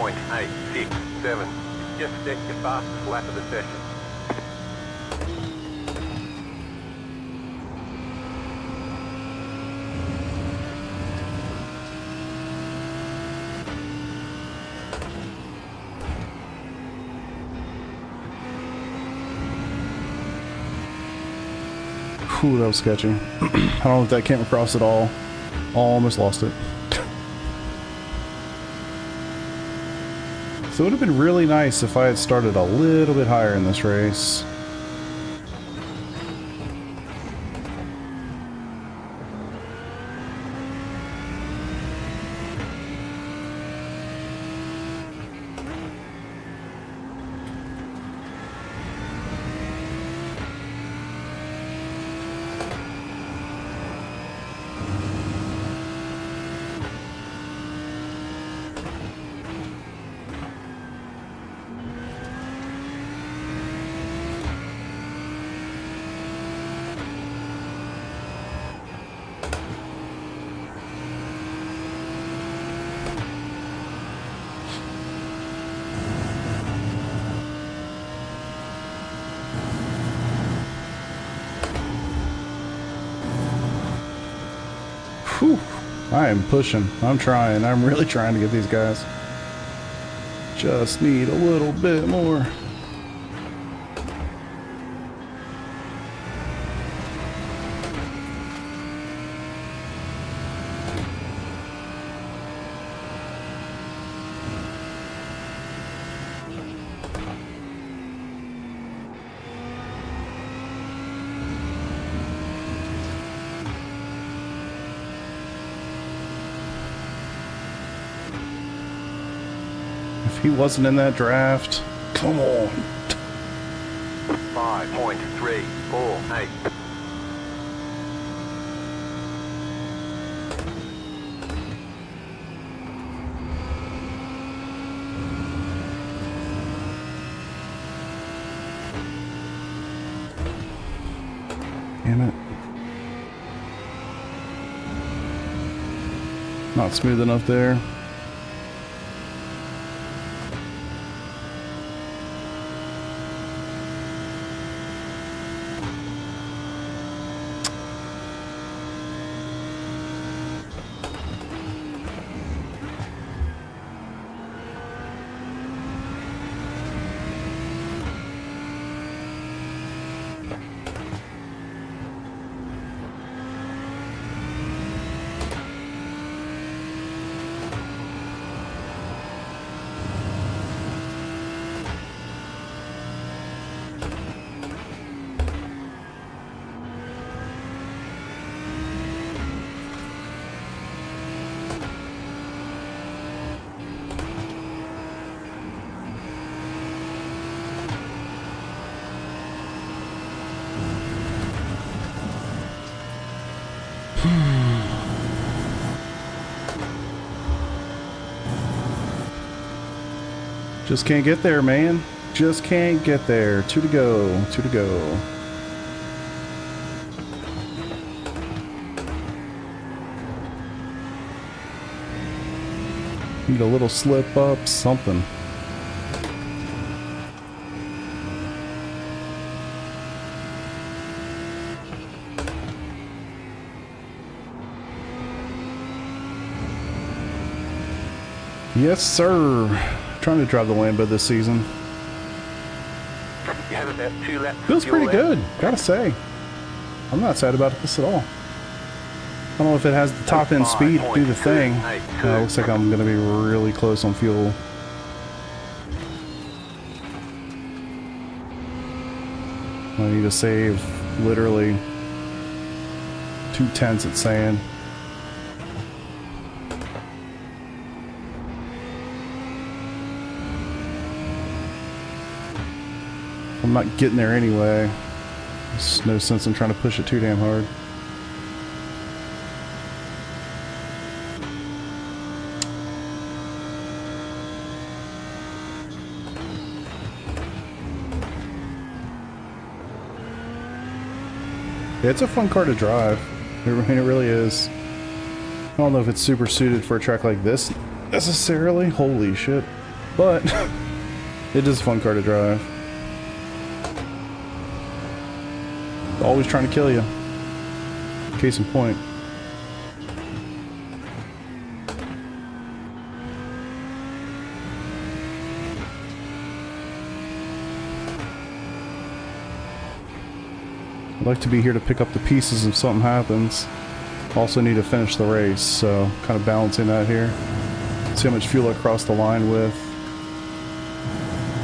.867. Just set your fastest lap of the session. Whew, that was sketchy. I don't know if that came across at all. Almost lost it. So it would have been really nice if I had started a little bit higher in this race. Whew. I am pushing. I'm trying. I'm really trying to get these guys. Just need a little bit more. He wasn't in that draft. Come on. 5.348. Damn it. Not smooth enough there. Just can't get there, man. Just can't get there. Two to go. Two to go. Need a little slip up, something. Yes, sir. Trying to drive the Lambo this season. You have about 2 laps. Feels pretty good, gotta say. I'm not sad about this at all. I don't know if it has the top end speed to do the thing. Looks like I'm gonna be really close on fuel. I need to save literally 2/10 it's saying. I'm not getting there anyway. There's no sense in trying to push it too damn hard. Yeah, it's a fun car to drive. I mean, it really is. I don't know if it's super suited for a track like this necessarily. Holy shit. But it is a fun car to drive. Always trying to kill you. Case in point. I'd like to be here to pick up the pieces if something happens. Also need to finish the race, so kind of balancing that here. See how much fuel I cross the line with.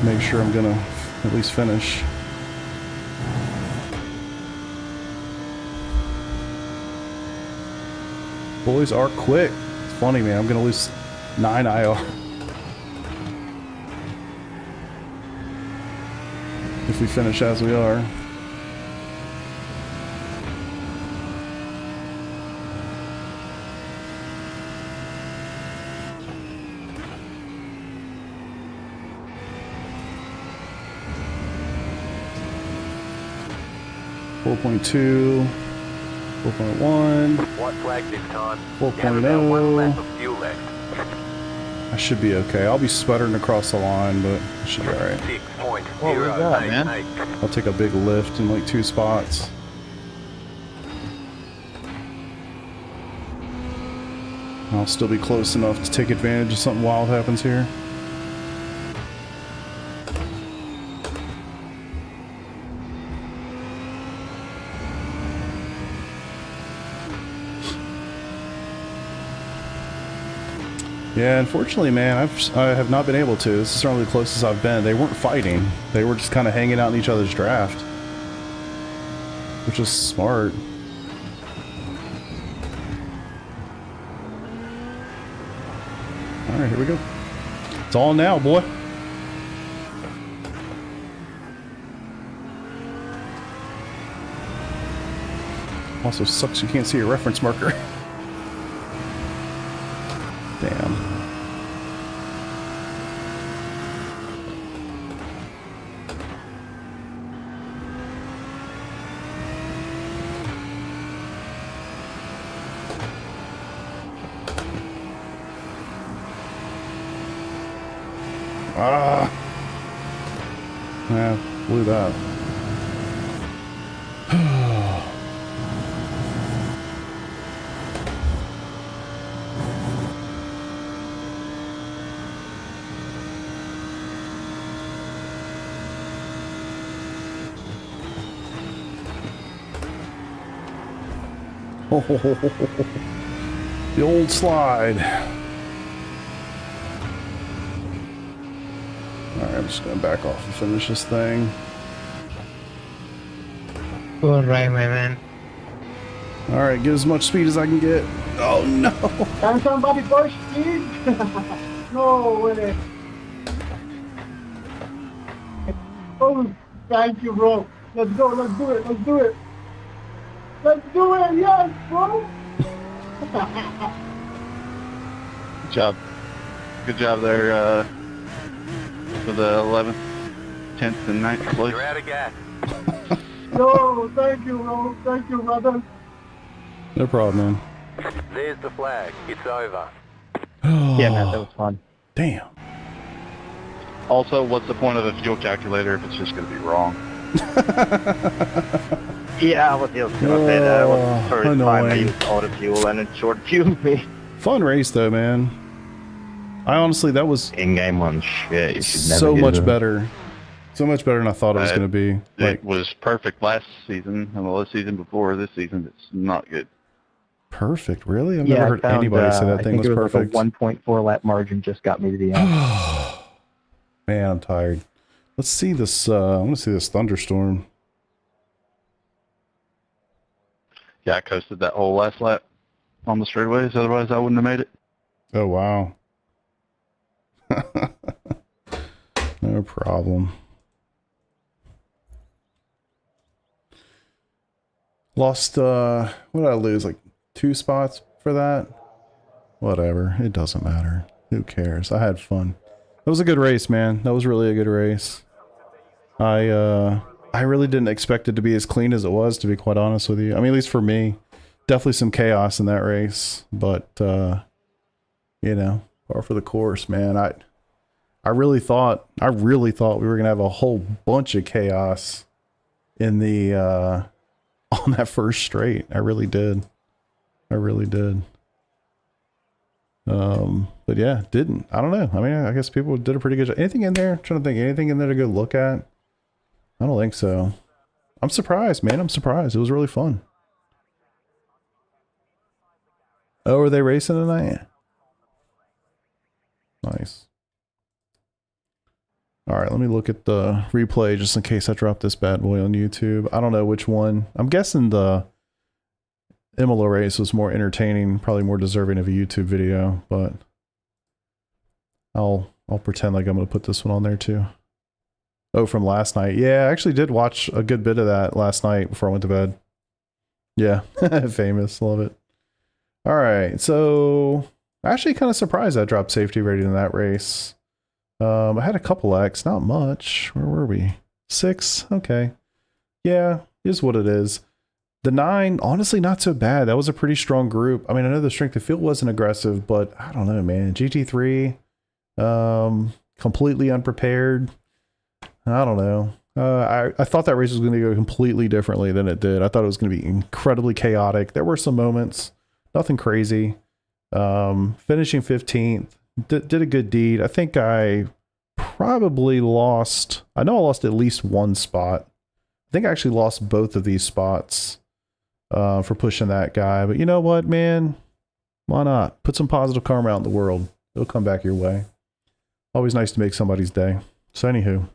Make sure I'm gonna at least finish. Boys are quick. It's funny, man. I'm gonna lose 9 IR if we finish as we are. .2, 4.1, White flag this time. 4.0. I should be okay. I'll be sputtering across the line, but I should be alright. 6.088. What was that, man? I'll take a big lift in like 2 spots. I'll still be close enough to take advantage of something wild happens here. Yeah, unfortunately, man, I have not been able to. This is certainly the closest I've been. They weren't fighting. They were just kind of hanging out in each other's draft. Which is smart. Alright, here we go. It's all now, boy. Also sucks you can't see your reference marker. Damn. Ah! Yeah, blew that. The old slide. Alright, I'm just gonna back off and finish this thing. Alright, my man. Alright, get as much speed as I can get. Oh no! Can somebody push me? No way. Oh, thank you, bro. Let's go, let's do it, let's do it. Let's do it, yes, bro. Good job. Good job there for the 11th, 10th, and 9th place. You're out of gas. No, thank you, bro. Thank you, brother. No problem, man. There's the flag. It's over. Yeah, man, that was fun. Damn. Also, what's the point of a fuel calculator if it's just going to be wrong? Yeah, I was just gonna say that. I was the first time I annoying. used auto fuel and it short fueled me. Fun race though, man. I honestly, that was In-game one, shit, you should never so get much it. better. So much better than I thought it was going to be. Like, It was perfect last season, and the season before. This season, it's not good. perfect, really? I've Yeah, never I heard found, anybody say that I thing think was it perfect. Like a 1.4 lap margin just got me to the end. Man, I'm tired. Let's see this. I want to see this thunderstorm. Yeah, I coasted that whole last lap on the straightaways. Otherwise, I wouldn't have made it. Oh, wow. No problem. Lost, what did I lose? Like 2 spots for that? Whatever. It doesn't matter. Who cares? I had fun. That was a good race, man. That was really a good race. I really didn't expect it to be as clean as it was, to be quite honest with you. I mean, at least for me. Definitely some chaos in that race, but, you know, par for the course, man. I really thought we were gonna have a whole bunch of chaos in the on that first straight. I really did. But yeah, didn't. I don't know. I mean, I guess people did a pretty good job. Anything in there? I'm trying to think. Anything in there to go look at? I don't think so. I'm surprised, man. I'm surprised. It was really fun. Oh, are they racing tonight? Nice. All right, let me look at the replay just in case I drop this bad boy on YouTube. I don't know which one. I'm guessing the Imola race was more entertaining, probably more deserving of a YouTube video, but I'll pretend like I'm going to put this one on there too. Oh, from last night. Yeah, I actually did watch a good bit of that last night before I went to bed. Yeah, famous. Love it. All right, so actually kind of surprised I dropped safety rating in that race. I had a couple X, not much. Where were we? 6? Okay. Yeah, is what it is. The 9, honestly, not so bad. That was a pretty strong group. I mean, I know the strength of field wasn't aggressive, but I don't know, man. GT3, completely unprepared. I don't know. I thought that race was going to go completely differently than it did. I thought it was going to be incredibly chaotic. There were some moments, nothing crazy. Finishing 15th, did a good deed. I think I probably lost. I know I lost at least 1 spot. I think I actually lost both of these spots for pushing that guy. But you know what, man? Why not? Put some positive karma out in the world. It'll come back your way. Always nice to make somebody's day. So anywho,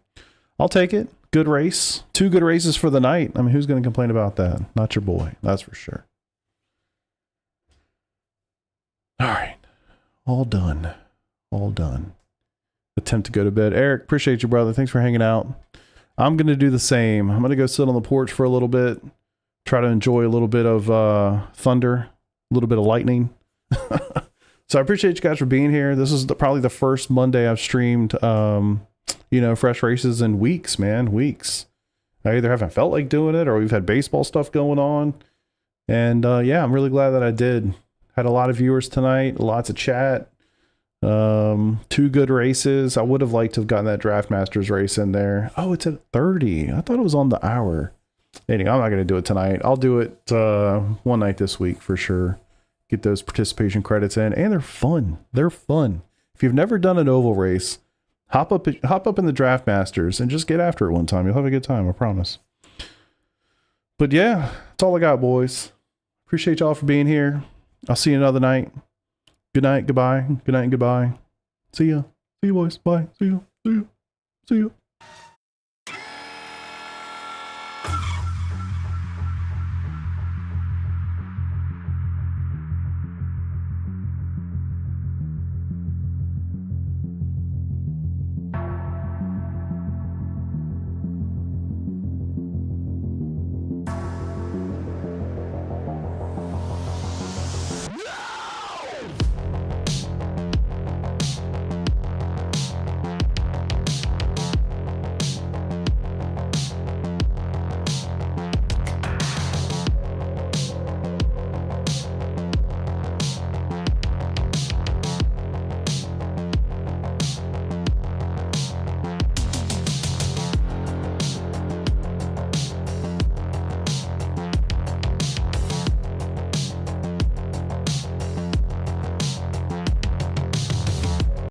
I'll take it. Good race. 2 good races for the night. I mean, who's going to complain about that? Not your boy. That's for sure. All right. All done. All done. Attempt to go to bed. Eric, appreciate you, brother. Thanks for hanging out. I'm going to do the same. I'm going to go sit on the porch for a little bit. Try to enjoy a little bit of thunder, a little bit of lightning. So I appreciate you guys for being here. This is probably the first Monday I've streamed, you know, Fresh Races in weeks, man, weeks. I either haven't felt like doing it or we've had baseball stuff going on. And yeah, I'm really glad that I did. Had a lot of viewers tonight, lots of chat, 2 good races. I would have liked to have gotten that Draft Masters race in there. Oh, it's at 30. I thought it was on the hour. Anyway, I'm not going to do it tonight. I'll do it one night this week for sure. Get those participation credits in, and they're fun. They're fun. If you've never done an oval race, hop up in the Draft Masters and just get after it one time. You'll have a good time, I promise. But yeah, that's all I got, boys. Appreciate y'all for being here. I'll see you another night. Good night, goodbye. Good night and goodbye. See ya. See you, boys. Bye. See you. See you. See you.